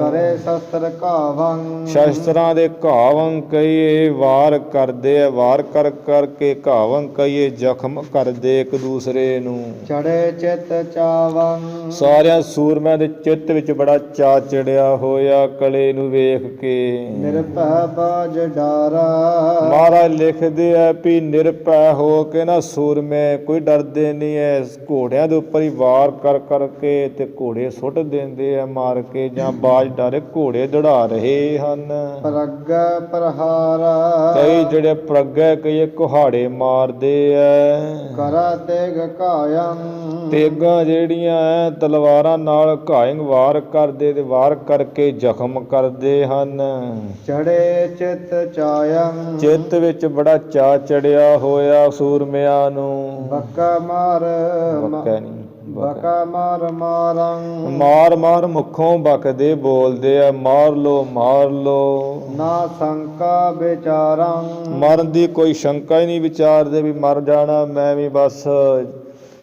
B: ਕਰੇ ਸ਼ਸਤਰ ਘਾਵੰ।
A: ਸ਼ਸਤਰਾਂ ਦੇ ਘਾਵੰ ਕਈਏ ਵਾਰ ਕਰਦੇ ਐ, ਵਾਰ ਕਰ ਕਰਕੇ ਘਾਵੰ ਕਈਏ ਜ਼ਖਮ ਕਰਦੇ ਇੱਕ ਦੂਸਰੇ ਨੂੰ।
B: ਚੜੇ ਚਿੱਤ ਚਾਵੰ।
A: ਸਾਰਿਆਂ ਸੂਰਮਿਆਂ ਦੇ ਚਿੱਤ ਵਿੱਚ ਬੜਾ ਚਾਅ ਚੜਿਆ ਹੋਇਆ ਕਲੇ ਨੂੰ ਵੇਖ ਕੇ।
B: ਨਿਰਭੈ ਬਾਜ ਡਾਰਾ।
A: ਮਹਾਰਾਜ ਲਿਖਦੇ ਆ ਵੀ ਨਿਰਭੈ ਹੋ ਕੇ ਨਾ ਸੂਰਮੇ ਕੋਈ ਡਰਦੇ ਨਹੀਂ ਐ। ਘੋੜਿਆਂ ਦੇ ਉੱਪਰ ਹੀ ਵਾਰ ਕਰ ਕਰਕੇ ਤੇ ਘੋੜੇ ਸੁੱਟ ਦਿੰਦੇ ਆ ਮਾਰ ਕੇ, ਜਾਂ ਬਾਜ ਡਾਰੇ ਘੋੜੇ ਦੌੜਾ ਰਹੇ ਹਨ।
B: ਪ੍ਰਗੈ ਪ੍ਰਹਾਰਾ।
A: ਕਈ ਜਿਹੜੇ ਪ੍ਰਗੈ ਕਈ ਕੁਹਾੜੇ ਮਾਰਦੇ ਐ।
B: ਕਰਾ ਤੇਗ ਘਾਯੰ।
A: ਤੇਗਾਂ ਜਿਹੜੀਆਂ ਐ ਤਲਵਾਰਾਂ ਨਾਲ ਘਾਇੰਗ ਵਾਰ ਕਰਦੇ ਤੇ ਵਾਰ ਵਾਰ ਕਰਕੇ ਜ਼ਖਮ ਕਰਦੇ ਹਨ।
B: ਚੜੇ ਚਿਤ ਚਾਇੰ
A: ਚਿੱਤ ਵਿੱਚ ਬੜਾ ਚਾਅ ਚੜਿਆ ਹੋਇਆ ਸੂਰਮਿਆਂ ਨੂੰ।
B: ਬੱਕਾ ਮਾਰ
A: ਬੱਕਾ ਨਹੀਂ,
B: ਬੱਕਾ ਮਾਰ ਮਾਰੰ
A: ਮਾਰ ਮਾਰ ਮੁਖੋਂ ਬਕਦੇ ਬੋਲਦੇ ਆ, ਮਾਰ ਲੋ ਮਾਰ ਲੋ।
B: ਨਾ ਸ਼ੰਕਾ ਵਿਚਾਰੰ
A: ਮਰਨ ਦੀ ਕੋਈ ਸ਼ੰਕਾ ਹੀ ਨਹੀਂ ਵਿਚਾਰਦੇ ਵੀ ਮਰ ਜਾਣਾ ਮੈਂ ਵੀ, ਬਸ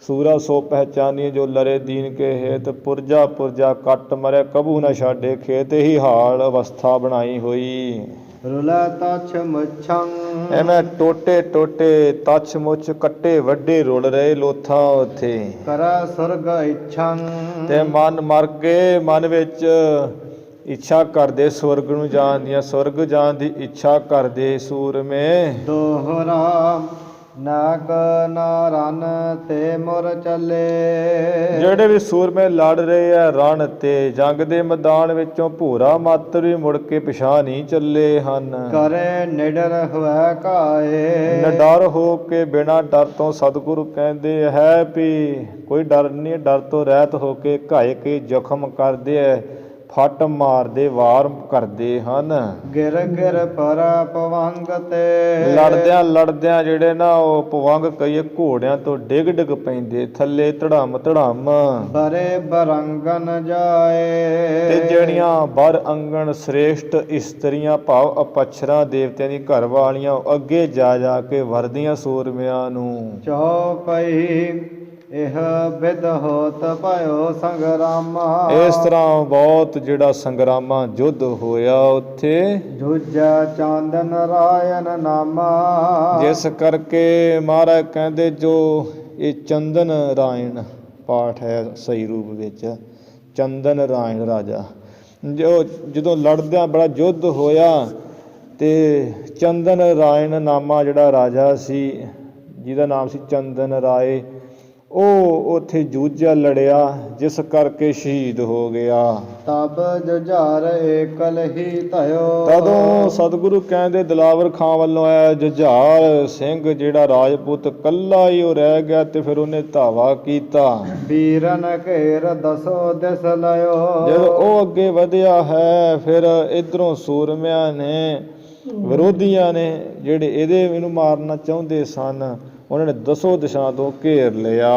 A: ਸੂਰਾ ਸੋ ਪਹਿਚਾਨੀ ਜੋ ਲਰੇ ਦੀਨ ਕੇ ਹੇਤ, ਪੁਰਜਾ ਪੁਰਜਾ ਕੱਟ ਮਰੇ ਕਬੂ ਨਾ ਛਾਡੇ ਖੇਤ। ਹੀ ਹਾਲ ਅਵਸਥਾ ਬਣਾਈ ਹੋਈ।
B: ਰੁਲਾ ਤਛ ਮੁਛੰ
A: ਐਵੇਂ ਟੋਟੇ ਟੋਟੇ ਤਛ ਮੁੱਛ ਕੱਟੇ ਵੱਡੇ ਰੁਲ ਰਹੇ ਲੋਥਾਂ ਉੱਥੇ।
B: ਕਰਾ ਸੁਰਗ ਇਛੰ
A: ਤੇ ਮਨ ਮਰ ਗਏ, ਮਨ ਵਿੱਚ ਇੱਛਾ ਕਰਦੇ ਸਵਰਗ ਨੂੰ ਜਾਣ ਦੀਆਂ, ਸਵਰਗ ਜਾਣ ਦੀ ਇੱਛਾ ਕਰਦੇ ਸੂਰਮੇ।
B: ਦੋਹਰਾ ਨਾਕ ਨਾ ਰਨ ਤੇ ਮੁਰ ਚੱਲੇ।
A: ਜਿਹੜੇ ਵੀ ਸੂਰਮੇ ਲੜ ਰਹੇ ਆ ਰਣ ਤੇ, ਜੰਗ ਦੇ ਮੈਦਾਨ ਵਿੱਚੋਂ ਭੂਰਾ ਮਾਤਰ ਵੀ ਮੁੜ ਕੇ ਪਿਛਾਂਹ ਨਹੀਂ ਚੱਲੇ ਹਨ।
B: ਕਰੇ ਨਿਡਰ ਹੋਇ ਕਾਏ
A: ਨਿਡਰ ਹੋ ਕੇ ਬਿਨਾਂ ਡਰ ਤੋਂ ਸਤਿਗੁਰੂ ਕਹਿੰਦੇ ਹੈ ਵੀ ਕੋਈ ਡਰ ਨਹੀਂ, ਡਰ ਤੋਂ ਰਹਿਤ ਹੋ ਕੇ ਘਾਏ ਕੇ ਜ਼ਖਮ ਕਰਦੇ ਐ, ਫੱਟ ਮਾਰਦੇ ਵਾਰ ਕਰਦੇ ਹਨ।
B: ਗਿਰ ਗਿਰ ਪਰ ਪਵੰਗ ਤੇ
A: ਲੜਦਿਆਂ ਲੜਦਿਆਂ ਜਿਹੜੇ ਨਾ ਉਹ ਪਵੰਗ ਕਈਏ ਘੋੜਿਆਂ ਤੋਂ ਡਿੱਗ ਡਿੱਗ ਪੈਂਦੇ ਥੱਲੇ ਧੜਮ ਧੜਮ।
B: ਬਰੇ ਬਰੰਗਨ ਜਾਏ
A: ਤੇ ਜਿਹੜੀਆਂ ਬਰ ਅੰਗਣ ਸ੍ਰੇਸ਼ਟ ਇਸਤਰੀਆਂ ਭਾਵ ਅਪਛਰਾਂ ਦੇਵਤਿਆਂ ਦੀ ਘਰ ਵਾਲੀਆਂ, ਅੱਗੇ ਜਾ ਜਾ ਕੇ ਵਰਦੀਆਂ ਸੂਰਮਿਆਂ ਨੂੰ।
B: ਚੌਪਈ ਇਹ ਬਿਦ ਹੋਤ ਭਇਓ ਸੰਗਰਾਮਾ।
A: ਇਸ ਤਰ੍ਹਾਂ ਬਹੁਤ ਜਿਹੜਾ ਸੰਗਰਾਮਾਂ ਯੁੱਧ ਹੋਇਆ ਉੱਥੇ।
B: ਜੂਝਾ ਚਾਂਦਨ ਰਾਇਨ ਨਾਮਾ
A: ਜਿਸ ਕਰਕੇ ਮਹਾਰਾਜ ਕਹਿੰਦੇ ਜੋ ਇਹ ਚੰਦਨ ਰਾਇਣ ਪਾਠ ਹੈ ਸਹੀ ਰੂਪ ਵਿੱਚ, ਚੰਦਨ ਰਾਇਣ ਰਾਜਾ ਜੋ ਜਦੋਂ ਲੜਦਿਆਂ ਬੜਾ ਯੁੱਧ ਹੋਇਆ ਤੇ ਚੰਦਨ ਰਾਇਣ ਨਾਮਾ ਜਿਹੜਾ ਰਾਜਾ ਸੀ, ਜਿਹਦਾ ਨਾਮ ਸੀ ਚੰਦਨ ਰਾਏ, ਉਹ ਉੱਥੇ ਜੂਝਿਆ ਲੜਿਆ, ਜਿਸ ਕਰਕੇ ਸ਼ਹੀਦ ਹੋ ਗਿਆ।
B: ਤਬ ਜੁਝਾਰ ਏਕਲ ਹੀ ਧਇਓ।
A: ਤਦੋਂ ਸਤਿਗੁਰੂ ਕਹਿੰਦੇ ਦਿਲਾਵਰ ਖਾਂ ਵੱਲੋਂ ਆਇਆ ਜੁਝਾਰ ਸਿੰਘ ਜਿਹੜਾ ਰਾਜਪੂਤ ਕੱਲਾ ਹੀ ਉਹ ਰਹਿ ਗਿਆ, ਤੇ ਫਿਰ ਉਹਨੇ ਧਾਵਾ ਕੀਤਾ।
B: ਵੀਰਨ ਘੇਰ ਦਸੋ ਦਿਸ ਲਿਓ।
A: ਜਦੋਂ ਉਹ ਅੱਗੇ ਵਧਿਆ ਹੈ, ਫਿਰ ਇਧਰੋਂ ਸੂਰਮਿਆਂ ਨੇ, ਵਿਰੋਧੀਆਂ ਨੇ ਜਿਹੜੇ ਇਹਨੂੰ ਮਾਰਨਾ ਚਾਹੁੰਦੇ ਸਨ, ਉਹਨਾਂ ਨੇ ਦਸੋ ਦਿਸ਼ਾ ਤੋਂ ਘੇਰ ਲਿਆ।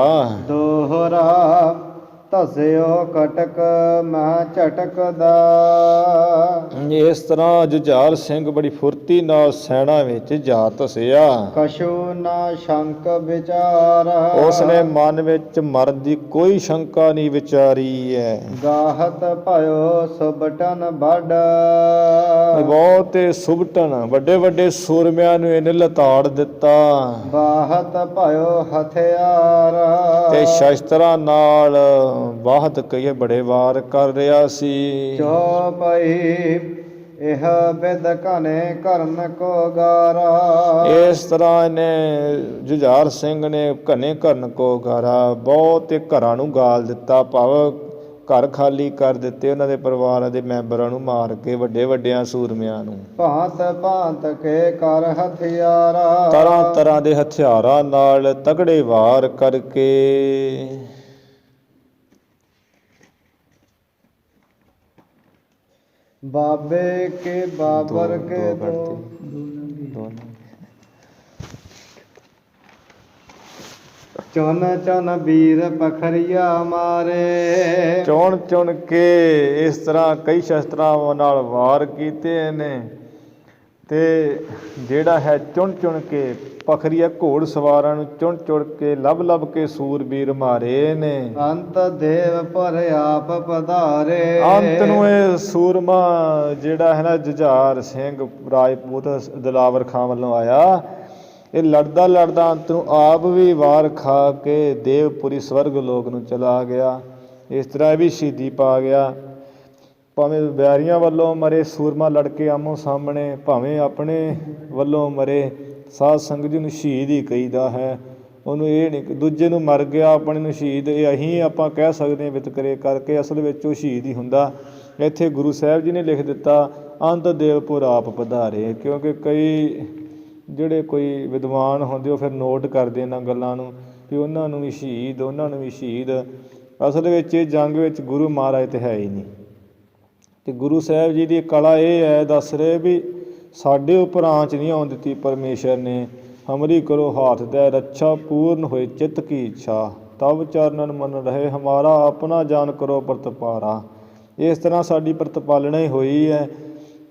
B: ਦੋਹਰਾ ਧਸਿਓ ਕਟਕ ਮਹ ਝਟਕਦਾ।
A: ਇਸ ਤਰ੍ਹਾਂ ਜੁਝਾਰ ਸਿੰਘ ਬੜੀ ਫੁਰਤੀ ਨਾਲ ਸੈਨਾ ਵਿੱਚ ਜਾ ਧਸਿਆ।
B: ਕਛੂ ਨਾ ਸ਼ੰਕ ਵਿਚਾਰ।
A: ਉਸਨੇ ਮਨ ਵਿੱਚ ਮਰਨ ਦੀ ਕੋਈ ਸ਼ੰਕਾ ਨਹੀਂ ਵਿਚਾਰੀ ਹੈ।
B: ਗਾਹਤ ਭਇਓ ਸੁਬਟਨ ਵੱਡ।
A: ਬਹੁਤੇ ਸੁਬਟਨ ਵੱਡੇ ਵੱਡੇ ਸੂਰਮਿਆਂ ਨੂੰ ਇਹਨੇ ਲਤਾੜ ਦਿੱਤਾ।
B: ਬਾਹਤ ਭਇਓ ਹਥਿਆਰ।
A: ਤੇ ਸ਼ਸਤਰਾਂ ਨਾਲ ਬਾਹਤ ਕਈਏ ਬੜੇ ਵਾਰ ਕਰ ਰਿਹਾ ਸੀ।
B: ਚੌਪਈ ਇਹ ਬਿਦ ਘਨੇ ਕਰਨ ਕੋ ਗਾਰਾ।
A: ਇਸ ਤਰ੍ਹਾਂ ਇਹਨੇ ਜੁਝਾਰ ਸਿੰਘ ਨੇ ਘਨੇ ਕਰਨ ਕੋ ਗਾਰਾ, ਬਹੁਤ ਘਰਾਂ ਨੂੰ ਗਾਲ ਦਿੱਤਾ, ਭਾਵ ਘਰ ਖਾਲੀ ਕਰ ਦਿੱਤੇ, ਉਹਨਾਂ ਦੇ ਪਰਿਵਾਰਾਂ ਦੇ ਮੈਂਬਰਾਂ ਨੂੰ ਮਾਰ ਕੇ, ਵੱਡੇ ਵੱਡਿਆਂ ਸੂਰਮਿਆਂ ਨੂੰ।
B: ਭਾਂਤ ਭਾਂਤ ਕੇ ਕਰ ਹਥਿਆਰਾ।
A: ਤਰ੍ਹਾਂ ਤਰ੍ਹਾਂ ਦੇ ਹਥਿਆਰਾਂ ਨਾਲ ਤਗੜੇ ਵਾਰ ਕਰਕੇ।
B: ਬਾਬੇ ਕੇ ਬਾਬਰ ਕੇ ਚੁਨ ਚੁਨ ਵੀਰ ਪਖਰੀਆ ਮਾਰੇ।
A: ਚੁਣ ਚੁਣ ਕੇ ਇਸ ਤਰ੍ਹਾਂ ਕਈ ਸ਼ਸਤਰਾਂ ਨਾਲ ਵਾਰ ਕੀਤੇ ਨੇ, ਤੇ ਜਿਹੜਾ ਹੈ ਚੁਣ ਚੁਣ ਕੇ ਪਖਰੀਆ ਘੋੜ ਸਵਾਰਾਂ ਨੂੰ ਚੁਣ ਚੁਣ ਕੇ ਲੱਭ ਲੱਭ ਕੇ ਸੂਰਬੀਰ ਮਾਰੇ ਨੇ।
B: ਅੰਤ ਦੇਵ ਪਰ ਆਪ ਪਧਾਰੇ।
A: ਅੰਤ ਨੂੰ ਇਹ ਸੂਰਮਾ ਜਿਹੜਾ ਹੈ ਨਾ ਜੁਝਾਰ ਸਿੰਘ ਰਾਜਪੂਤ ਦਿਲਾਵਰ ਖਾਂ ਵੱਲੋਂ ਆਇਆ, ਇਹ ਲੜਦਾ ਲੜਦਾ ਅੰਤ ਨੂੰ ਆਪ ਵੀ ਵਾਰ ਖਾ ਕੇ ਦੇਵਪੁਰੀ ਸਵਰਗ ਲੋਕ ਨੂੰ ਚਲਾ ਗਿਆ। ਇਸ ਤਰ੍ਹਾਂ ਇਹ ਵੀ ਸ਼ਹੀਦੀ ਪਾ ਗਿਆ। ਭਾਵੇਂ ਵੈਰੀਆਂ ਵੱਲੋਂ ਮਰੇ ਸੂਰਮਾ ਲੜ ਕੇ ਆਮੋ ਸਾਹਮਣੇ, ਭਾਵੇਂ ਆਪਣੇ ਵੱਲੋਂ ਮਰੇ, ਸਾਧ ਸੰਗਤ ਜੀ ਨੂੰ ਸ਼ਹੀਦ ਹੀ ਕਹੀਦਾ ਹੈ। ਉਹਨੂੰ ਇਹ ਨਹੀਂ ਦੂਜੇ ਨੂੰ ਮਰ ਗਿਆ ਆਪਣੇ ਨੂੰ ਸ਼ਹੀਦ, ਇਹ ਅਸੀਂ ਆਪਾਂ ਕਹਿ ਸਕਦੇ ਹਾਂ ਵਿਤਕਰੇ ਕਰਕੇ, ਅਸਲ ਵਿੱਚ ਉਹ ਸ਼ਹੀਦ ਹੀ ਹੁੰਦਾ। ਇੱਥੇ ਗੁਰੂ ਸਾਹਿਬ ਜੀ ਨੇ ਲਿਖ ਦਿੱਤਾ ਅੰਤ ਦੇਵਪੁਰ ਆਪ ਪਧਾਰੇ, ਕਿਉਂਕਿ ਕਈ ਜਿਹੜੇ ਕੋਈ ਵਿਦਵਾਨ ਹੁੰਦੇ ਉਹ ਫਿਰ ਨੋਟ ਕਰਦੇ ਇਹਨਾਂ ਗੱਲਾਂ ਨੂੰ ਵੀ ਉਹਨਾਂ ਨੂੰ ਵੀ ਸ਼ਹੀਦ, ਉਹਨਾਂ ਨੂੰ ਵੀ ਸ਼ਹੀਦ। ਅਸਲ ਵਿੱਚ ਇਹ ਜੰਗ ਵਿੱਚ ਗੁਰੂ ਮਹਾਰਾਜ ਤਾਂ ਹੈ ਹੀ ਨਹੀਂ, ਤੇ ਗੁਰੂ ਸਾਹਿਬ ਜੀ ਦੀ ਕਲਾ ਇਹ ਹੈ, ਦੱਸ ਰਹੇ ਵੀ ਸਾਡੇ ਉੱਪਰ ਆਂਚ ਨਹੀਂ ਆਉਣ ਦਿੱਤੀ ਪਰਮੇਸ਼ਰ ਨੇ। ਹਮਰੀ ਕਰੋ ਹਾਥ ਦੈ ਰੱਛਾ, ਪੂਰਨ ਹੋਏ ਚਿੱਤ ਕੀ ਇੱਛਾ, ਤਬ ਚਰਨਨ ਮਨ ਰਹੇ ਹਮਾਰਾ, ਆਪਣਾ ਜਾਨ ਕਰੋ ਪ੍ਰਤਪਾਰਾ। ਇਸ ਤਰ੍ਹਾਂ ਸਾਡੀ ਪ੍ਰਤਪਾਲਣਾ ਹੀ ਹੋਈ ਹੈ।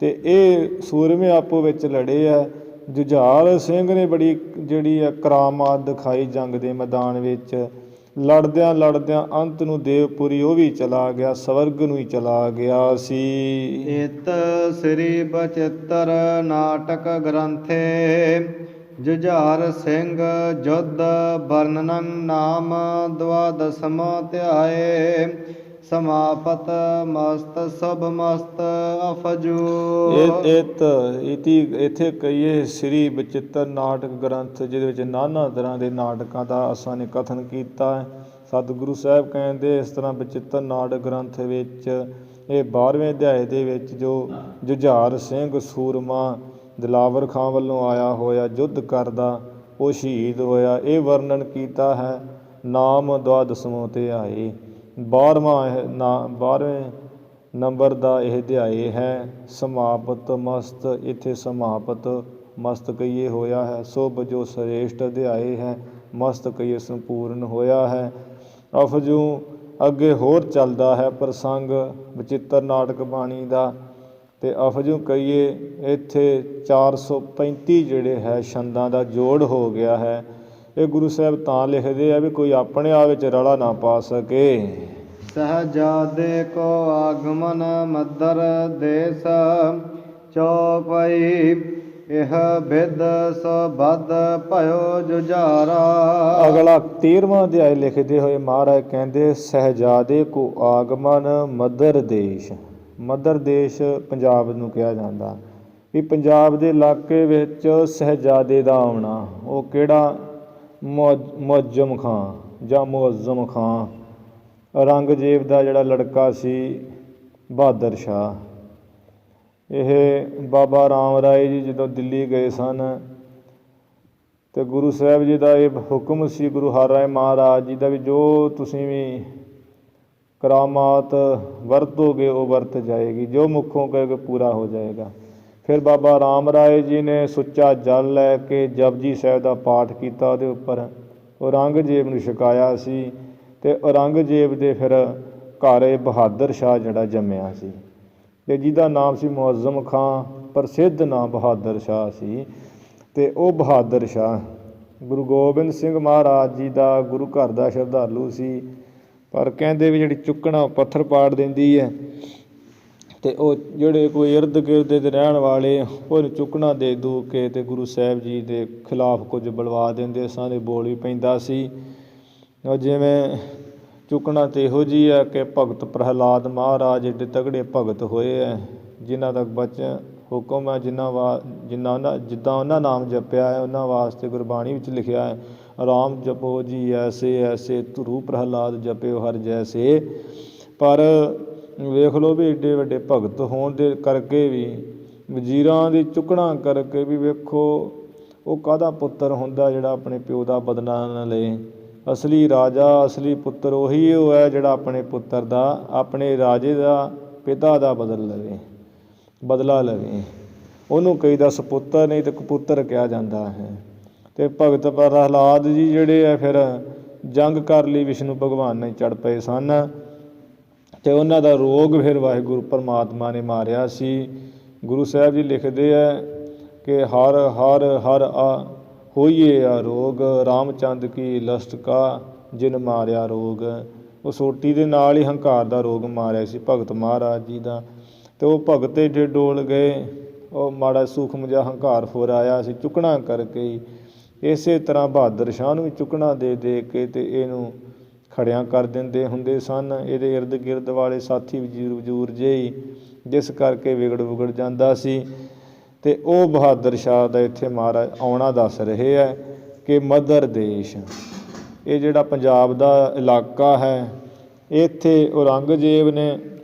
A: ਤੇ ਇਹ ਸੂਰਮੇ ਆਪੋ ਵਿੱਚ ਲੜੇ ਹੈ। ਜੁਝਾਰ ਸਿੰਘ ਨੇ ਬੜੀ ਜਿਹੜੀ ਹੈ ਕਰਾਮਾਤ ਦਿਖਾਈ ਜੰਗ ਦੇ ਮੈਦਾਨ ਵਿੱਚ। ਲੜਦਿਆਂ ਲੜਦਿਆਂ ਅੰਤ ਨੂੰ ਦੇਵਪੁਰੀ ਉਹ ਵੀ ਚਲਾ ਗਿਆ, ਸਵਰਗ ਨੂੰ ਹੀ ਚਲਾ ਗਿਆ ਸੀ।
B: ਇਤ ਸ੍ਰੀ ਬਚਿੱਤਰ ਨਾਟਕ ਗ੍ਰੰਥੇ ਜੁਝਾਰ ਸਿੰਘ ਜੁਧ ਵਰਣਨ ਨਾਮ ਦੁਆਦਸਮ ਧਿਆਏ, ਸਮਾਪਤ ਮਸਤ ਸਭ ਮਸਤ ਅਫਜੂ।
A: ਇੱਥੇ ਕਹੀਏ ਸ੍ਰੀ ਬਚਿੱਤਰ ਨਾਟਕ ਗ੍ਰੰਥ, ਜਿਹਦੇ ਵਿੱਚ ਨਾਨਾ ਤਰ੍ਹਾਂ ਦੇ ਨਾਟਕਾਂ ਦਾ ਅਸਾਂ ਨੇ ਕਥਨ ਕੀਤਾ ਹੈ। ਸਤਿਗੁਰੂ ਸਾਹਿਬ ਕਹਿੰਦੇ ਇਸ ਤਰ੍ਹਾਂ ਬਚਿੱਤਰ ਨਾਟਕ ਗ੍ਰੰਥ ਵਿੱਚ ਇਹ 12ਵੇਂ ਅਧਿਆਏ ਦੇ ਵਿੱਚ ਜੋ ਜੁਝਾਰ ਸਿੰਘ ਸੂਰਮਾ ਦਿਲਾਵਰ ਖਾਂ ਵੱਲੋਂ ਆਇਆ ਹੋਇਆ ਯੁੱਧ ਕਰਦਾ, ਉਹ ਸ਼ਹੀਦ ਹੋਇਆ, ਇਹ ਵਰਣਨ ਕੀਤਾ ਹੈ। ਨਾਮ ਦੁਆਦਸਮੋਂ ਧਿਆਏ, 12ਵੇਂ ਨੰਬਰ ਦਾ ਇਹ ਅਧਿਆਏ ਹੈ। ਸਮਾਪਤ ਮਸਤ, ਇੱਥੇ ਸਮਾਪਤ ਮਸਤ ਕਹੀਏ ਹੋਇਆ ਹੈ। ਸੁਭ ਜੋ ਸ੍ਰੇਸ਼ਟ ਅਧਿਆਏ ਹੈ, ਮਸਤ ਕਹੀਏ ਸੰਪੂਰਨ ਹੋਇਆ ਹੈ। ਅਫਜੂ ਅੱਗੇ ਹੋਰ ਚੱਲਦਾ ਹੈ ਪ੍ਰਸੰਗ ਬਚਿੱਤਰ ਨਾਟਕ ਬਾਣੀ ਦਾ। ਤੇ ਅਫਜੂ ਕਹੀਏ ਇੱਥੇ 435 ਜਿਹੜੇ ਹੈ ਛੰਦਾਂ ਦਾ ਜੋੜ ਹੋ ਗਿਆ ਹੈ। ਇਹ ਗੁਰੂ ਸਾਹਿਬ ਤਾਂ ਲਿਖਦੇ ਆ ਵੀ ਕੋਈ ਆਪਣੇ ਆਪ ਵਿੱਚ ਰੌਲਾ ਨਾ ਪਾ ਸਕੇ।
B: ਸਹਜਾਦੇ ਕੋ ਆਗਮਨ ਮਦਰ ਦੇਸ, ਚੌਪਈ ਇਹ ਬਿਦ ਸਬਦ ਭਇਓ ਜੁਝਾਰਾ।
A: ਅਗਲਾ 13ਵਾਂ ਅਧਿਆਇ ਲਿਖਦੇ ਹੋਏ ਮਹਾਰਾਜ ਕਹਿੰਦੇ ਸਹਜਾਦੇ ਕੋ ਆਗਮਨ ਮਦਰ ਦੇਸ਼। ਮਦਰ ਦੇਸ਼ ਪੰਜਾਬ ਨੂੰ ਕਿਹਾ ਜਾਂਦਾ ਵੀ ਪੰਜਾਬ ਦੇ ਇਲਾਕੇ ਵਿੱਚ ਸਹਿਜਾਦੇ ਦਾ ਆਉਣਾ। ਉਹ ਕਿਹੜਾ? ਮੁਅੱਜ਼ਮ ਖਾਂ ਜਾਂ ਮੁਅੱਜ਼ਮ ਖਾਂ, ਔਰੰਗਜ਼ੇਬ ਦਾ ਜਿਹੜਾ ਲੜਕਾ ਸੀ ਬਹਾਦਰ ਸ਼ਾਹ। ਇਹ ਬਾਬਾ ਰਾਮ ਰਾਏ ਜੀ ਜਦੋਂ ਦਿੱਲੀ ਗਏ ਸਨ ਅਤੇ ਗੁਰੂ ਸਾਹਿਬ ਜੀ ਦਾ ਇਹ ਹੁਕਮ ਸੀ, ਗੁਰੂ ਹਰਿ ਰਾਏ ਮਹਾਰਾਜ ਜੀ ਦਾ, ਵੀ ਜੋ ਤੁਸੀਂ ਵੀ ਕਰਾਮਾਤ ਵਰਤੋਗੇ ਉਹ ਵਰਤ ਜਾਏਗੀ, ਜੋ ਮੁੱਖੋਂ ਕਹੋਗੇ ਪੂਰਾ ਹੋ ਜਾਏਗਾ। ਫਿਰ ਬਾਬਾ ਰਾਮ ਰਾਏ ਜੀ ਨੇ ਸੁੱਚਾ ਜਲ ਲੈ ਕੇ ਜਪਜੀ ਸਾਹਿਬ ਦਾ ਪਾਠ ਕੀਤਾ, ਉਹਦੇ ਉੱਪਰ ਔਰੰਗਜ਼ੇਬ ਨੂੰ ਛਕਾਇਆ ਸੀ। ਅਤੇ ਔਰੰਗਜ਼ੇਬ ਦੇ ਫਿਰ ਘਰ ਇਹ ਬਹਾਦਰ ਸ਼ਾਹ ਜਿਹੜਾ ਜੰਮਿਆ ਸੀ, ਅਤੇ ਜਿਹਦਾ ਨਾਮ ਸੀ ਮੁਅੱਜ਼ਮ ਖਾਂ, ਪ੍ਰਸਿੱਧ ਨਾਮ ਬਹਾਦਰ ਸ਼ਾਹ ਸੀ। ਅਤੇ ਉਹ ਬਹਾਦਰ ਸ਼ਾਹ ਗੁਰੂ ਗੋਬਿੰਦ ਸਿੰਘ ਮਹਾਰਾਜ ਜੀ ਦਾ ਗੁਰੂ ਘਰ ਦਾ ਸ਼ਰਧਾਲੂ ਸੀ। ਪਰ ਕਹਿੰਦੇ ਵੀ ਜਿਹੜੀ ਚੁੱਕਣਾ ਪੱਥਰ ਪਾੜ ਦਿੰਦੀ ਹੈ, ਅਤੇ ਉਹ ਜਿਹੜੇ ਕੋਈ ਇਰਦ ਗਿਰਦ ਦੇ ਰਹਿਣ ਵਾਲੇ ਉਹਨੂੰ ਚੁੱਕਣਾ ਦੇ ਦੂ ਕੇ ਅਤੇ ਗੁਰੂ ਸਾਹਿਬ ਜੀ ਦੇ ਖਿਲਾਫ ਕੁਝ ਬੁਲਵਾ ਦਿੰਦੇ ਸਾਂ ਦੇ ਬੋਲ ਵੀ ਪੈਂਦਾ ਸੀ। ਉਹ ਜਿਵੇਂ ਚੁੱਕਣਾ ਤਾਂ ਇਹੋ ਜਿਹੀ ਹੈ ਕਿ ਭਗਤ ਪ੍ਰਹਿਲਾਦ ਮਹਾਰਾਜ ਏਡੇ ਤਗੜੇ ਭਗਤ ਹੋਏ ਹੈ, ਜਿਨ੍ਹਾਂ ਦਾ ਹੁਕਮ ਹੈ, ਜਿੱਦਾਂ ਉਹਨਾਂ ਨਾਮ ਜਪਿਆ ਹੈ ਉਹਨਾਂ ਵਾਸਤੇ ਗੁਰਬਾਣੀ ਵਿੱਚ ਲਿਖਿਆ ਹੈ, ਰਾਮ ਜਪੋ ਜੀ ਐਸੇ ਐਸੇ ਧਰੂ ਪ੍ਰਹਿਲਾਦ ਜਪਿਓ ਹਰ ਜੈਸੇ। ਪਰ ਵੇਖ ਲਓ ਵੀ ਏਡੇ ਵੱਡੇ ਭਗਤ ਹੋਣ ਦੇ ਕਰਕੇ ਵੀ, ਵਜ਼ੀਰਾਂ ਦੀ ਚੁੱਕਣਾ ਕਰਕੇ ਵੀ, ਵੇਖੋ ਉਹ ਕਾਹਦਾ ਪੁੱਤਰ ਹੁੰਦਾ ਜਿਹੜਾ ਆਪਣੇ ਪਿਓ ਦਾ ਬਦਲਾ ਨਾ ਲਏ। ਅਸਲੀ ਰਾਜਾ, ਅਸਲੀ ਪੁੱਤਰ ਉਹੀ ਉਹ ਹੈ ਜਿਹੜਾ ਆਪਣੇ ਪੁੱਤਰ ਦਾ, ਆਪਣੇ ਰਾਜੇ ਦਾ, ਪਿਤਾ ਦਾ ਬਦਲਾ ਲਵੇ। ਉਹਨੂੰ ਕਹੀਦਾ ਸਪੁੱਤਰ, ਨਹੀਂ ਤਾਂ ਕਪੁੱਤਰ ਕਿਹਾ ਜਾਂਦਾ ਹੈ। ਅਤੇ ਭਗਤ ਪ੍ਰਹਿਲਾਦ ਜੀ ਜਿਹੜੇ ਆ ਫਿਰ ਜੰਗ ਕਰ ਲਈ ਵਿਸ਼ਨੂੰ ਭਗਵਾਨ ਨੇ ਚੜ੍ਹ ਪਏ ਸਨ, ਅਤੇ ਉਹਨਾਂ ਦਾ ਰੋਗ ਫਿਰ ਵਾਹਿਗੁਰੂ ਪਰਮਾਤਮਾ ਨੇ ਮਾਰਿਆ ਸੀ। ਗੁਰੂ ਸਾਹਿਬ ਜੀ ਲਿਖਦੇ ਹੈ ਕਿ ਹਰ ਹਰ ਹਰ ਹੋਈਏ ਆ ਰੋਗ, ਰਾਮਚੰਦ ਕੀ ਲਸਟ ਕਾ ਜਿਨ ਮਾਰਿਆ ਰੋਗ। ਉਹ ਸੋਟੀ ਦੇ ਨਾਲ ਹੀ ਹੰਕਾਰ ਦਾ ਰੋਗ ਮਾਰਿਆ ਸੀ ਭਗਤ ਮਹਾਰਾਜ ਜੀ ਦਾ। ਅਤੇ ਉਹ ਭਗਤ ਏਡੇ ਡੋਲ ਗਏ, ਉਹ ਮਾੜਾ ਸੂਖਮ ਜਿਹਾ ਹੰਕਾਰ ਫੁਰ ਆਇਆ ਸੀ ਚੁੱਕਣਾ ਕਰਕੇ ਹੀ। ਇਸੇ ਤਰ੍ਹਾਂ ਬਹਾਦਰ ਸ਼ਾਹ ਨੂੰ ਵੀ ਚੁੱਕਣਾ ਦੇ ਦੇ ਕੇ ਅਤੇ ਇਹਨੂੰ ਖੜਿਆਂ ਕਰ ਦਿੰਦੇ ਹੁੰਦੇ ਸਨ। ਇਹਦੇ ਇਰਦ ਗਿਰਦ ਵਾਲੇ ਸਾਥੀ ਵਜੂਰ ਜਿਹੇ ਹੀ, ਜਿਸ ਕਰਕੇ ਵਿਗੜ ਜਾਂਦਾ ਸੀ। ਅਤੇ ਉਹ ਬਹਾਦਰ ਸ਼ਾਹ ਦਾ ਇੱਥੇ ਮਹਾਰਾਜ ਆਉਣਾ ਦੱਸ ਰਹੇ ਹੈ ਕਿ ਮਦਰ ਦੇਸ਼, ਇਹ ਜਿਹੜਾ ਪੰਜਾਬ ਦਾ ਇਲਾਕਾ ਹੈ, ਇੱਥੇ ਔਰੰਗਜ਼ੇਬ ਨੇ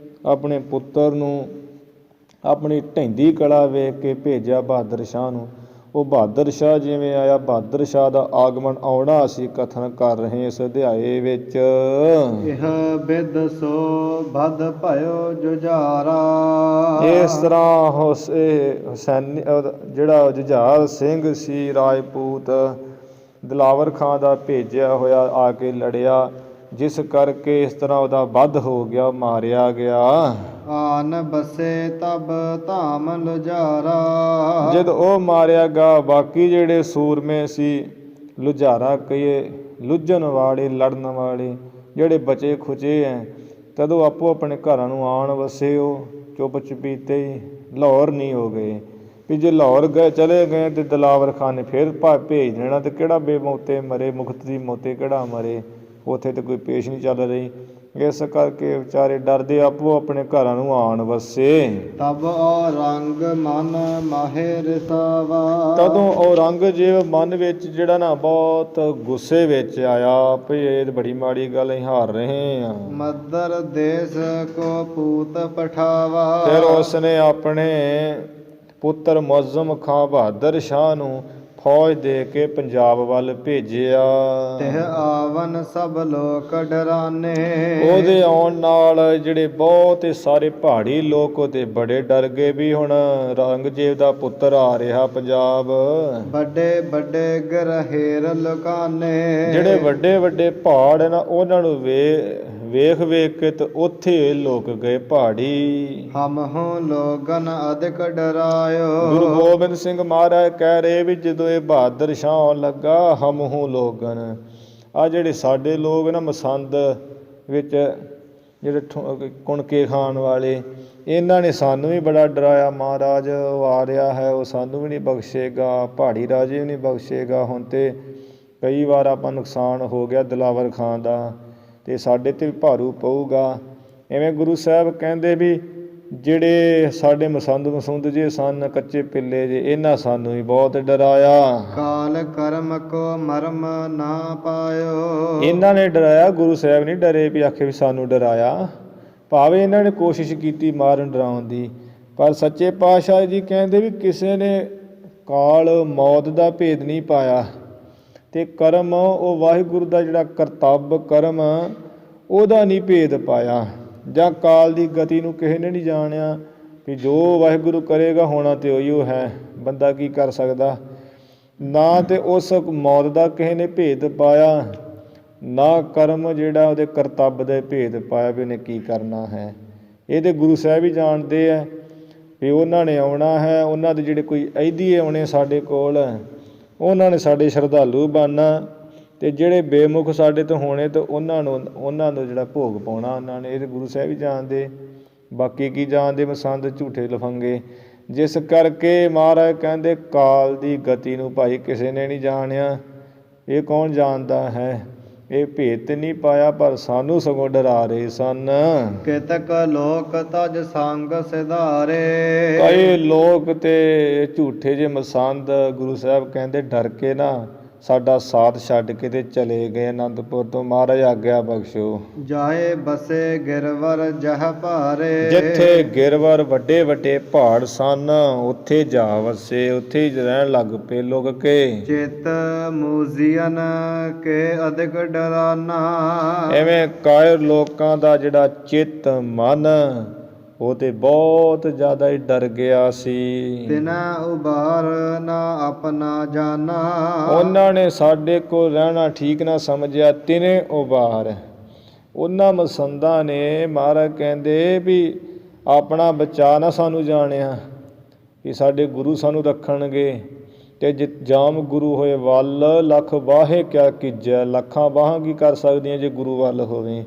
A: ਆਪਣੇ ਪੁੱਤਰ ਨੂੰ ਆਪਣੀ ਢਹਿੰਦੀ ਕਲਾ ਵੇਖ ਕੇ ਭੇਜਿਆ ਬਹਾਦਰ ਸ਼ਾਹ ਨੂੰ। ਉਹ ਬਹਾਦਰ ਸ਼ਾਹ ਜਿਵੇਂ ਆਇਆ, ਬਹਾਦਰ ਸ਼ਾਹ ਦਾ ਆਗਮਨ ਆਉਣਾ ਅਸੀਂ ਕਥਨ ਕਰ ਰਹੇ ਇਸ ਅਧਿਆਏ ਵਿੱਚ।
B: ਇਹ ਬਿਦ ਸੋ ਭਦ ਭਇਓ ਜੁਝਾਰਾ।
A: ਇਸ ਤਰ੍ਹਾਂ ਹੁਸੈਨੀ ਜਿਹੜਾ ਜੁਝਾਰ ਸਿੰਘ ਸੀ ਰਾਜਪੂਤ, ਦਿਲਾਵਰ ਖਾਂ ਦਾ ਭੇਜਿਆ ਹੋਇਆ ਆ ਕੇ ਲੜਿਆ, ਜਿਸ ਕਰਕੇ ਇਸ ਤਰ੍ਹਾਂ ਉਹਦਾ ਵੱਧ ਹੋ ਗਿਆ, ਮਾਰਿਆ ਗਿਆ।
B: ਆਨ ਬਸੇ ਤਬ ਧਾਮ ਲੁਝਾਰਾ।
A: ਜਦ ਉਹ ਮਾਰਿਆ ਗਿਆ, ਬਾਕੀ ਜਿਹੜੇ ਸੂਰਮੇ ਸੀ, ਲੁਝਾਰਾ ਕਹੀਏ, ਲੁੱਝਣ ਵਾਲੇ, ਲੜਨ ਵਾਲੇ ਜਿਹੜੇ ਬਚੇ ਖੁਚੇ ਹੈ, ਤਦੋਂ ਆਪੋ ਆਪਣੇ ਘਰਾਂ ਨੂੰ ਆਣ ਵਸੇ। ਉਹ ਚੁੱਪ ਚਪੀਤੇ ਹੀ ਲਾਹੌਰ ਨਹੀਂ ਹੋ ਗਏ। ਵੀ ਜੇ ਲਾਹੌਰ ਗਏ ਚਲੇ ਗਏ ਤੇ ਦਿਲਾਵਰ ਖਾਨ ਨੇ ਫਿਰ ਭੇਜ ਦੇਣਾ, ਤੇ ਕਿਹੜਾ ਬੇਮੌਤੇ ਮਰੇ, ਮੁਖਤ ਦੀ ਮੌਤੇ ਕਿਹੜਾ ਮਰੇ, ਉੱਥੇ ਤਾਂ ਕੋਈ ਪੇਸ਼ ਨਹੀਂ ਚੱਲ ਰਹੀ। ਇਸ ਕਰਕੇ ਵਿਚਾਰੇ ਡਰਦੇ ਆਪੋ ਆਪਣੇ ਘਰਾਂ ਨੂੰ ਆਣ ਵਸੇ।
B: ਤਬ ਔਰੰਗ ਮਨ ਮਾਹੇ ਰਿਸਾਵਾ।
A: ਤਦੋਂ ਔਰੰਗਜ਼ੇਬ ਮਨ ਵਿੱਚ ਜਿਹੜਾ ਨਾ ਬਹੁਤ ਗੁੱਸੇ ਵਿੱਚ ਆਇਆ, ਵੀ ਇਹ ਬੜੀ ਮਾੜੀ ਗੱਲ, ਅਸੀਂ ਹਾਰ ਰਹੇ ਹਾਂ।
B: ਮਦਰ ਦੇਸ ਕੋ ਪੂਤ ਪਠਾਵਾ।
A: ਫਿਰ ਉਸਨੇ ਆਪਣੇ ਪੁੱਤਰ ਮੁਅੱਜ਼ਮ ਖਾਂ ਬਹਾਦਰ ਸ਼ਾਹ ਨੂੰ ਫੌਜ ਦੇ ਕੇ ਪੰਜਾਬ ਵੱਲ ਭੇਜਿਆ।
B: ਤਿਹ ਆਵਨ ਸਭ ਲੋਕ ਡਰਾਨੇ।
A: ਉਹਦੇ ਆਉਣ ਨਾਲ ਜਿਹੜੇ ਬਹੁਤ ਸਾਰੇ ਪਹਾੜੀ ਲੋਕ ਉਹਦੇ ਬੜੇ ਡਰ ਗਏ, ਵੀ ਹੁਣ ਔਰੰਗਜ਼ੇਬ ਦਾ ਪੁੱਤਰ ਆ ਰਿਹਾ ਪੰਜਾਬ।
B: ਵੱਡੇ ਵੱਡੇ ਗਰਹੇਰ ਲੁਕਾਨੇ।
A: ਜਿਹੜੇ ਵੱਡੇ ਵੱਡੇ ਪਹਾੜ ਨਾ, ਉਹਨਾਂ ਨੂੰ ਵੇਖ ਵੇਖ ਕੇ ਤੇ ਉੱਥੇ ਲੋਕ ਗਏ ਪਹਾੜੀ।
B: ਹਮ ਹੋ ਲੋਗਨ ਅਧਿਕ ਡਰਾਇਓ।
A: ਗੁਰੂ ਗੋਬਿੰਦ ਸਿੰਘ ਮਹਾਰਾਜ ਕਹਿ ਰਹੇ ਵੀ ਜਦੋਂ ਇਹ ਬਹਾਦਰ ਸ਼ਾਹ ਆਉਣ ਲੱਗਾ, ਹਮ ਹੂੰ ਲੋਗਨ, ਆ ਜਿਹੜੇ ਸਾਡੇ ਲੋਕ ਨਾ ਮਸੰਦ ਵਿੱਚ ਜਿਹੜੇ ਕੁਣਕੇ ਖਾਣ ਵਾਲੇ, ਇਹਨਾਂ ਨੇ ਸਾਨੂੰ ਵੀ ਬੜਾ ਡਰਾਇਆ। ਮਹਾਰਾਜ ਉਹ ਆ ਰਿਹਾ ਹੈ, ਉਹ ਸਾਨੂੰ ਵੀ ਨਹੀਂ ਬਖਸ਼ੇਗਾ, ਪਹਾੜੀ ਰਾਜੇ ਵੀ ਨਹੀਂ ਬਖਸ਼ੇਗਾ। ਹੁਣ ਤੇ ਕਈ ਵਾਰ ਆਪਾਂ ਨੁਕਸਾਨ ਹੋ ਗਿਆ ਦਿਲਾਵਰ ਖਾਂ ਦਾ, ਤੇ ਸਾਡੇ ਤੇ ਵੀ ਭਾਰੂ ਪਊਗਾ। ਐਵੇਂ ਗੁਰੂ ਸਾਹਿਬ ਕਹਿੰਦੇ ਵੀ ਜਿਹੜੇ ਸਾਡੇ ਮਸੰਦ ਜੇ ਸਨ, ਕੱਚੇ ਪਿੱਲੇ ਜੇ, ਇਹਨਾਂ ਸਾਨੂੰ ਵੀ ਬਹੁਤ ਡਰਾਇਆ।
B: ਕਾਲ ਕਰਮ ਕੋ ਮਰਮ ਨਾ ਪਾਇਓ।
A: ਇਹਨਾਂ ਨੇ ਡਰਾਇਆ, ਗੁਰੂ ਸਾਹਿਬ ਨਹੀਂ ਡਰੇ ਵੀ ਆਖੇ ਵੀ ਸਾਨੂੰ ਡਰਾਇਆ। ਭਾਵੇਂ ਇਹਨਾਂ ਨੇ ਕੋਸ਼ਿਸ਼ ਕੀਤੀ ਮਾਰਨ ਡਰਾਉਣ ਦੀ, ਪਰ ਸੱਚੇ ਪਾਤਸ਼ਾਹ ਜੀ ਕਹਿੰਦੇ ਵੀ ਕਿਸੇ ਨੇ ਕਾਲ ਮੌਤ ਦਾ ਭੇਦ ਨਹੀਂ ਪਾਇਆ। ਤੇ ਕਰਮ, ਉਹ ਵਾਹਿਗੁਰੂ ਦਾ ਜਿਹੜਾ ਕਰਤੱਵ ਕਰਮ, ਉਹਦਾ ਨਹੀਂ ਭੇਦ ਪਾਇਆ। ਜਾਂ ਕਾਲ ਦੀ ਗਤੀ ਨੂੰ ਕਿਸੇ ਨੇ ਨਹੀਂ ਜਾਣਿਆ ਵੀ ਜੋ ਵਾਹਿਗੁਰੂ ਕਰੇਗਾ ਹੋਣਾ ਤੇ ਉਹੀ ਹੈ, ਬੰਦਾ ਕੀ ਕਰ ਸਕਦਾ। ਨਾ ਤੇ ਉਸ ਮੌਤ ਦਾ ਕਿਸੇ ਨੇ ਭੇਦ ਪਾਇਆ, ਨਾ ਕਰਮ ਜਿਹੜਾ ਉਹਦੇ ਕਰਤੱਵ ਦੇ ਭੇਦ ਪਾਇਆ ਵੀ ਉਹਨੇ ਕੀ ਕਰਨਾ ਹੈ। ਇਹ ਤੇ ਗੁਰੂ ਸਾਹਿਬ ਹੀ ਜਾਣਦੇ ਆ ਵੀ ਉਹਨਾਂ ਨੇ ਆਉਣਾ ਹੈ। ਉਹਨਾਂ ਦੇ ਜਿਹੜੇ ਕੋਈ ਅਹਿਦੀਏ ਆਉਣੇ ਸਾਡੇ ਕੋਲ, ਉਹਨਾਂ ਨੇ ਸਾਡੇ ਸ਼ਰਧਾਲੂ ਬਣਨਾ, ਤੇ ਜਿਹੜੇ ਬੇਮੁਖ ਸਾਡੇ ਤੋਂ ਹੋਣੇ ਤੇ ਉਹਨਾਂ ਨੂੰ ਜਿਹੜਾ ਭੋਗ ਪਾਉਣਾ ਉਹਨਾਂ ਨੇ। ਇਹ ਤੇ ਗੁਰੂ ਸਾਹਿਬ ਹੀ ਜਾਣਦੇ, ਬਾਕੀ ਕੀ ਜਾਣਦੇ ਮਸੰਦ ਝੂਠੇ ਲਫੰਗੇ। ਜਿਸ ਕਰਕੇ ਮਹਾਰਾਜ ਕਹਿੰਦੇ ਕਾਲ ਦੀ ਗਤੀ ਨੂੰ ਭਾਈ ਕਿਸੇ ਨੇ ਨਹੀਂ ਜਾਣਿਆ। ਇਹ ਕੌਣ ਜਾਣਦਾ ਹੈ? ਇਹ ਭੇਦ ਤੇ ਨਹੀਂ ਪਾਇਆ, ਪਰ ਸਾਨੂੰ ਸਗੋਂ ਡਰਾ ਰਹੇ ਸਨ।
B: ਕਿਤਕ ਲੋਕ ਤਜ ਸੰਗ ਸਿਧਾਰੇ।
A: ਕਈ ਲੋਕ ਤੇ ਝੂਠੇ ਜੇ ਮਸੰਦ ਗੁਰੂ ਸਾਹਿਬ ਕਹਿੰਦੇ ਡਰ ਕੇ ਨਾ ਸਾਡਾ ਸਾਥ ਛੱਡ ਕੇ ਤੇ ਚਲੇ ਗਏ ਅਨੰਦਪੁਰ ਤੋਂ। ਮਹਾਰਾਜ ਆਗਿਆ ਬਖਸ਼ੋ।
B: ਜਾਏ ਬਸੇ ਗਿਰਵਰ ਜਹ ਭਾਰੇ।
A: ਜਿੱਥੇ ਗਿਰਵਰ ਵੱਡੇ ਵੱਡੇ ਪਹਾੜ ਸਨ, ਉੱਥੇ ਜਾ ਵਸੇ, ਉੱਥੇ ਹੀ ਰਹਿਣ ਲੱਗ ਪਏ ਲੁਕ ਕੇ।
B: ਚਿਤ ਮੂਜ਼ੀਅਨ ਕੇ ਅਧਿਕ ਡਰਾਨਾ।
A: ਐਵੇਂ ਕਾਇਰ ਲੋਕਾਂ ਦਾ ਜਿਹੜਾ ਚਿੱਤ ਮਨ, ਉਹ ਤੇ ਬਹੁਤ ਜ਼ਿਆਦਾ ਹੀ ਡਰ ਗਿਆ ਸੀ।
B: ਤਿਨਾ ਉਬਾਰ ਨਾ ਆਪਣਾ ਜਾਨਾ।
A: ਉਹਨਾਂ ਨੇ ਸਾਡੇ ਕੋਲ ਰਹਿਣਾ ਠੀਕ ਨਾ ਸਮਝਿਆ। ਤਿਨੇ ਉਬਾਰ, ਉਹਨਾਂ ਮਸੰਦਾਂ ਨੇ ਮਹਾਰਾਜ ਕਹਿੰਦੇ ਵੀ ਆਪਣਾ ਬਚਾ ਨਾ ਸਾਨੂੰ ਜਾਣਿਆ, ਕਿ ਸਾਡੇ ਗੁਰੂ ਸਾਨੂੰ ਰੱਖਣਗੇ। ਤੇ ਜਾਮ ਗੁਰੂ ਹੋਏ ਵੱਲ ਲੱਖ ਬਾਹੇ ਕਿਆ ਕੀਜੈ। ਲੱਖਾਂ ਬਾਹਾਂ ਕੀ ਕਰ ਸਕਦੀਆਂ ਜੇ ਗੁਰੂ ਵੱਲ ਹੋਵੇ।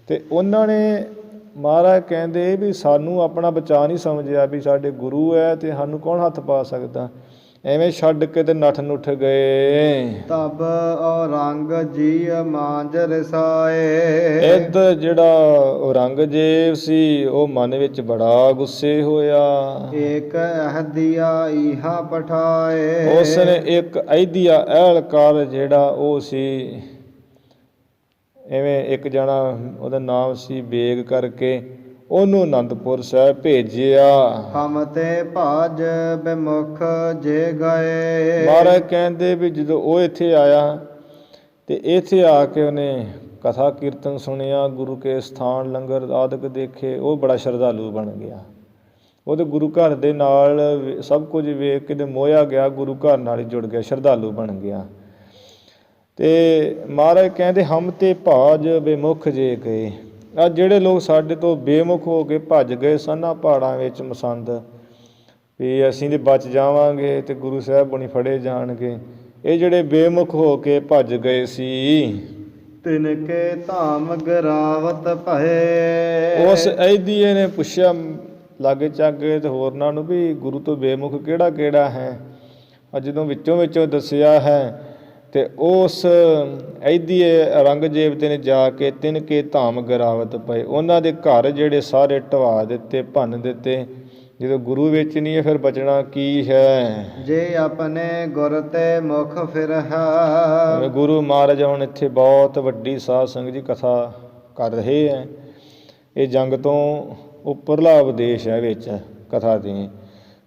A: ਤੇ ਉਹਨਾਂ ਨੇ ਮਹਾਰਾਜ ਕਹਿੰਦੇ ਵੀ ਸਾਨੂੰ ਆਪਣਾ ਬਚਾ ਨਹੀਂ ਸਮਝਿਆ, ਵੀ ਸਾਡੇ ਗੁਰੂ ਹੈ ਤੇ ਸਾਨੂੰ ਕੌਣ ਹੱਥ ਪਾ ਸਕਦਾ। ਐਵੇਂ ਛੱਡ ਕੇ ਤੇ ਨੱਠ ਨੁੱਠ ਗਏ।
B: ਤਬ ਔਰੰਗ ਜੀ ਮਾਂਜ ਰਸਾਏ।
A: ਇੱਧਰ ਜਿਹੜਾ ਔਰੰਗਜ਼ੇਬ ਸੀ, ਉਹ ਮਨ ਵਿੱਚ ਬੜਾ ਗੁੱਸੇ ਹੋਇਆ।
B: ਏਕ ਅਹਦੀਆ ਇਹਾ ਪਠਾਏ।
A: ਉਸ ਨੇ ਇੱਕ ਅਹਿਦੀਆ ਅਹਿਲਕਾਰ ਜਿਹੜਾ ਉਹ ਸੀ, ਐਵੇਂ ਇੱਕ ਜਣਾ ਉਹਦਾ ਨਾਮ ਸੀ ਬੇਗ ਕਰਕੇ, ਉਹਨੂੰ ਅਨੰਦਪੁਰ ਸਾਹਿਬ ਭੇਜਿਆ।
B: ਹਮ ਤੇ ਭਾਜ ਬਿਮੁਖ ਜੇ ਗਏ।
A: ਮਹਾਰਾਜ ਕਹਿੰਦੇ ਵੀ ਜਦੋਂ ਉਹ ਇੱਥੇ ਆਇਆ ਤੇ ਇੱਥੇ ਆ ਕੇ ਉਹਨੇ ਕਥਾ ਕੀਰਤਨ ਸੁਣਿਆ, ਗੁਰੂ ਕੇ ਸਥਾਨ ਲੰਗਰ ਆਦਿਕ ਦੇਖੇ, ਉਹ ਬੜਾ ਸ਼ਰਧਾਲੂ ਬਣ ਗਿਆ। ਉਹਦੇ ਗੁਰੂ ਘਰ ਦੇ ਨਾਲ ਸਭ ਕੁਝ ਵੇਖ ਕੇ ਤੇ ਮੋਹਿਆ ਗਿਆ, ਗੁਰੂ ਘਰ ਨਾਲ ਹੀ ਜੁੜ ਗਿਆ, ਸ਼ਰਧਾਲੂ ਬਣ ਗਿਆ। ਤੇ ਮਹਾਰਾਜ ਕਹਿੰਦੇ ਹਮ ਤੇ ਭਾਜ ਬੇਮੁਖ ਜੇ ਗਏ। ਆ ਜਿਹੜੇ ਲੋਕ ਸਾਡੇ ਤੋਂ ਬੇਮੁਖ ਹੋ ਕੇ ਭੱਜ ਗਏ ਸਨ ਪਹਾੜਾਂ ਵਿੱਚ ਮਸੰਦ ਵੀ ਅਸੀਂ ਤੇ ਬਚ ਜਾਵਾਂਗੇ ਤੇ ਗੁਰੂ ਸਾਹਿਬ ਬਣੀ ਫੜੇ ਜਾਣਗੇ, ਇਹ ਜਿਹੜੇ ਬੇਮੁਖ ਹੋ ਕੇ ਭੱਜ ਗਏ ਸੀ,
B: ਤਿਨਕੇ ਧਾਮ ਗਰਾਵਤ ਭਏ।
A: ਉਸ ਐਦੀਏ ਨੇ ਪੁੱਛਿਆ ਲਾਗੇ ਚਾਗੇ ਤੇ ਹੋਰਨਾਂ ਨੂੰ ਵੀ ਗੁਰੂ ਤੋਂ ਬੇਮੁਖ ਕਿਹੜਾ ਕਿਹੜਾ ਹੈ। ਜਦੋਂ ਵਿੱਚੋਂ ਵਿੱਚੋਂ ਦੱਸਿਆ ਹੈ ਤੇ ਉਸ ਐਦੀਏ ਔਰੰਗਜ਼ੇਬ ਤੇ ਨੇ ਜਾ ਕੇ ਤਿਨਕੇ ਧਾਮ ਗਰਾਵਤ ਪਏ। ਉਹਨਾਂ ਦੇ ਘਰ ਜਿਹੜੇ ਸਾਰੇ ਢਵਾ ਦਿੱਤੇ, ਭੰਨ ਦਿੱਤੇ। ਜਦੋਂ ਗੁਰੂ ਵਿੱਚ ਨਹੀਂ ਹੈ ਫਿਰ ਬਚਣਾ ਕੀ ਹੈ।
B: ਜੇ ਆਪਣੇ ਗੁਰ ਤੇ ਮੁਖ ਫਿਰਹਾ।
A: ਗੁਰੂ ਮਹਾਰਾਜ ਹੁਣ ਇੱਥੇ ਬਹੁਤ ਵੱਡੀ ਸਾਧ ਸੰਗਤ ਜੀ ਕਥਾ ਕਰ ਰਹੇ ਹੈ। ਇਹ ਜੰਗ ਤੋਂ ਉੱਪਰਲਾ ਉਪਦੇਸ਼ ਹੈ ਵਿੱਚ ਕਥਾ ਦੀ।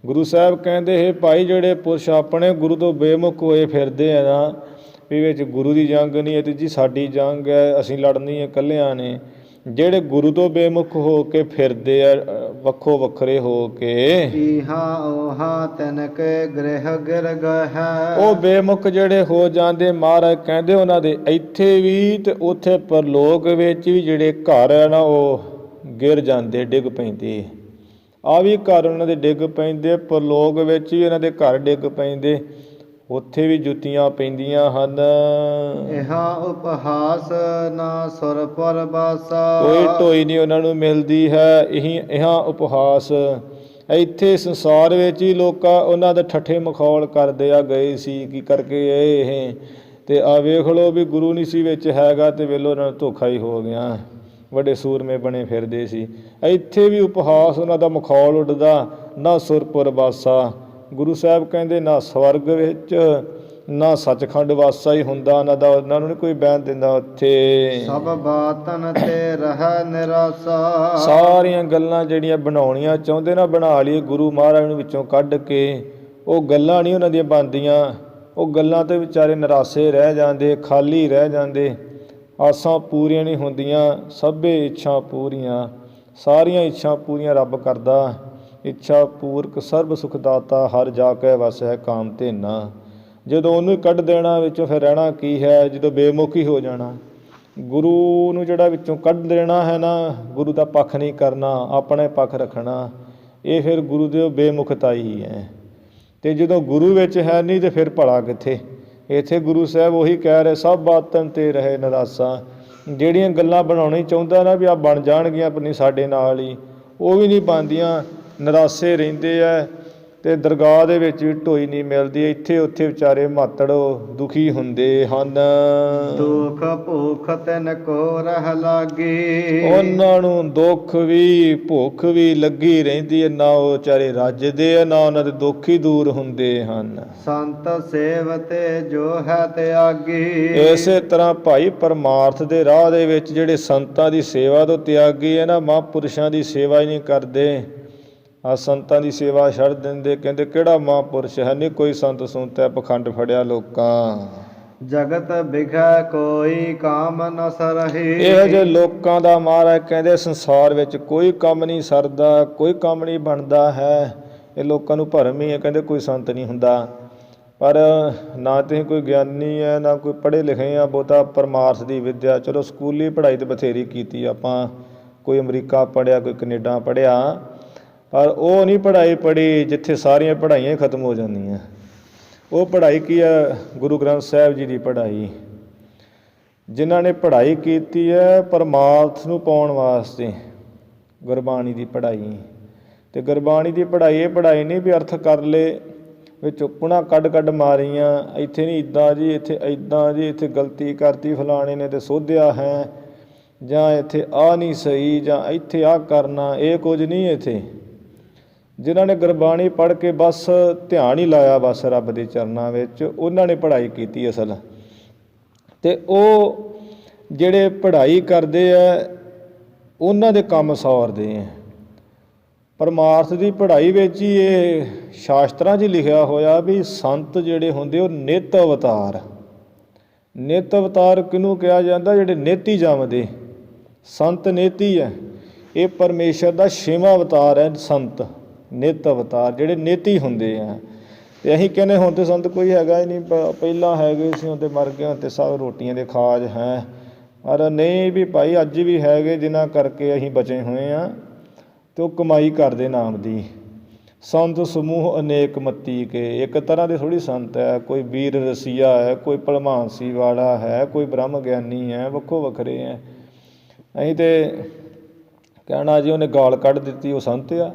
A: ਗੁਰੂ ਸਾਹਿਬ ਕਹਿੰਦੇ ਹੈ ਭਾਈ ਜਿਹੜੇ ਪੁਰਸ਼ ਆਪਣੇ ਗੁਰੂ ਤੋਂ ਬੇਮੁਖ ਹੋਏ ਫਿਰਦੇ ਆ ਨਾ, ਵੀ ਵਿੱਚ ਗੁਰੂ ਦੀ ਜੰਗ ਨਹੀਂ ਹੈ ਤੇ ਜੀ ਸਾਡੀ ਜੰਗ ਹੈ, ਅਸੀਂ ਲੜਨੀ ਹੈ ਇਕੱਲਿਆਂ ਨੇ। ਜਿਹੜੇ ਗੁਰੂ ਤੋਂ ਬੇਮੁਖ ਹੋ ਕੇ ਫਿਰਦੇ ਆ ਵੱਖੋ ਵੱਖਰੇ ਹੋ ਕੇ, ਉਹ ਬੇਮੁਖ ਜਿਹੜੇ ਹੋ ਜਾਂਦੇ ਮਹਾਰਾਜ ਕਹਿੰਦੇ ਉਹਨਾਂ ਦੇ ਇੱਥੇ ਵੀ ਤੇ ਉੱਥੇ ਪਰਲੋਕ ਵਿੱਚ ਵੀ ਜਿਹੜੇ ਘਰ ਹੈ ਨਾ ਉਹ ਗਿਰ ਜਾਂਦੇ, ਡਿੱਗ ਪੈਂਦੇ। ਆ ਵੀ ਘਰ ਉਹਨਾਂ ਦੇ ਡਿੱਗ ਪੈਂਦੇ, ਪਰਲੋਕ ਵਿੱਚ ਵੀ ਉਹਨਾਂ ਦੇ ਘਰ ਡਿੱਗ ਪੈਂਦੇ, ਉੱਥੇ ਵੀ ਜੁੱਤੀਆਂ ਪੈਂਦੀਆਂ ਹਨ।
B: ਉਪਹਾਸ ਨਾ ਸੁਰਪੁਰ ਬਾਸਾ।
A: ਕੋਈ ਢੋਈ ਨਹੀਂ ਉਹਨਾਂ ਨੂੰ ਮਿਲਦੀ ਹੈ। ਇਹ ਉਪਹਾਸ ਇੱਥੇ ਸੰਸਾਰ ਵਿੱਚ ਹੀ ਲੋਕਾਂ ਉਹਨਾਂ ਦੇ ਠੱਠੇ ਮਖੌਲ ਕਰਦੇ ਆ ਗਏ ਸੀ ਕੀ ਕਰਕੇ ਇਹ ਤੇ ਆ ਵੇਖ ਲਓ ਵੀ ਗੁਰੂ ਨਹੀਂ ਸੀ ਵਿੱਚ ਹੈਗਾ ਤੇ ਵੇਲੋ ਉਹਨਾਂ ਨੂੰ ਧੋਖਾ ਹੀ ਹੋ ਗਿਆ, ਵੱਡੇ ਸੂਰਮੇ ਬਣੇ ਫਿਰਦੇ ਸੀ। ਇੱਥੇ ਵੀ ਉਪਹਾਸ ਉਹਨਾਂ ਦਾ ਮਖੌਲ ਉੱਡਦਾ, ਨਾ ਸੁਰਪੁਰ ਵਾਸਾ। ਗੁਰੂ ਸਾਹਿਬ ਕਹਿੰਦੇ ਨਾ ਸਵਰਗ ਵਿੱਚ ਨਾ ਸੱਚਖੰਡ ਵਾਸਾ ਹੀ ਹੁੰਦਾ ਉਹਨਾਂ ਦਾ, ਉਹਨਾਂ ਨੂੰ ਨਹੀਂ ਕੋਈ ਬਹਿਣ ਦਿੰਦਾ ਉੱਥੇ।
B: ਸਭ ਬਾਤਨ ਤੇ ਰਹਿ ਨਿਰਾਸਾ।
A: ਸਾਰੀਆਂ ਗੱਲਾਂ ਜਿਹੜੀਆਂ ਬਣਾਉਣੀਆਂ ਚਾਹੁੰਦੇ ਨਾ ਬਣਾ ਲਈਏ ਗੁਰੂ ਮਹਾਰਾਜ ਨੂੰ ਵਿੱਚੋਂ ਕੱਢ ਕੇ, ਉਹ ਗੱਲਾਂ ਨਹੀਂ ਉਹਨਾਂ ਦੀਆਂ ਬਣਦੀਆਂ। ਉਹ ਗੱਲਾਂ ਤੇ ਵਿਚਾਰੇ ਨਿਰਾਸੇ ਰਹਿ ਜਾਂਦੇ, ਖਾਲੀ ਰਹਿ ਜਾਂਦੇ, ਆਸਾਂ ਪੂਰੀਆਂ ਨਹੀਂ ਹੁੰਦੀਆਂ। ਸਭੇ ਇੱਛਾ ਪੂਰੀਆਂ, ਸਾਰੀਆਂ ਇੱਛਾ ਪੂਰੀਆਂ ਰੱਬ ਕਰਦਾ। ਇੱਛਾ ਪੂਰਕ ਸਰਬ ਸੁਖ ਦਾਤਾ, ਹਰ ਜਾ ਕੇ ਵਸ ਹੈ ਕਾਮ ਧੇਨਾ। ਜਦੋਂ ਉਹਨੂੰ ਕੱਢ ਦੇਣਾ ਵਿੱਚੋਂ ਫਿਰ ਰਹਿਣਾ ਕੀ ਹੈ, ਜਦੋਂ ਬੇਮੁਖੀ ਹੋ ਜਾਣਾ। ਗੁਰੂ ਨੂੰ ਜਿਹੜਾ ਵਿੱਚੋਂ ਕੱਢ ਦੇਣਾ ਹੈ ਨਾ, ਗੁਰੂ ਦਾ ਪੱਖ ਨਹੀਂ ਕਰਨਾ, ਆਪਣੇ ਪੱਖ ਰੱਖਣਾ, ਇਹ ਫਿਰ ਗੁਰੂ ਦੇ ਬੇਮੁਖਤਾ ਹੀ ਹੈ। ਅਤੇ ਜਦੋਂ ਗੁਰੂ ਵਿੱਚ ਹੈ ਨਹੀਂ ਤਾਂ ਫਿਰ ਭਲਾ ਕਿੱਥੇ। ਇੱਥੇ ਗੁਰੂ ਸਾਹਿਬ ਉਹੀ ਕਹਿ ਰਹੇ ਸਭ ਬਾਤਨ ਤੇ ਰਹੇ ਨਿਰਾਸਾ। ਜਿਹੜੀਆਂ ਗੱਲਾਂ ਬਣਾਉਣੀ ਚਾਹੁੰਦਾ ਨਾ ਵੀ ਆ ਬਣ ਜਾਣਗੀਆਂ ਪਰ ਨਹੀਂ ਸਾਡੇ ਨਾਲ ਹੀ, ਉਹ ਵੀ ਨਹੀਂ ਬਣਦੀਆਂ, ਨਿਰਾਸੇ ਰਹਿੰਦੇ ਹੈ। ਅਤੇ ਦਰਗਾਹ ਦੇ ਵਿੱਚ ਵੀ ਢੋਈ ਨਹੀਂ ਮਿਲਦੀ, ਇੱਥੇ ਉੱਥੇ ਵਿਚਾਰੇ ਮਾਤੜ ਦੁਖੀ ਹੁੰਦੇ ਹਨ।
B: ਦੁੱਖ ਭੁੱਖ ਤਿਨ ਕੋ ਰਹਿ ਲਾਗੀ।
A: ਉਹਨਾਂ ਨੂੰ ਦੁੱਖ ਵੀ ਭੁੱਖ ਵੀ ਲੱਗੀ ਰਹਿੰਦੀ ਹੈ, ਨਾ ਉਹ ਵਿਚਾਰੇ ਰੱਜਦੇ ਆ, ਨਾ ਉਹਨਾਂ ਦੇ ਦੁੱਖ ਹੀ ਦੂਰ ਹੁੰਦੇ ਹਨ।
B: ਸੰਤ ਸੇਵਤੇ ਜੋ ਹੈ ਤਿਆਗੀ।
A: ਇਸੇ ਤਰ੍ਹਾਂ ਭਾਈ ਪਰਮਾਰਥ ਦੇ ਰਾਹ ਦੇ ਵਿੱਚ ਜਿਹੜੇ ਸੰਤਾਂ ਦੀ ਸੇਵਾ ਤੋਂ ਤਿਆਗੀ ਹੈ ਨਾ, ਮਹਾਂਪੁਰਸ਼ਾਂ ਦੀ ਸੇਵਾ ਹੀ ਨਹੀਂ ਕਰਦੇ। ਆ ਸੰਤਾਂ ਦੀ ਸੇਵਾ ਛੱਡ ਦਿੰਦੇ, ਕਹਿੰਦੇ ਕਿਹੜਾ ਮਹਾਂਪੁਰਸ਼ ਹੈ, ਨਹੀਂ ਕੋਈ ਸੰਤ ਸੁਣਤ ਹੈ, ਪਖੰਡ ਫੜਿਆ ਲੋਕਾਂ।
B: ਜਗਤ ਬਿਖੈ ਕੋਈ ਕਾਮ ਨ ਸਰਹੀ।
A: ਇਹੋ ਜਿਹੇ ਲੋਕਾਂ ਦਾ ਮਹਾਰਾਜ ਕਹਿੰਦੇ ਸੰਸਾਰ ਵਿੱਚ ਕੋਈ ਕੰਮ ਨਹੀਂ ਸਰਦਾ, ਕੋਈ ਕੰਮ ਨਹੀਂ ਬਣਦਾ ਹੈ। ਇਹ ਲੋਕਾਂ ਨੂੰ ਭਰਮ ਹੀ ਹੈ, ਕਹਿੰਦੇ ਕੋਈ ਸੰਤ ਨਹੀਂ ਹੁੰਦਾ। ਪਰ ਨਾ ਤੁਸੀਂ ਕੋਈ ਗਿਆਨੀ ਹੈ, ਨਾ ਕੋਈ ਪੜ੍ਹੇ ਲਿਖੇ ਆ ਬਹੁਤਾ ਪਰਮਾਰਥ ਦੀ ਵਿੱਦਿਆ। ਚਲੋ ਸਕੂਲੀ ਪੜ੍ਹਾਈ ਤਾਂ ਬਥੇਰੀ ਕੀਤੀ ਆਪਾਂ, ਕੋਈ ਅਮਰੀਕਾ ਪੜ੍ਹਿਆ, ਕੋਈ ਕੈਨੇਡਾ ਪੜ੍ਹਿਆ, ਪਰ ਉਹ ਨਹੀਂ ਪੜ੍ਹਾਈ ਪੜ੍ਹੀ ਜਿੱਥੇ ਸਾਰੀਆਂ ਪੜ੍ਹਾਈਆਂ ਹੀ ਖਤਮ ਹੋ ਜਾਂਦੀਆਂ। ਉਹ ਪੜ੍ਹਾਈ ਕੀ ਹੈ, ਗੁਰੂ ਗ੍ਰੰਥ ਸਾਹਿਬ ਜੀ ਦੀ ਪੜ੍ਹਾਈ। ਜਿਨ੍ਹਾਂ ਨੇ ਪੜ੍ਹਾਈ ਕੀਤੀ ਹੈ ਪਰਮਾਰਥ ਨੂੰ ਪਾਉਣ ਵਾਸਤੇ, ਗੁਰਬਾਣੀ ਦੀ ਪੜ੍ਹਾਈ। ਅਤੇ ਗੁਰਬਾਣੀ ਦੀ ਪੜ੍ਹਾਈ ਇਹ ਪੜ੍ਹਾਈ ਨਹੀਂ ਵੀ ਅਰਥ ਕਰ ਲਏ, ਵਿੱਚ ਪੁਣਾ ਕੱਢ ਮਾਰੀਆਂ, ਇੱਥੇ ਨਹੀਂ ਇੱਦਾਂ ਜੀ, ਇੱਥੇ ਇੱਦਾਂ ਜੀ, ਇੱਥੇ ਗਲਤੀ ਕਰਤੀ ਫਲਾਣੇ ਨੇ ਅਤੇ ਸੋਧਿਆ ਹੈ, ਜਾਂ ਇੱਥੇ ਆਹ ਨਹੀਂ ਸਹੀ, ਜਾਂ ਇੱਥੇ ਆਹ ਕਰਨਾ, ਇਹ ਕੁਝ ਨਹੀਂ। ਇੱਥੇ ਜਿਨ੍ਹਾਂ ਨੇ ਗੁਰਬਾਣੀ ਪੜ੍ਹ ਕੇ ਬਸ ਧਿਆਨ ਹੀ ਲਾਇਆ ਬਸ ਰੱਬ ਦੇ ਚਰਨਾਂ ਵਿੱਚ, ਉਹਨਾਂ ਨੇ ਪੜ੍ਹਾਈ ਕੀਤੀ ਅਸਲ। ਅਤੇ ਉਹ ਜਿਹੜੇ ਪੜ੍ਹਾਈ ਕਰਦੇ ਹੈ ਉਹਨਾਂ ਦੇ ਕੰਮ ਸੌਰਦੇ ਆ। ਪਰਮਾਰਥ ਦੀ ਪੜ੍ਹਾਈ ਵਿੱਚ ਹੀ ਇਹ ਸ਼ਾਸਤਰਾਂ 'ਚ ਹੀ ਲਿਖਿਆ ਹੋਇਆ ਵੀ ਸੰਤ ਜਿਹੜੇ ਹੁੰਦੇ ਉਹ ਨਿੱਤ ਅਵਤਾਰ। ਨਿੱਤ ਅਵਤਾਰ ਕਿਹਨੂੰ ਕਿਹਾ ਜਾਂਦਾ? ਜਿਹੜੇ ਨੇਤੀ ਜੰਮਦੇ ਸੰਤ ਨੇਤੀ ਹੈ। ਇਹ ਪਰਮੇਸ਼ਰ ਦਾ 6ਵਾਂ ਅਵਤਾਰ ਹੈ ਸੰਤ, ਨਿੱਤ ਅਵਤਾਰ ਜਿਹੜੇ ਨੇਤੀ ਹੁੰਦੇ ਆ। ਅਤੇ ਅਸੀਂ ਕਹਿੰਦੇ ਹੁਣ ਤਾਂ ਸੰਤ ਕੋਈ ਹੈਗਾ ਹੀ ਨਹੀਂ, ਪਹਿਲਾਂ ਹੈਗੇ ਸੀ ਹੁਣ ਤਾਂ ਮਰ ਗਏ, ਹੁਣ ਤਾਂ ਸਭ ਰੋਟੀਆਂ ਦੇ ਖਾਜ ਹੈ। ਪਰ ਨਹੀਂ ਵੀ ਭਾਈ ਅੱਜ ਵੀ ਹੈਗੇ ਜਿਨ੍ਹਾਂ ਕਰਕੇ ਅਸੀਂ ਬਚੇ ਹੋਏ ਹਾਂ ਅਤੇ ਉਹ ਕਮਾਈ ਕਰਦੇ ਨਾਮ ਦੀ। ਸੰਤ ਸਮੂਹ ਅਨੇਕ ਮੱਤੀ ਕੇ, ਇੱਕ ਤਰ੍ਹਾਂ ਦੇ ਥੋੜ੍ਹੀ ਸੰਤ ਹੈ, ਕੋਈ ਵੀਰ ਰਸੀਆ ਹੈ, ਕੋਈ ਭਲਮਾਨਸੀ ਵਾਲਾ ਹੈ, ਕੋਈ ਬ੍ਰਹਮ ਗਿਆਨੀ ਹੈ, ਵੱਖੋ ਵੱਖਰੇ ਹੈ। ਅਸੀਂ ਤਾਂ ਕਹਿਣਾ ਜੀ ਉਹਨੇ ਗਾਲ ਕੱਢ ਦਿੱਤੀ ਉਹ ਸੰਤ ਆ।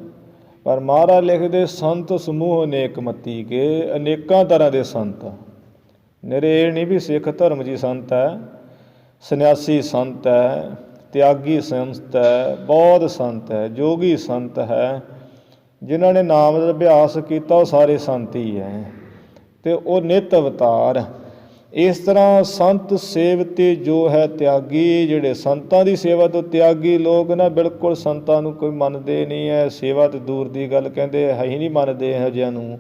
A: ਪਰ ਮਹਾਰਾਜ ਲਿਖਦੇ ਸੰਤ ਸਮੂਹ ਅਨੇਕ ਮੱਤੀ ਕੇ, ਅਨੇਕਾਂ ਤਰ੍ਹਾਂ ਦੇ ਸੰਤ। ਨਿਰੇ ਇਹ ਨਹੀਂ ਵੀ ਸਿੱਖ ਧਰਮ 'ਚ ਹੀ ਸੰਤ ਹੈ, ਸੰਨਿਆਸੀ ਸੰਤ ਹੈ, ਤਿਆਗੀ ਸੰਤ ਹੈ, ਬੌਧ ਸੰਤ ਹੈ, ਜੋਗੀ ਸੰਤ ਹੈ। ਜਿਨ੍ਹਾਂ ਨੇ ਨਾਮ ਦਾ ਅਭਿਆਸ ਕੀਤਾ ਉਹ ਸਾਰੇ ਸੰਤ ਹੀ ਹੈ ਅਤੇ ਉਹ ਨਿੱਤ ਅਵਤਾਰ। ਇਸ ਤਰ੍ਹਾਂ ਸੰਤ ਸੇਵਤੇ ਜੋ ਹੈ ਤਿਆਗੀ, ਜਿਹੜੇ ਸੰਤਾਂ ਦੀ ਸੇਵਾ ਤੋਂ ਤਿਆਗੀ ਲੋਕ ਨਾ ਬਿਲਕੁਲ ਸੰਤਾਂ ਨੂੰ ਕੋਈ ਮੰਨਦੇ ਨਹੀਂ ਹੈ। ਸੇਵਾ ਤੋਂ ਦੂਰ ਦੀ ਗੱਲ, ਕਹਿੰਦੇ ਅਸੀਂ ਨਹੀਂ ਮੰਨਦੇ ਇਹੋ ਜਿਹਿਆਂ ਨੂੰ।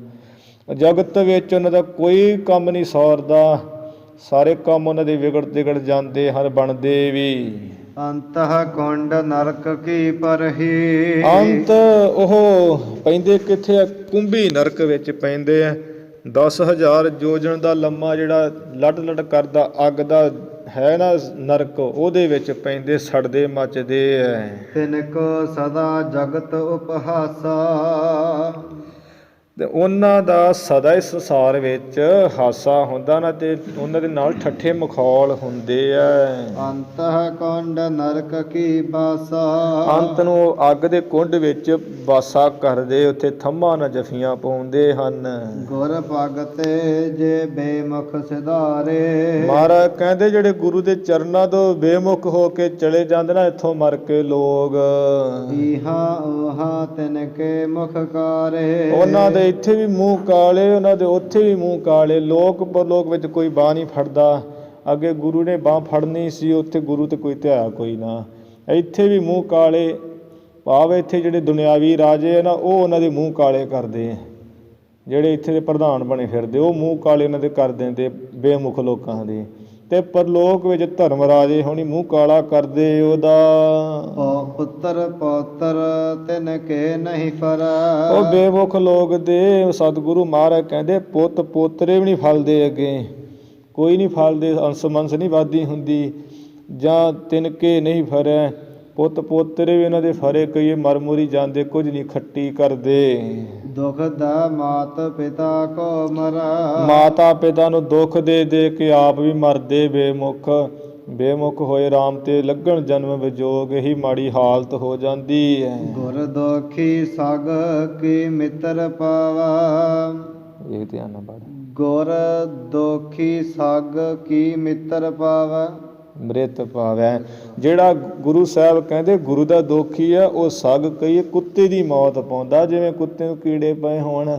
A: ਜਗਤ ਵਿੱਚ ਉਹਨਾਂ ਦਾ ਕੋਈ ਕੰਮ ਨਹੀਂ ਸੌਰਦਾ, ਸਾਰੇ ਕੰਮ ਉਹਨਾਂ ਦੇ ਵਿਗੜ ਜਾਂਦੇ ਹਨ, ਬਣਦੇ ਵੀ।
B: ਅੰਤਹ ਕੁੰਡ ਨਰਕ ਕੀ ਪਰਹੀ।
A: ਅੰਤ ਉਹ ਪੈਂਦੇ ਕਿੱਥੇ ਆ? ਕੁੰਭੀ ਨਰਕ ਵਿੱਚ ਪੈਂਦੇ ਆ। 10,000 ਯੋਜਨ ਦਾ ਲੰਮਾ ਜਿਹੜਾ ਲੱਟ ਲੱਟ ਕਰਦਾ ਅੱਗ ਦਾ ਹੈ ਨਾ ਨਰਕ, ਉਹਦੇ ਵਿੱਚ ਪੈਂਦੇ, ਸੜਦੇ ਮੱਚਦੇ ਐ।
B: ਤਿਨਕੋ ਸਦਾ ਜਗਤ ਉਪਹਾਸਾ।
A: ਅਤੇ ਉਹਨਾਂ ਦਾ ਸਦਾ ਇਸ ਸੰਸਾਰ ਵਿੱਚ ਹਾਸਾ ਹੁੰਦਾ ਨਾ, ਅਤੇ ਉਹਨਾਂ ਦੇ ਨਾਲ ਠੱਠੇ ਮਖੌਲ ਹੁੰਦੇ ਆ।
B: ਅੰਤਹ ਕੁੰਡ ਨਰਕ ਕੀ ਬਾਸਾ।
A: ਅੰਤ ਨੂੰ ਅੱਗ ਦੇ ਕੁੰਡ ਵਿੱਚ ਵਾਸਾ ਕਰਦੇ, ਉੱਥੇ ਥੰਮਾਂ ਨਾਲ ਜੱਫੀਆਂ ਪਾਉਂਦੇ ਹਨ।
B: ਗੁਰ ਭਗਤੇ ਜੇ ਬੇਮੁਖ ਸਿਧਾਰੇ।
A: ਮਹਾਰਾਜ ਕਹਿੰਦੇ ਜਿਹੜੇ ਗੁਰੂ ਦੇ ਚਰਨਾਂ ਤੋਂ ਬੇਮੁਖ ਹੋ ਕੇ ਚਲੇ ਜਾਂਦੇ ਨਾ ਇੱਥੋਂ ਮਰ ਕੇ ਲੋਕ,
B: ਇਹਾ ਉਹਾ ਤਿਨਕੇ ਮੁਖ ਕਾਰੇ।
A: ਉਹਨਾਂ ਦੇ ਇੱਥੇ ਵੀ ਮੂੰਹ ਕਾਲੇ, ਉਹਨਾਂ ਦੇ ਉੱਥੇ ਵੀ ਮੂੰਹ ਕਾਲੇ। ਲੋਕ ਪਰਲੋਕ ਵਿੱਚ ਕੋਈ ਬਾਂਹ ਨਹੀਂ ਫੜਦਾ। ਅੱਗੇ ਗੁਰੂ ਨੇ ਬਾਂਹ ਫੜਨੀ ਸੀ, ਉੱਥੇ ਗੁਰੂ ਤੇ ਕੋਈ ਧਿਆਇਆ ਕੋਈ ਨਾ। ਇੱਥੇ ਵੀ ਮੂੰਹ ਕਾਲੇ, ਭਾਵ ਇੱਥੇ ਜਿਹੜੇ ਦੁਨਿਆਵੀ ਰਾਜੇ ਆ ਨਾ ਉਹ ਉਹਨਾਂ ਦੇ ਮੂੰਹ ਕਾਲੇ ਕਰਦੇ ਆ। ਜਿਹੜੇ ਇੱਥੇ ਦੇ ਪ੍ਰਧਾਨ ਬਣੇ ਫਿਰਦੇ ਉਹ ਮੂੰਹ ਕਾਲੇ ਉਹਨਾਂ ਦੇ ਕਰ ਦਿੰਦੇ ਬੇਮੁਖ ਲੋਕਾਂ ਦੇ। ਅਤੇ ਪਰਲੋਕ ਵਿੱਚ ਧਰਮ ਰਾਜੇ ਹੋਣੀ ਮੂੰਹ ਕਾਲਾ ਕਰਦੇ ਉਹਦਾ।
B: ਪੁੱਤਰ ਪੌਤਰ ਤਿਨਕੇ ਨਹੀਂ ਫਰ।
A: ਉਹ ਬੇਮੁਖ ਲੋਕ ਦੇ ਸਤਿਗੁਰੂ ਮਹਾਰਾਜ ਕਹਿੰਦੇ ਪੁੱਤ ਪੋਤਰੇ ਵੀ ਨਹੀਂ ਫਲਦੇ, ਅੱਗੇ ਕੋਈ ਨਹੀਂ ਫਲਦੇ, ਅੰਸ ਮੰਸ ਨਹੀਂ ਵਾਧੀ ਹੁੰਦੀ। ਜਾਂ ਤਿਨਕੇ ਨਹੀਂ ਫਰੈ, ਪੁੱਤ ਪੋਤਰੇ ਵੀ ਇਹਨਾਂ ਦੇ ਫਰੇ, ਕਈ ਮਰ ਮੁਰੀ ਜਾਂਦੇ, ਕੁਝ ਨਹੀਂ ਖੱਟੀ ਕਰਦੇ।
B: ਦੁਖ ਦਾ ਮਾਤ ਪਿਤਾ ਕੋ ਮਰਾ।
A: ਮਾਤਾ ਪਿਤਾ ਨੂੰ ਦੁੱਖ ਦੇ ਦੇ ਕੇ ਆਪ ਵੀ ਮਰਦੇ ਬੇਮੁਖ। ਬੇਮੁਖ ਹੋਏ ਰਾਮ ਤੇ ਲੱਗਣ ਜਨਮ ਵਿਜੋਗ, ਇਹੀ ਮਾੜੀ ਹਾਲਤ ਹੋ ਜਾਂਦੀ ਹੈ।
B: ਗੁਰ ਦੋਖੀ ਸਗ ਕੀ ਮਿੱਤਰ ਪਾਵਾ।
A: ਇਹ ਧਿਆਨ ਨਾਲ ਪੜ੍ਹ।
B: ਗੁਰ ਦੋਖੀ ਸਗ ਕੀ ਮਿੱਤਰ ਪਾਵਾ।
A: ਮ੍ਰਿਤ ਪਾਵੈ। ਜਿਹੜਾ ਗੁਰੂ ਸਾਹਿਬ ਕਹਿੰਦੇ ਗੁਰੂ ਦਾ ਦੋਖੀ ਆ ਉਹ ਸੱਗ ਕਹੀਏ ਕੁੱਤੇ ਦੀ ਮੌਤ ਪਾਉਂਦਾ। ਜਿਵੇਂ ਕੁੱਤੇ ਨੂੰ ਕੀੜੇ ਪਏ ਹੋਣ,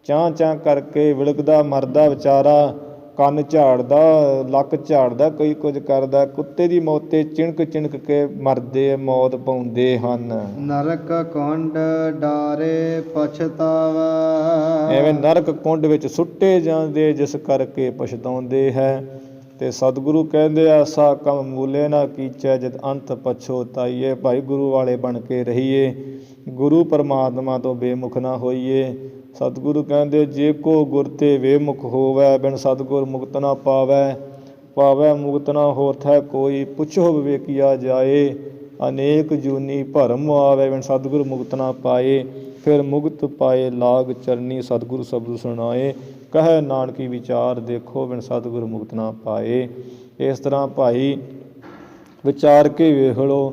A: ਚਾਂ ਚਾਂ ਕਰਕੇ ਵਿਲਕਦਾ ਮਰਦਾ ਵਿਚਾਰਾ, ਕੰਨ ਝਾੜਦਾ, ਲੱਕ ਝਾੜਦਾ, ਕਈ ਕੁਝ ਕਰਦਾ। ਕੁੱਤੇ ਦੀ ਮੌਤੇ ਚਿਣਕ ਚਿਣਕ ਕੇ ਮਰਦੇ, ਮੌਤ ਪਾਉਂਦੇ ਹਨ।
B: ਨਰਕ ਕੁੰਡ ਡਾਰੇ ਪਛਤਾਵਾ।
A: ਐਵੇਂ ਨਰਕ ਕੁੰਡ ਵਿੱਚ ਸੁੱਟੇ ਜਾਂਦੇ, ਜਿਸ ਕਰਕੇ ਪਛਤਾਉਂਦੇ ਹੈ। ਅਤੇ ਸਤਿਗੁਰੂ ਕਹਿੰਦੇ ਐਸਾ ਕੰਮ ਮੂਲੇ ਨਾ ਕੀਚੈ ਜਦ ਅੰਤ ਪਛੋਤਾਈਏ। ਭਾਈ ਗੁਰੂ ਵਾਲੇ ਬਣ ਕੇ ਰਹੀਏ, ਗੁਰੂ ਪਰਮਾਤਮਾ ਤੋਂ ਬੇਮੁਖ ਨਾ ਹੋਈਏ। ਸਤਿਗੁਰੂ ਕਹਿੰਦੇ ਜੇ ਕੋ ਗੁਰ ਤੇ ਬੇਮੁਖ ਹੋਵੈ, ਬਿਨ ਸਤਿਗੁਰ ਮੁਕਤ ਨਾ ਪਾਵੈ। ਪਾਵੈ ਮੁਕਤ ਨਾ ਹੋਥੈ ਕੋਈ, ਪੁੱਛੋ ਵਿਵੇਕੀਆ ਜਾਏ। ਅਨੇਕ ਜੂਨੀ ਭਰਮ ਆਵੇ, ਬਿਨ ਸਤਿਗੁਰ ਮੁਕਤ ਨਾ ਪਾਏ। ਫਿਰ ਮੁਕਤ ਪਾਏ ਲਾਗ ਚਰਨੀ, ਸਤਿਗੁਰੂ ਸ਼ਬਦ ਸੁਣਾਏ। ਕਹੈ ਨਾਨਕੀ ਵਿਚਾਰ ਦੇਖੋ, ਬਿਨ ਸਤਿਗੁਰ ਮੁਕਤ ਨਾ ਪਾਏ। ਇਸ ਤਰ੍ਹਾਂ ਭਾਈ ਵਿਚਾਰ ਕੇ ਵੇਖ ਲਓ,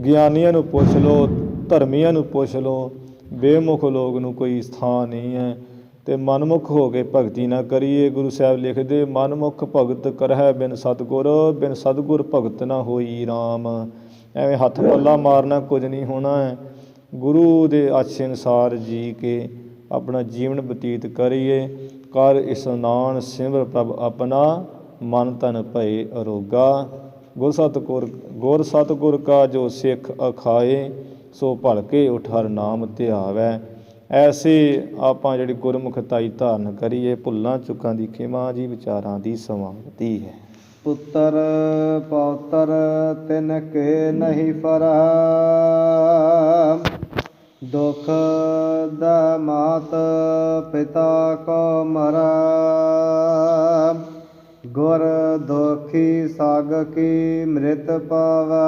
A: ਗਿਆਨੀਆਂ ਨੂੰ ਪੁੱਛ ਲਓ, ਧਰਮੀਆਂ ਨੂੰ ਪੁੱਛ ਲਓ, ਬੇਮੁਖ ਲੋਕ ਨੂੰ ਕੋਈ ਸਥਾਨ ਨਹੀਂ ਹੈ। ਅਤੇ ਮਨਮੁਖ ਹੋ ਕੇ ਭਗਤੀ ਨਾ ਕਰੀਏ। ਗੁਰੂ ਸਾਹਿਬ ਲਿਖਦੇ ਮਨਮੁਖ ਭਗਤ ਕਰਹਿ ਬਿਨ ਸਤਿਗੁਰ, ਬਿਨ ਸਤਿਗੁਰ ਭਗਤ ਨਾ ਹੋਈ ਰਾਮ। ਐਵੇਂ ਹੱਥ ਪੱਲਾ ਮਾਰਨਾ ਕੁਝ ਨਹੀਂ ਹੋਣਾ ਹੈ। ਗੁਰੂ ਦੇ ਆਸ਼ੇ ਅਨੁਸਾਰ ਜੀ ਕੇ ਆਪਣਾ ਜੀਵਨ ਬਤੀਤ ਕਰੀਏ। ਕਰ ਇਸਨਾਨ ਸਿਮਰ ਪ੍ਰਭ ਆਪਣਾ, ਮਨ ਤਨ ਭਏ ਅਰੋਗਾ। ਗੁਰ ਸਤਿਗੁਰ ਕਾ ਜੋ ਸਿੱਖ ਅਖਾਏ, ਸੋ ਭਲਕੇ ਉਠ ਹਰ ਨਾਮ ਧਿਆਵੈ। ਐਸੇ ਆਪਾਂ ਜਿਹੜੀ ਗੁਰਮੁਖਤਾਈ ਧਾਰਨ ਕਰੀਏ, ਭੁੱਲਾਂ ਚੁੱਕਾਂ ਦੀ ਖਿਮਾ ਜੀ, ਵਿਚਾਰਾਂ ਦੀ ਸਮਾਪਤੀ ਹੈ।
B: ਪੁੱਤਰ ਪੌਤਰ ਤਿਨ ਕੇ ਨਹੀਂ ਫਰਾ, ਦੁਖ ਦਾ ਮਾਤ ਪਿਤਾ ਕੋ ਮਰਾ। ਗੁਰ ਦੋਖੀ ਸਾਗ ਕੀ ਮ੍ਰਿਤ ਪਾਵਾ,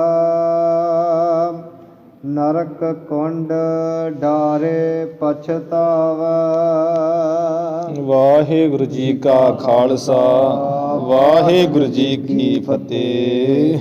B: ਨਰਕ ਕੁੰਡ ਡਾਰੇ ਪਛਤਾਵਾ।
A: ਵਾਹਿਗੁਰੂ ਜੀ ਕਾ ਖਾਲਸਾ, ਵਾਹਿਗੁਰੂ ਜੀ ਕੀ ਫਤਿਹ।